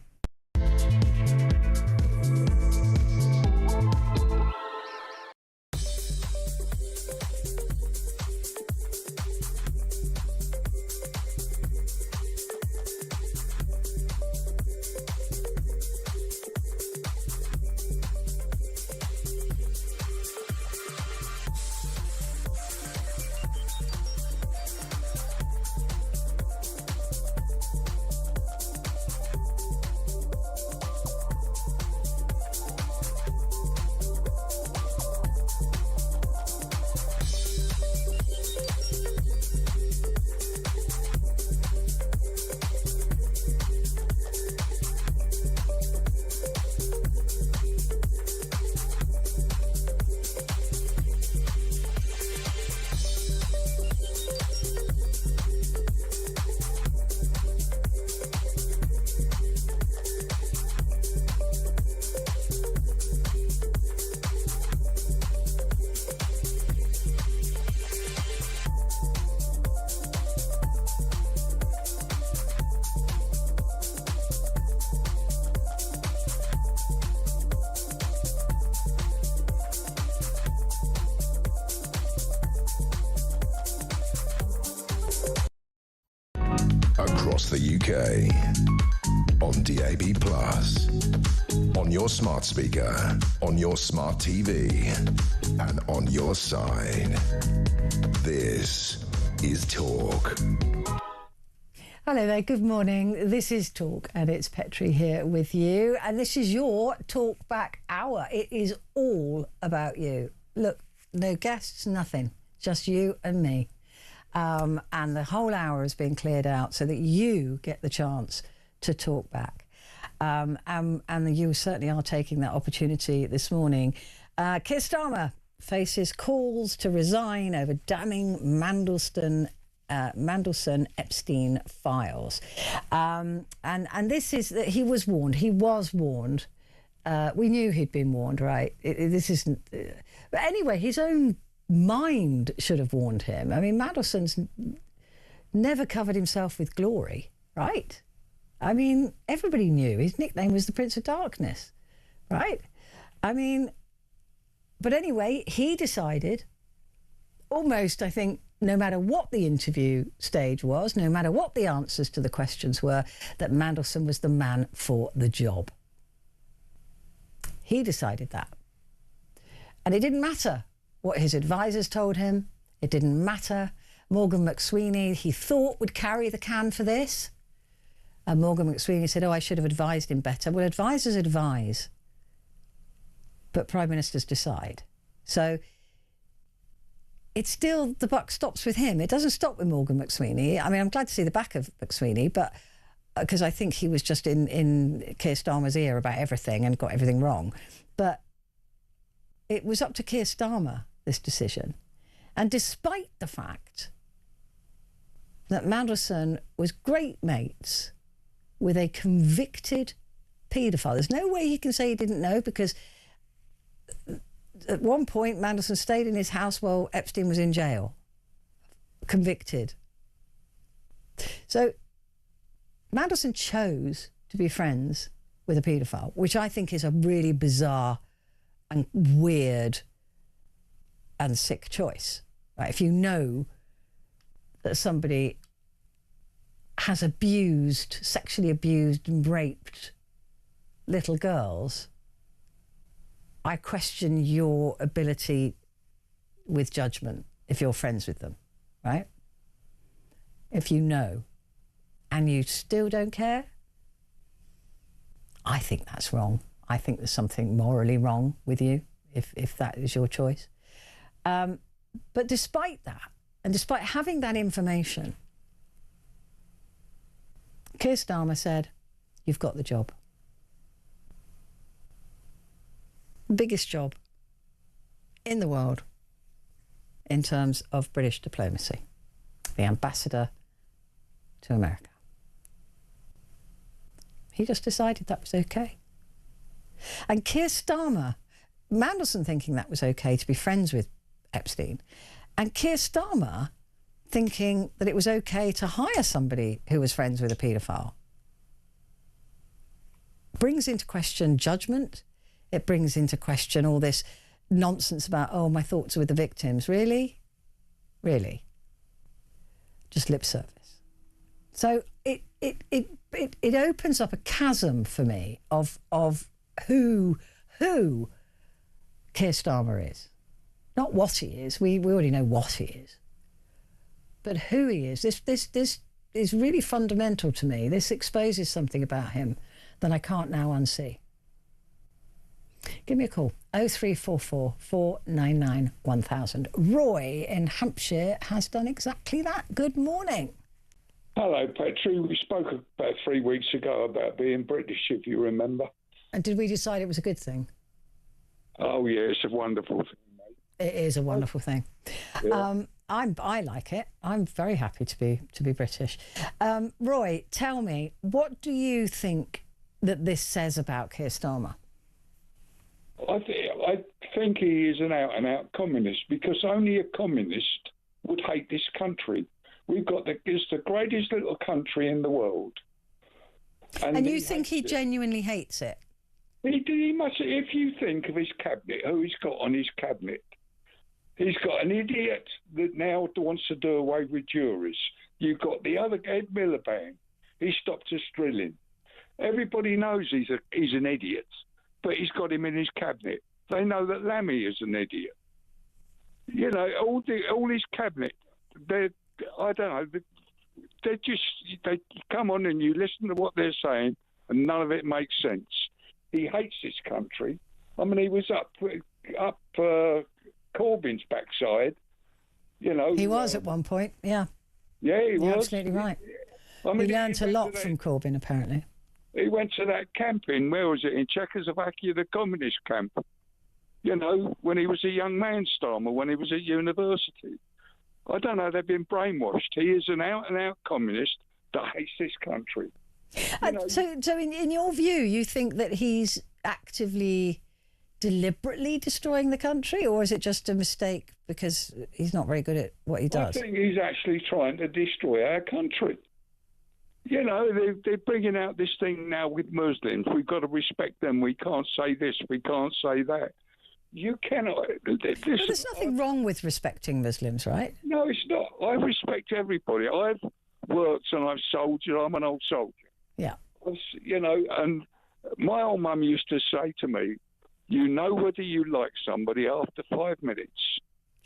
Across the UK, on DAB+, on your smart speaker, on your smart TV, and on your side. This is Talk. Hello there, good morning. This is Talk and it's Petrie here with you. And this is your Talk Back Hour. It is all about you. Look, no guests, nothing, just you and me. And the whole hour has been cleared out so that you get the chance to talk back. And you certainly are taking that opportunity this morning. Keir Starmer faces calls to resign over damning Mandelson Epstein files. And this is that he was warned. He was warned. We knew he'd been warned, right? This isn't... but anyway, his own mind should have warned him. I mean, Mandelson's never covered himself with glory, right? I mean, everybody knew his nickname was the Prince of Darkness, right? I mean, but anyway, he decided, almost, I think, no matter what the interview stage was, no matter what the answers to the questions were, that Mandelson was the man for the job. He decided that. And it didn't matter what his advisors told him. It didn't matter. Morgan McSweeney, he thought, would carry the can for this. And Morgan McSweeney said, I should have advised him better. Well, advisors advise, but prime ministers decide. So it's still, the buck stops with him. It doesn't stop with Morgan McSweeney. I mean, I'm glad to see the back of McSweeney, but because I think he was just in Keir Starmer's ear about everything and got everything wrong. But it was up to Keir Starmer, this decision. And despite the fact that Mandelson was great mates with a convicted paedophile, there's no way he can say he didn't know, because at one point Mandelson stayed in his house while Epstein was in jail, convicted. So Mandelson chose to be friends with a paedophile, which I think is a really bizarre and weird and sick choice. Right? If you know that somebody has abused, sexually abused and raped little girls, I question your ability with judgment if you're friends with them, right? If you know and you still don't care, I think that's wrong. I think there's something morally wrong with you if that is your choice. But despite that, and despite having that information, Keir Starmer said, you've got the job. Biggest job in the world in terms of British diplomacy. The ambassador to America. He just decided that was okay. And Keir Starmer, Mandelson thinking that was okay to be friends with Epstein, and Keir Starmer thinking that it was okay to hire somebody who was friends with a paedophile, brings into question judgment. It brings into question all this nonsense about, oh, my thoughts are with the victims. Really? Really? Just lip service. So it opens up a chasm for me of who Keir Starmer is. Not what he is. We already know what he is. But who he is. This is really fundamental to me. This exposes something about him that I can't now unsee. Give me a call, 0344 499 1000. Roy in Hampshire has done exactly that. Good morning. Hello, Petrie. We spoke about 3 weeks ago about being British, if you remember. And did we decide it was a good thing? Oh, yeah, it's a wonderful thing, mate. It is a wonderful thing. Yeah. I like it. I'm very happy to be British. Roy, tell me, what do you think that this says about Keir Starmer? I think he is an out-and-out communist, because only a communist would hate this country. It's the greatest little country in the world. And you think he genuinely hates it? He must. If you think of his cabinet, who he's got on his cabinet, he's got an idiot that now wants to do away with juries. You've got the other Ed Miliband. He stopped us drilling. Everybody knows he's an idiot, but he's got him in his cabinet. They know that Lammy is an idiot. You know, all his cabinet. I don't know. they come on and you listen to what they're saying, and none of it makes sense. He hates this country. I mean, he was up Corbyn's backside. You know, he was at one point. Yeah. Yeah, he was. Absolutely right. I mean, he learned a lot from Corbyn, apparently. He went to that camp where was it, in Czechoslovakia, the communist camp. You know, when he was a young man, Starmer, when he was at university. I don't know, they've been brainwashed. He is an out-and-out communist that hates this country. So in your view, you think that he's actively, deliberately destroying the country, or is it just a mistake because he's not very good at what he does? I think he's actually trying to destroy our country. You know, they're bringing out this thing now with Muslims. We've got to respect them. We can't say this. We can't say that. You cannot. Listen, there's nothing wrong with respecting Muslims, right? No, it's not. I respect everybody. I've worked and I've soldiered. I'm an old soldier. Yeah. You know, and my old mum used to say to me, you know whether you like somebody after 5 minutes.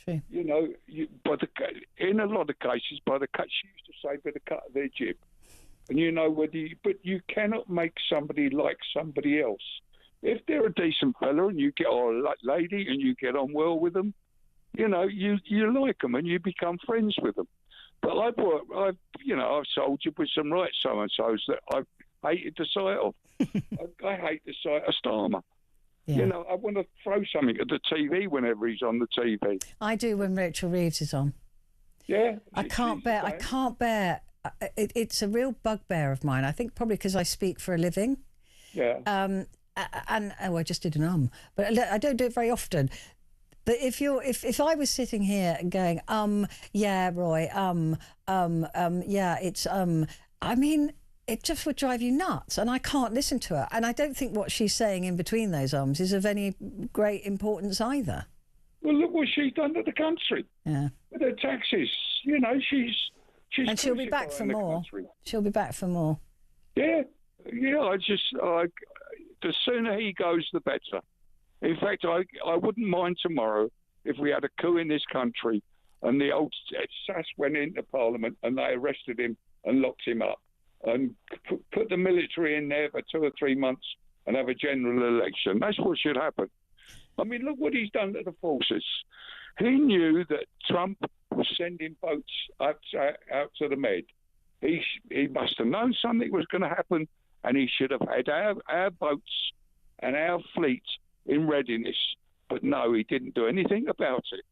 True. You know, in a lot of cases, she used to say by the cut of their jib. And you know whether but you cannot make somebody like somebody else. If they're a decent fella and you get on like lady and you get on well with them, you know, you like them and you become friends with them. But I've soldiered with some right so-and-sos that I've hated the sight of. I hate the sight of Starmer. Yeah. You know, I want to throw something at the TV whenever he's on the TV. I do when Rachel Reeves is on. Yeah. I can't bear. It's a real bugbear of mine. I think probably because I speak for a living. Yeah. I just did an but I don't do it very often. But if I was sitting here and going, yeah, Roy, yeah, it's, I mean, it just would drive you nuts, and I can't listen to her. And I don't think what she's saying in between those is of any great importance either. Well, look what she's done to the country. Yeah. With her taxes, you know, she's and she'll be back for more. She'll be back for more. Yeah, the sooner he goes, the better. In fact, I wouldn't mind tomorrow if we had a coup in this country and the old sass went into Parliament and they arrested him and locked him up and put the military in there for 2 or 3 months and have a general election. That's what should happen. I mean, look what he's done to the forces. He knew that Trump was sending boats out to the Med. He must have known something was going to happen, and he should have had our boats and our fleet in readiness. But no, he didn't do anything about it.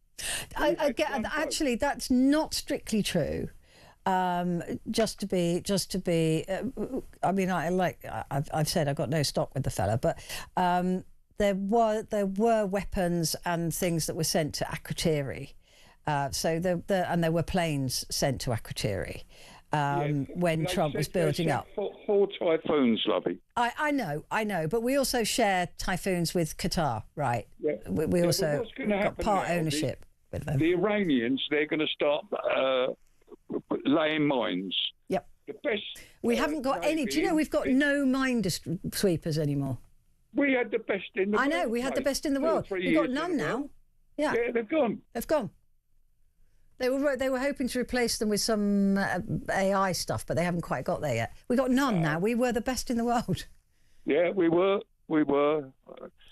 Actually, that's not strictly true. Just to be. I mean, I've said I've got no stock with the fella, but there were weapons and things that were sent to Akrotiri. So there were planes sent to Akrotiri when Trump was building up. 4 typhoons, lovey. I know, but we also share typhoons with Qatar, right? Yeah. We also got part ownership with them. The Iranians, they're going to start laying mines. Yep. The best. We haven't got any. Do you know we've got no mine sweepers anymore? We had the best in the world. I know, we had the best in the world. We've got none now. Yeah, they've gone. They've gone. They were hoping to replace them with some AI stuff, but they haven't quite got there yet. We got none now. We were the best in the world. Yeah, we were.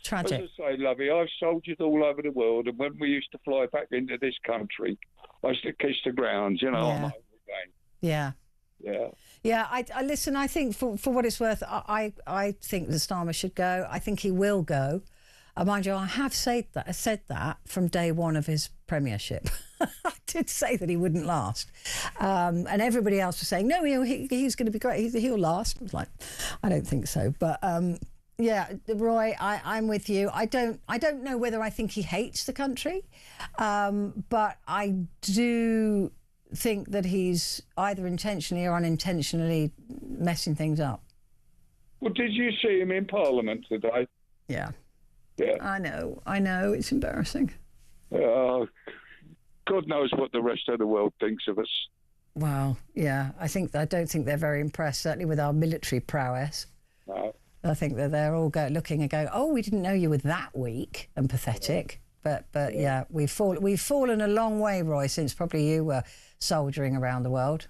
Tragic. As I say, lovey, I've soldiered all over the world, and when we used to fly back into this country, I used to kiss the ground, you know. Yeah. Yeah. Yeah. Yeah, I listen. I think for what it's worth, I think the Starmer should go. I think he will go. Mind you, I have said that from day one of his premiership. I did say that he wouldn't last, and everybody else was saying no, he's going to be great. He'll last. I was like, I don't think so. But yeah, Roy, I'm with you. I don't know whether I think he hates the country, but I do think that he's either intentionally or unintentionally messing things up. Well, did you see him in Parliament today? Yeah. Yeah. I know. It's embarrassing. God knows what the rest of the world thinks of us. Well, yeah. I don't think they're very impressed, certainly with our military prowess. No. I think that they're all looking and going, oh, we didn't know you were that weak and pathetic. But yeah, we've fallen a long way, Roy, since probably you were soldiering around the world.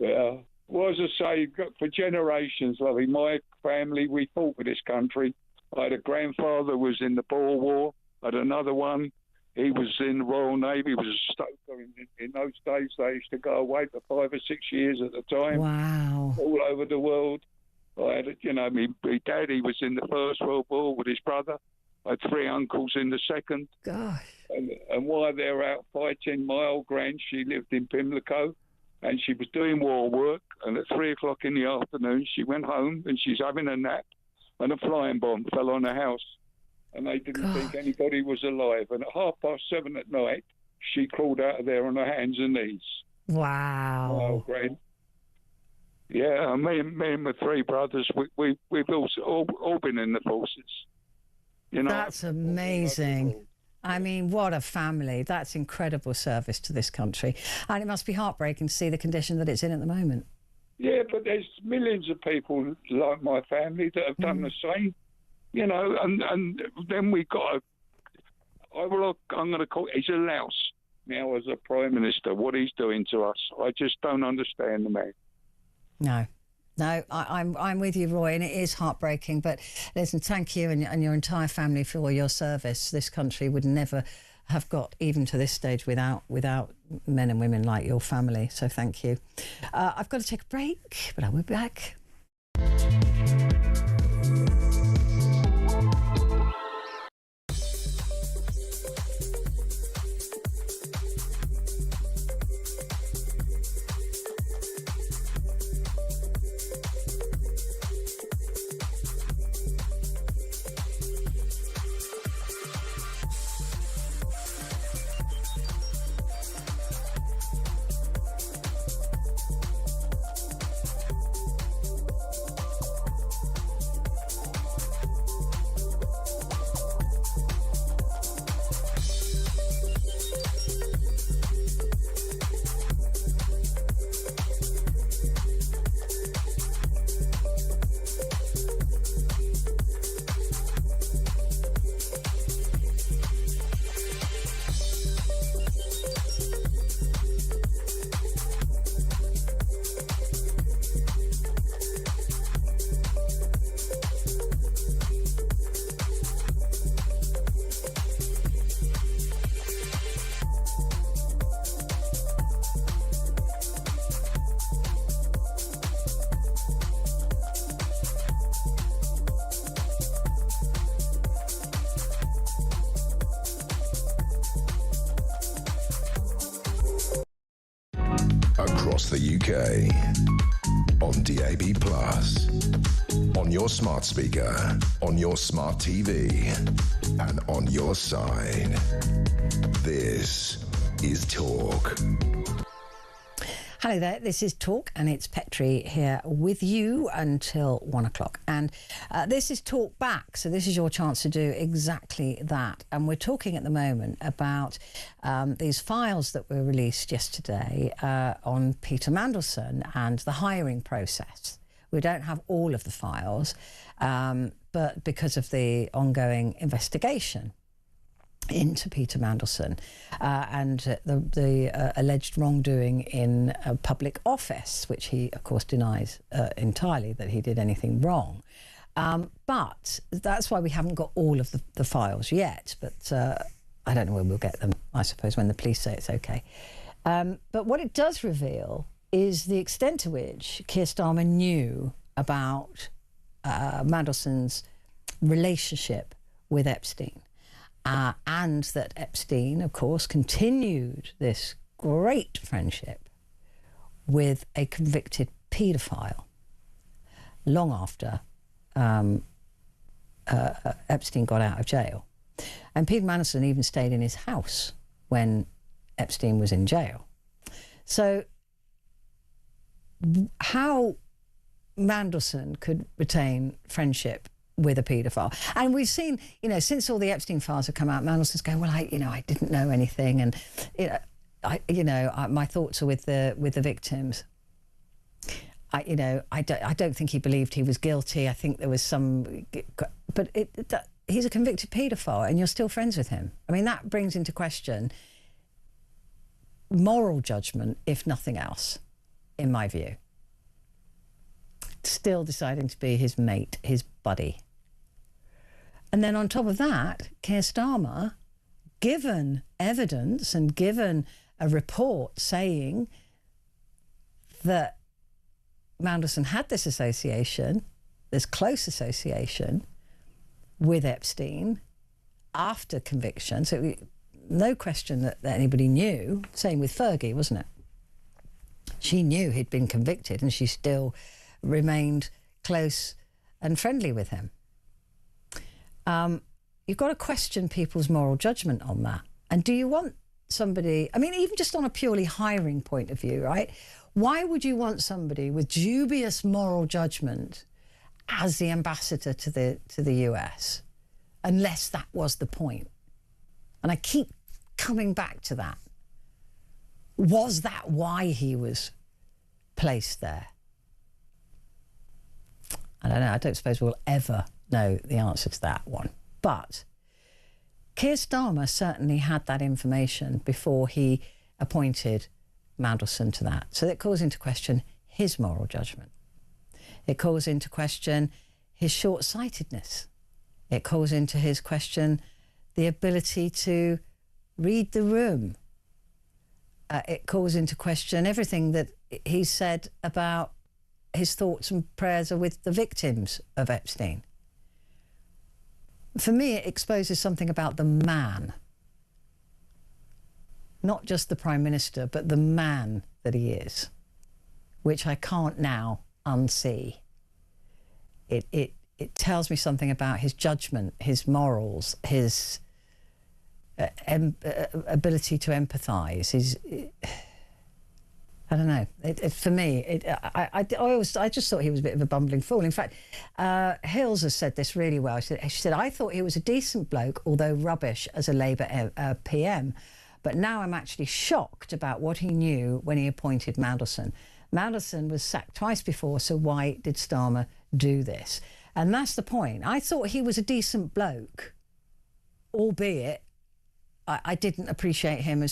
Yeah. Well, as I say, for generations, lovey, my family, we fought for this country. I had a grandfather who was in the Boer War. I had another one. He was in the Royal Navy. He was a stoker. In those days, they used to go away for 5 or 6 years at a time. Wow. All over the world. I had, my dad, he was in the First World War with his brother. I had 3 uncles in the Second. Gosh. And while they were out fighting, my old gran, she lived in Pimlico, and she was doing war work. And at 3 o'clock in the afternoon, she went home and she's having a nap, and a flying bomb fell on the house. And they didn't think anybody was alive. And at 7:30 at night, she crawled out of there on her hands and knees. Wow. My old gran. Yeah, me and my 3 brothers, we've all been in the forces. That's amazing. I mean, what a family. That's incredible service to this country. And it must be heartbreaking to see the condition that it's in at the moment. Yeah, but there's millions of people like my family that have done the same, and then we got I'm going to call it, he's a louse now as a Prime Minister, what he's doing to us. I just don't understand the man. No, I'm with you, Roy, and it is heartbreaking. But listen, thank you and your entire family for all your service. This country would never have got even to this stage without men and women like your family. So thank you. I've got to take a break, but I will be back. Across the UK, on DAB+, on your smart speaker, on your smart TV, and on your side. This is Talk. Hello there, this is Talk, and it's Petrie here with you until 1 o'clock. And this is Talk Back, so this is your chance to do exactly that. And we're talking at the moment about these files that were released yesterday on Peter Mandelson and the hiring process. We don't have all of the files, but because of the ongoing investigation into Peter Mandelson and the alleged wrongdoing in a public office, which he, of course, denies entirely that he did anything wrong. But that's why we haven't got all of the files yet. But I don't know when we'll get them, I suppose, when the police say it's OK. But what it does reveal is the extent to which Keir Starmer knew about Mandelson's relationship with Epstein. And that Epstein, of course, continued this great friendship with a convicted paedophile long after Epstein got out of jail. And Peter Mandelson even stayed in his house when Epstein was in jail. So how Mandelson could retain friendship with a paedophile. And we've seen, since all the Epstein files have come out, Mandelson's going, well, I didn't know anything. And, my thoughts are with the victims. I don't think he believed he was guilty. I think there was some, but he's a convicted paedophile and you're still friends with him. I mean, that brings into question moral judgment, if nothing else, in my view. Still deciding to be his mate, his buddy. And then on top of that, Keir Starmer, given evidence and given a report saying that Mandelson had this association, this close association with Epstein after conviction, so no question that anybody knew. Same with Fergie, wasn't it? She knew he'd been convicted and she still remained close and friendly with him. You've got to question people's moral judgment on that. And do you want somebody, I mean, even just on a purely hiring point of view, right? Why would you want somebody with dubious moral judgment as the ambassador to the US, unless that was the point? And I keep coming back to that. Was that why he was placed there? I don't know. I don't suppose we'll ever know the answer to that one. But Keir Starmer certainly had that information before he appointed Mandelson to that. So it calls into question his moral judgment. It calls into question his short-sightedness. It calls into his question the ability to read the room. It calls into question everything that he said about his thoughts and prayers are with the victims of Epstein. For me, it exposes something about the man. Not just the Prime Minister, but the man that he is, which I can't now unsee. It tells me something about his judgment, his morals, his ability to empathise, his... I don't know. For me, I just thought he was a bit of a bumbling fool. In fact, Hills has said this really well. She said, I thought he was a decent bloke, although rubbish as a Labour PM. But now I'm actually shocked about what he knew when he appointed Mandelson. Mandelson was sacked twice before, so why did Starmer do this? And that's the point. I thought he was a decent bloke, albeit I didn't appreciate him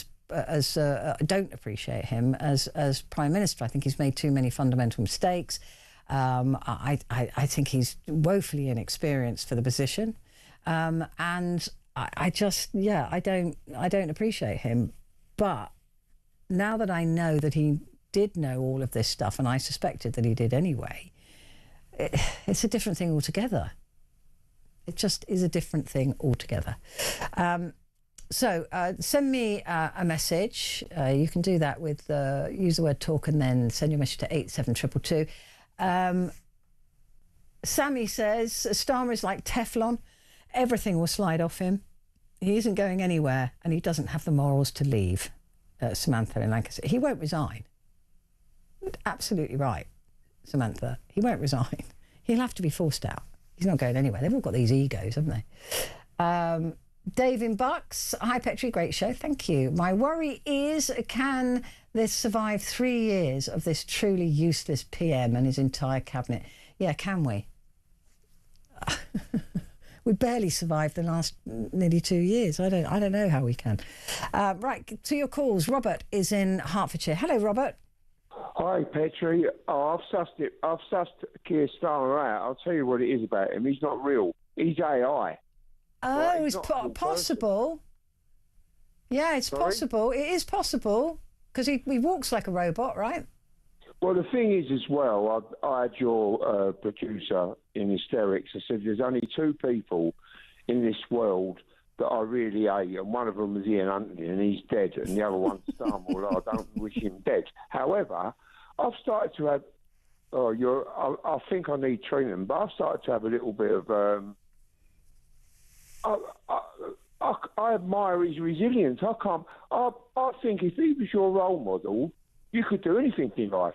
don't appreciate him as Prime Minister. I think he's made too many fundamental mistakes. I think he's woefully inexperienced for the position, and I don't appreciate him. But now that I know that he did know all of this stuff, and I suspected that he did anyway, it's a different thing altogether. It just is a different thing altogether. So send me a message. You can do that with use the word talk and then send your message to 87222. Sammy says Starmer is like Teflon. Everything will slide off him. He isn't going anywhere and he doesn't have the morals to leave. Samantha in Lancaster. He won't resign. Absolutely right, Samantha. He won't resign. He'll have to be forced out. He's not going anywhere. They've all got these egos, haven't they? Dave in Bucks. Hi, Petrie. Great show. Thank you. My worry is, can this survive 3 years of this truly useless PM and his entire cabinet? Yeah, can we? We barely survived the last nearly 2 years. I don't know how we can. Right, to your calls. Robert is in Hertfordshire. Hello, Robert. Hi, Petrie. I've sussed Keir Starmer out. I'll tell you what it is about him. He's not real. He's AI. Oh, right, it's possible. Yeah, it's possible. It is possible because he walks like a robot, right? Well, the thing is as well, I had your producer in hysterics. I said there's only two people in this world that I really hate, and one of them was Ian Huntley, and he's dead, and the other one's Starmer, although I don't wish him dead. However, I've started to have... I think I need treatment, but I've started to have a little bit of... I admire his resilience. I think if he was your role model, you could do anything in life.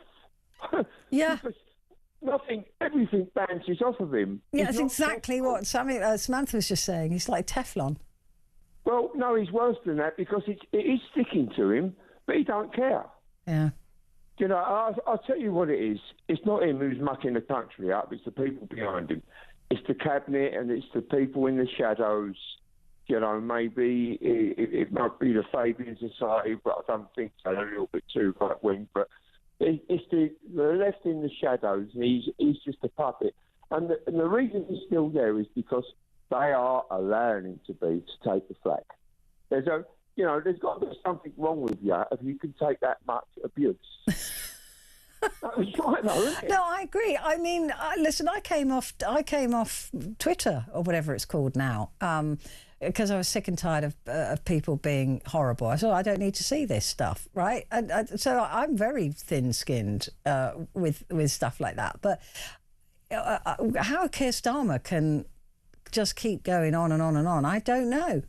Yeah. Everything bounces off of him. Yeah, that's exactly what Samantha was just saying. He's like Teflon. Well, no, he's worse than that because it is sticking to him, but he don't care. Yeah. You know, I'll tell you what it is. It's not him who's mucking the country up. It's the people behind him. It's the cabinet and it's the people in the shadows. You know, maybe it might be the Fabian Society, but I don't think so. A little bit too right wing, but It's the left in the shadows. He's just a puppet. And the reason he's still there is because they are allowing him to take the flak. There's got to be something wrong with you if you can take that much abuse. That's right, though, isn't it? No, I agree. I mean, listen, I came off Twitter or whatever it's called now, because I was sick and tired of people being horrible. I thought, I don't need to see this stuff, right? So I'm very thin-skinned with stuff like that. But how Keir Starmer can just keep going on and on and on, I don't know.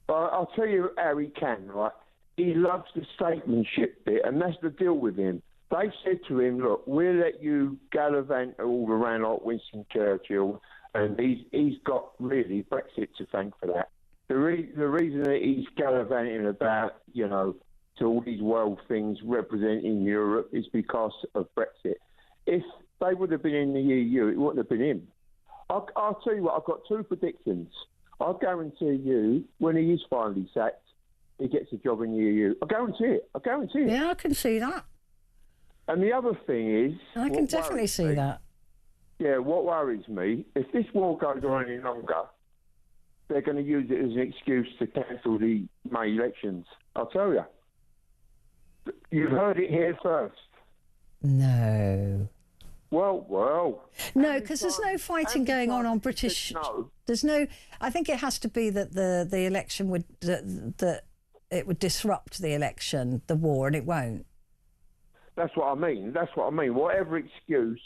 Well, I'll tell you how he can, right? He loves the statesmanship bit, and that's the deal with him. They said to him, look, we'll let you gallivant all around like Winston Churchill, and he's got really Brexit to thank for that. The reason that he's gallivanting about, to all these world things representing Europe is because of Brexit. If they would have been in the EU, it wouldn't have been him. I'll tell you what, I've got two predictions. I guarantee you, when he is finally sacked, he gets a job in the EU. I guarantee it. Yeah, I can see that. And the other thing is... I can definitely see that. Yeah, what worries me, if this war goes on any longer, they're going to use it as an excuse to cancel the May elections. I'll tell you. You've heard it here first. No. Well. No, because there's no fighting going on British... No. There's no... I think it has to be that the election would... that it would disrupt the election, the war, and it won't. That's what I mean. Whatever excuse,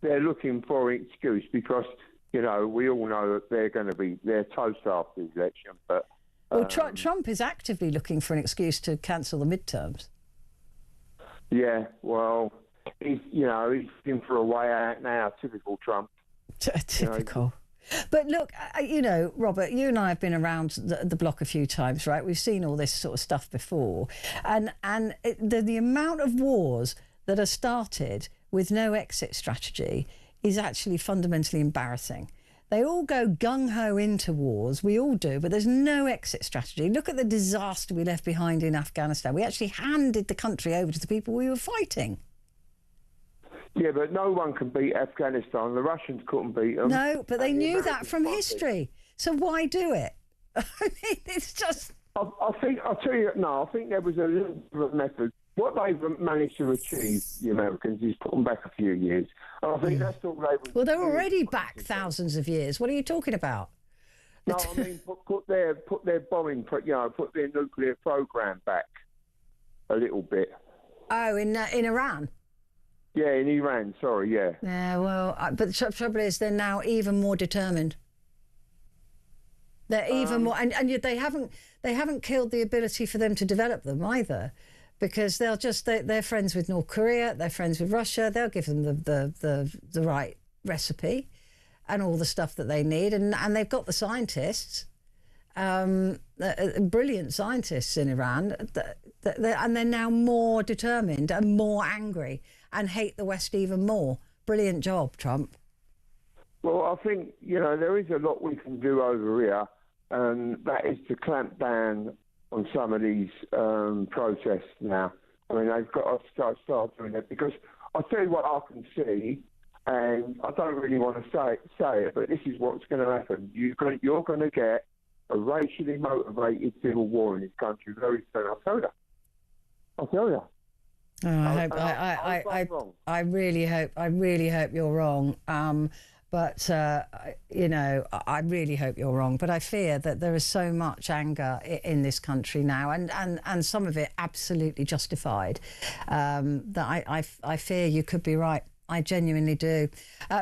they're looking for an excuse because, we all know that they're toast after the election. But well, Trump is actively looking for an excuse to cancel the midterms. Yeah, well, he's looking for a way out now. Typical Trump. Typical. But look, Robert, you and I have been around the block a few times, right? We've seen all this sort of stuff before. And the amount of wars that are started with no exit strategy is actually fundamentally embarrassing. They all go gung-ho into wars, we all do, but there's no exit strategy. Look at the disaster we left behind in Afghanistan. We actually handed the country over to the people we were fighting. Yeah, but no one can beat Afghanistan. The Russians couldn't beat them. No, but they knew that from history. So why do it? I mean, it's just... I think there was a little bit of a method. What they've managed to achieve, the Americans, is put them back a few years. And I think that's all they were... Well, they're already back thousands of years. What are you talking about? No, I mean, put their bombing, put their nuclear program back a little bit. Oh, in Iran? Yeah, in Iran, sorry, yeah. Yeah, well, but the trouble is they're now even more determined. They're even more... And yet they haven't killed the ability for them to develop them either, because they're friends with North Korea, they're friends with Russia, they'll give them the right recipe and all the stuff that they need, and they've got the scientists, brilliant scientists in Iran, and they're now more determined and more angry and hate the West even more. Brilliant job, Trump. Well, I think, there is a lot we can do over here, and that is to clamp down on some of these protests now. I mean, they've got to start doing it, because I'll tell you what I can see, and I don't really want to say it, but this is what's going to happen. You're going to get a racially motivated civil war in this country very soon. I'll tell you. Oh, I really hope you're wrong. But I really hope you're wrong. But I fear that there is so much anger in this country now, and some of it absolutely justified, that I fear you could be right. I genuinely do.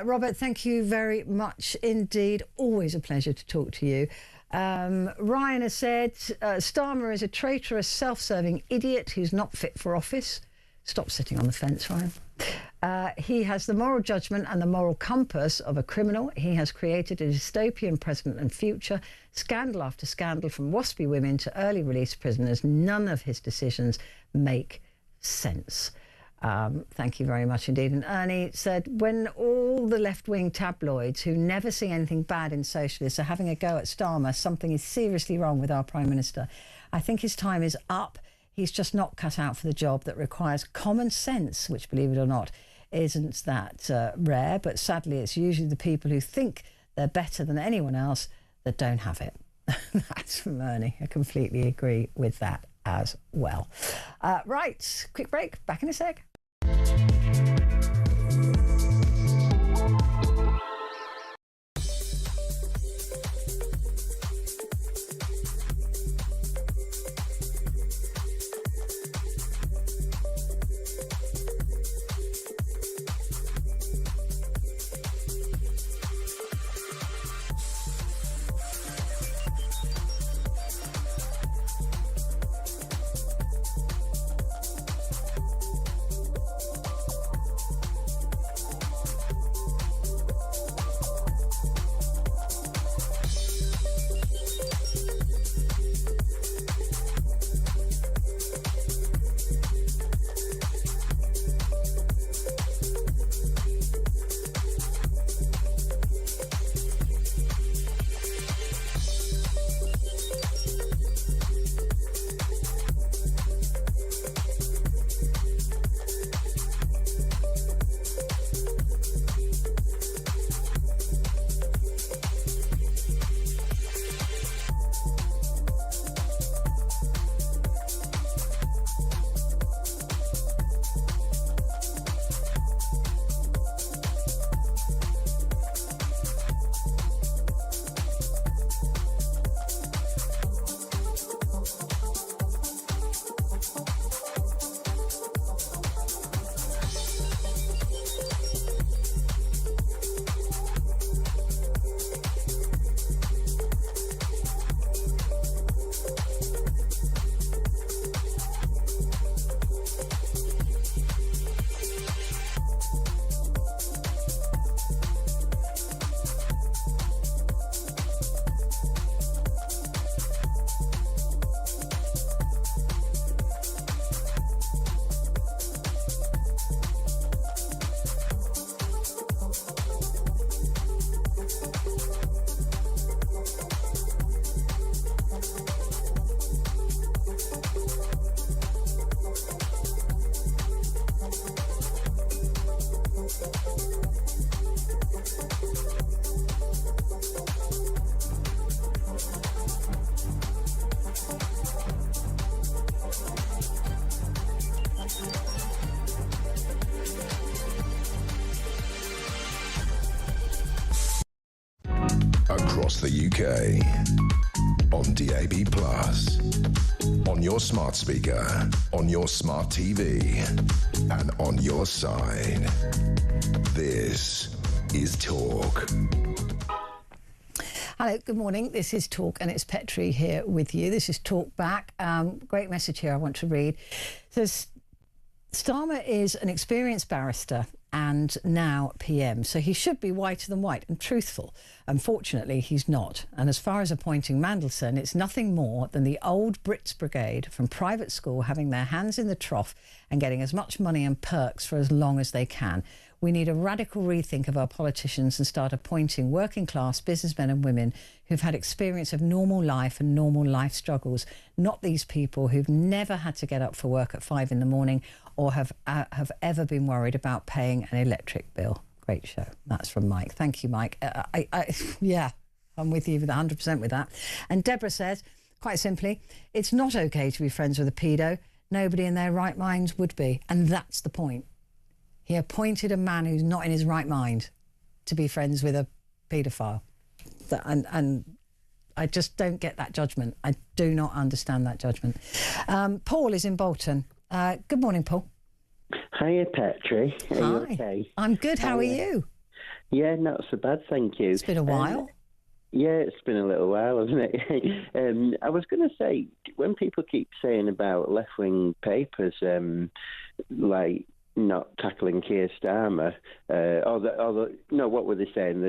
Robert, thank you very much indeed. Always a pleasure to talk to you. Ryan has said, Starmer is a traitorous, self-serving idiot who's not fit for office. Stop sitting on the fence, Ryan. He has the moral judgment and the moral compass of a criminal. He has created a dystopian present and future. Scandal after scandal, from waspy women to early release prisoners. None of his decisions make sense. Thank you very much indeed. And Ernie said, when all the left-wing tabloids who never see anything bad in socialists are having a go at Starmer, something is seriously wrong with our Prime Minister. I think his time is up. he's just not cut out for the job that requires common sense, which, believe it or not, isn't that rare. But sadly, it's usually the people who think they're better than anyone else that don't have it. That's from Ernie. I completely agree with that as well. Right, quick break. Back in a sec. Across the UK, on DAB+, on your smart speaker, on your smart TV, and on your side. This is Talk. Hello, good morning. This is Talk, and it's Petrie here with you. This is Talk Back. Great message here I want to read. It says, Starmer is an experienced barrister and now PM, so he should be whiter than white and truthful. Unfortunately, he's not. And as far as appointing Mandelson, it's nothing more than the old Brits Brigade from private school having their hands in the trough and getting as much money and perks for as long as they can. We need a radical rethink of our politicians and start appointing working class businessmen and women who've had experience of normal life and normal life struggles, not these people who've never had to get up for work at 5 a.m. or have ever been worried about paying an electric bill. Great show. That's from Mike. Thank you, Mike. Yeah, I'm with you 100% with that. And Deborah says, quite simply, it's not okay to be friends with a pedo. Nobody in their right minds would be. And that's the point. He appointed a man who's not in his right mind to be friends with a paedophile. And I just don't get that judgment. I do not understand that judgment. Paul is in Bolton. Good morning, Paul. Hiya, Petrie. Are you okay? I'm good. How are you? Yeah, not so bad, thank you. It's been a while. Yeah, it's been a little while, hasn't it? I was going to say, when people keep saying about left-wing papers, like not tackling Keir Starmer, what were they saying?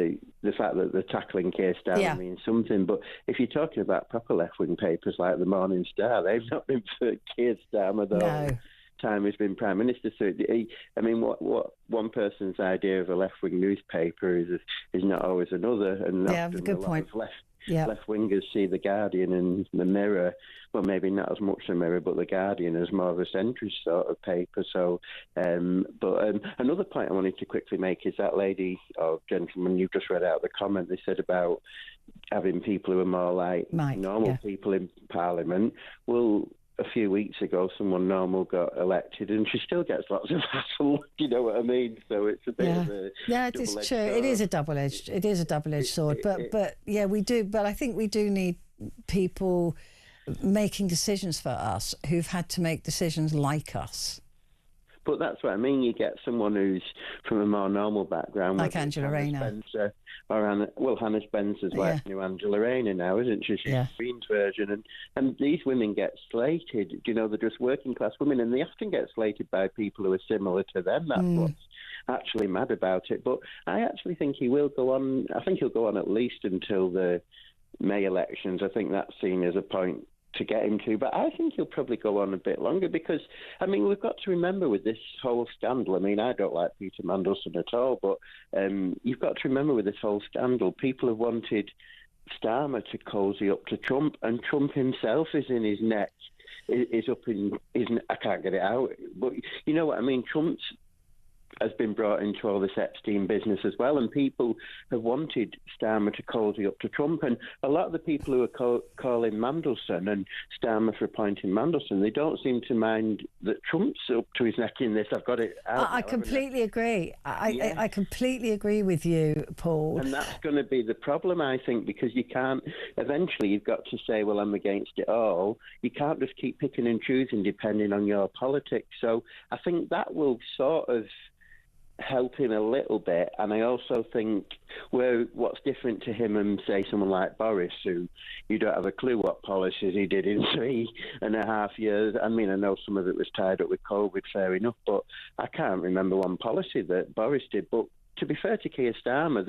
The fact that they're tackling Keir Starmer means something. But if you're talking about proper left-wing papers like the Morning Star, they've not been for Keir Starmer, though. No. time he's been Prime Minister. So, I mean, what one person's idea of a left-wing newspaper is not always another. And yeah, good point. Left-wingers see The Guardian and The Mirror, well, maybe not as much The Mirror, but The Guardian as more of a centrist sort of paper. So, but another point I wanted to quickly make is that lady or gentleman, you've just read out the comment, they said about having people who are more like normal people in Parliament. Well, a few weeks ago, someone normal got elected, and she still gets lots of hassle. Do you know what I mean? So it's a bit of a it is true. Sword. It is a double-edged sword. But yeah, we do. But I think we do need people making decisions for us who've had to make decisions like us. But that's what I mean. You get someone who's from a more normal background, like Angela Rayner, Spencer, or Hannah Spencer's like new Angela Rayner now, isn't she? She's the Queen's version, and these women get slated. You know, they're just working class women, and they often get slated by people who are similar to them. That's what's actually mad about it. But I actually think he will go on. I think he'll go on at least until the May elections. I think that's seen as a point to get him to, but I think he'll probably go on a bit longer because, I mean, we've got to remember with this whole scandal, I mean, I don't like Peter Mandelson at all, but you've got to remember with this whole scandal, people have wanted Starmer to cosy up to Trump, and Trump himself is in his neck, is up in his, I can't get it out, but you know what I mean, Trump's has been brought into all this Epstein business as well, and people have wanted Starmer to cosy up to Trump, and a lot of the people who are calling Mandelson and Starmer for appointing Mandelson, they don't seem to mind that Trump's up to his neck in this. I've got it out. I completely agree. I completely agree with you, Paul. And that's going to be the problem, I think, because you can't, eventually you've got to say, well, I'm against it all. You can't just keep picking and choosing depending on your politics. So I think that will sort of help him a little bit, and I also think what's different to him and say someone like Boris, who you don't have a clue what policies he did in 3.5 years. I mean, I know some of it was tied up with COVID, fair enough, but I can't remember one policy that Boris did. But to be fair to Keir Starmer,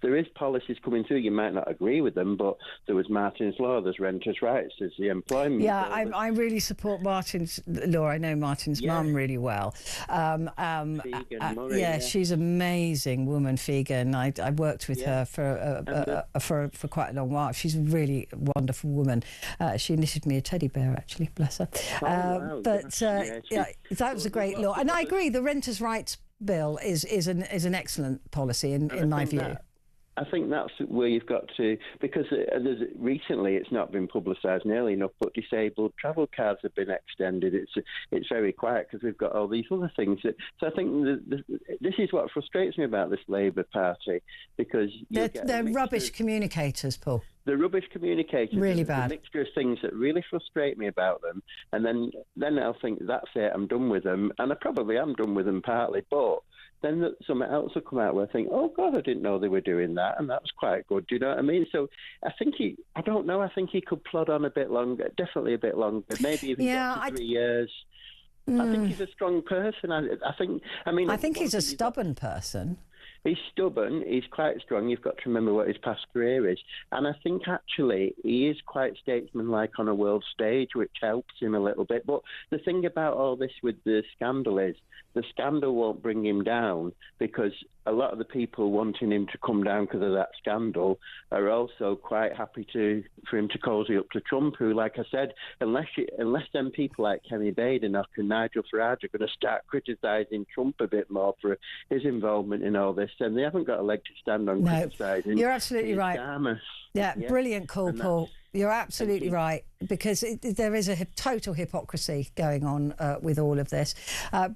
there is policies coming through. You might not agree with them, but there was Martin's Law, there's renters' rights, there's the employment. Yeah, I really support Martin's Law. I know Martin's mum really well. Figen Murray, yeah, she's an amazing woman, Figen. I worked with her for quite a long while. She's a really wonderful woman. She knitted me a teddy bear, actually, bless her. Wow. But that was a great law. And I agree, the renters' rights bill is an excellent policy in my view. I think that's where you've got to, because recently it's not been publicised nearly enough, but disabled travel cards have been extended. It's very quiet because we've got all these other things. So I think this is what frustrates me about this Labour Party, because they're rubbish communicators, Paul. The rubbish communicators, really bad. A mixture of things that really frustrate me about them, and then I'll think, that's it, I'm done with them, and I probably am done with them partly, but then something else will come out where I think, oh God, I didn't know they were doing that, and that's quite good. Do you know what I mean? So I think I don't know, I think he could plod on a bit longer, definitely a bit longer, maybe even 3 years. I think he's a strong person. I think he's a stubborn person. He's stubborn, he's quite strong. You've got to remember what his past career is. And I think actually he is quite statesmanlike on a world stage, which helps him a little bit. But the thing about all this with the scandal is the scandal won't bring him down, because a lot of the people wanting him to come down because of that scandal are also quite happy for him to cosy up to Trump, who, like I said, unless them people like Kenny Badenoch and Nigel Farage are going to start criticising Trump a bit more for his involvement in all this, then they haven't got a leg to stand on criticising. You're absolutely right. Yeah, brilliant call, Paul. You're absolutely right, because there is a total hypocrisy going on with all of this.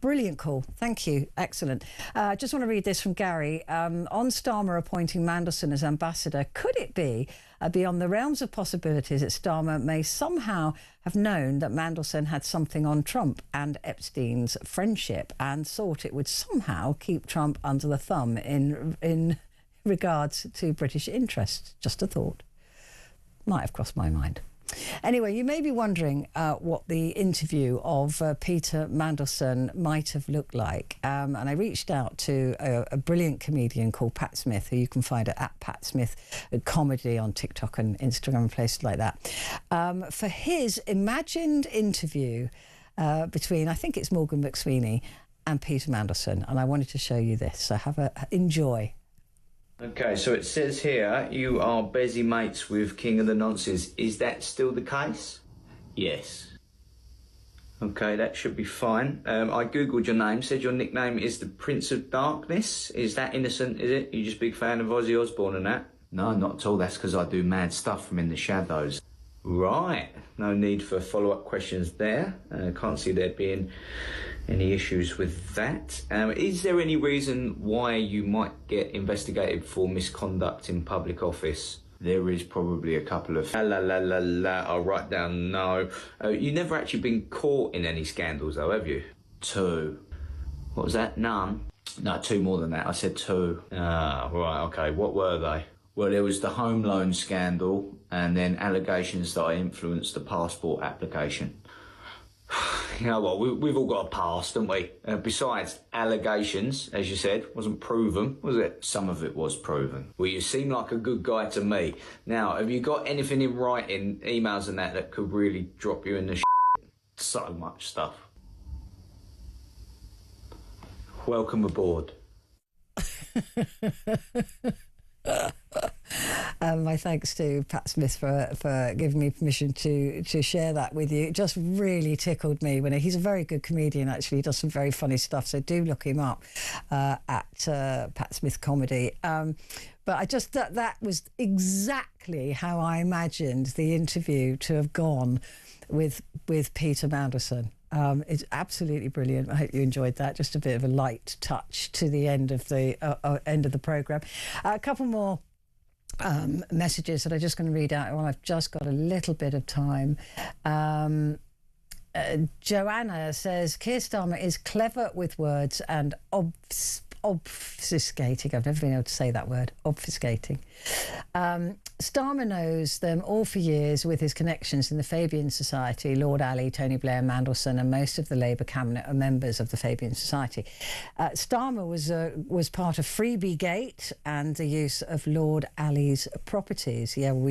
Brilliant call. Thank you. Excellent. Just want to read this from Gary. On Starmer appointing Mandelson as ambassador, could it be beyond the realms of possibilities that Starmer may somehow have known that Mandelson had something on Trump and Epstein's friendship and thought it would somehow keep Trump under the thumb in regards to British interests? Just a thought. Might have crossed my mind. Anyway, you may be wondering what the interview of Peter Mandelson might have looked like. And I reached out to a brilliant comedian called Pat Smith, who you can find at Pat Smith Comedy on TikTok and Instagram and places like that, for his imagined interview between, I think it's Morgan McSweeney and Peter Mandelson, and I wanted to show you this. So enjoy. Okay, so it says here you are busy mates with King of the Nonces. Is that still the case? Yes. Okay, that should be fine. I googled your name, said your nickname is the Prince of Darkness. Is that innocent, is it? You just a big fan of Ozzy Osbourne and that? No, not at all. That's because I do mad stuff from in the shadows. Right. No need for follow-up questions there. Can't see there being any issues with that. Is there any reason why you might get investigated for misconduct in public office? There is probably a couple of I'll write down no. You've never actually been caught in any scandals though, have you? 2. What was that? None? No, 2 more than that. I said 2. Right, okay. What were they? Well, there was the home loan scandal and then allegations that I influenced the passport application. You know what, we've all got a past, haven't we? Besides, allegations, as you said, wasn't proven, was it? Some of it was proven. Well, you seem like a good guy to me. Now, have you got anything in writing, emails and that could really drop you in the So much stuff. Welcome aboard. My thanks to Pat Smith for giving me permission to share that with you. It just really tickled me. He's a very good comedian, actually. He does some very funny stuff, so do look him up at Pat Smith Comedy. But I just that was exactly how I imagined the interview to have gone with Peter Mandelson. It's absolutely brilliant. I hope you enjoyed that. Just a bit of a light touch to the end of the programme. A couple more messages that I'm just going to read out while I've just got a little bit of time. Joanna says, Keir Starmer is clever with words and obfuscating. I've never been able to say that word, obfuscating. Starmer knows them all for years with his connections in the Fabian Society. Lord Ali, Tony Blair, Mandelson and most of the Labour cabinet are members of the Fabian Society. Starmer was part of Freebie Gate and the use of Lord Ali's properties. Yeah, we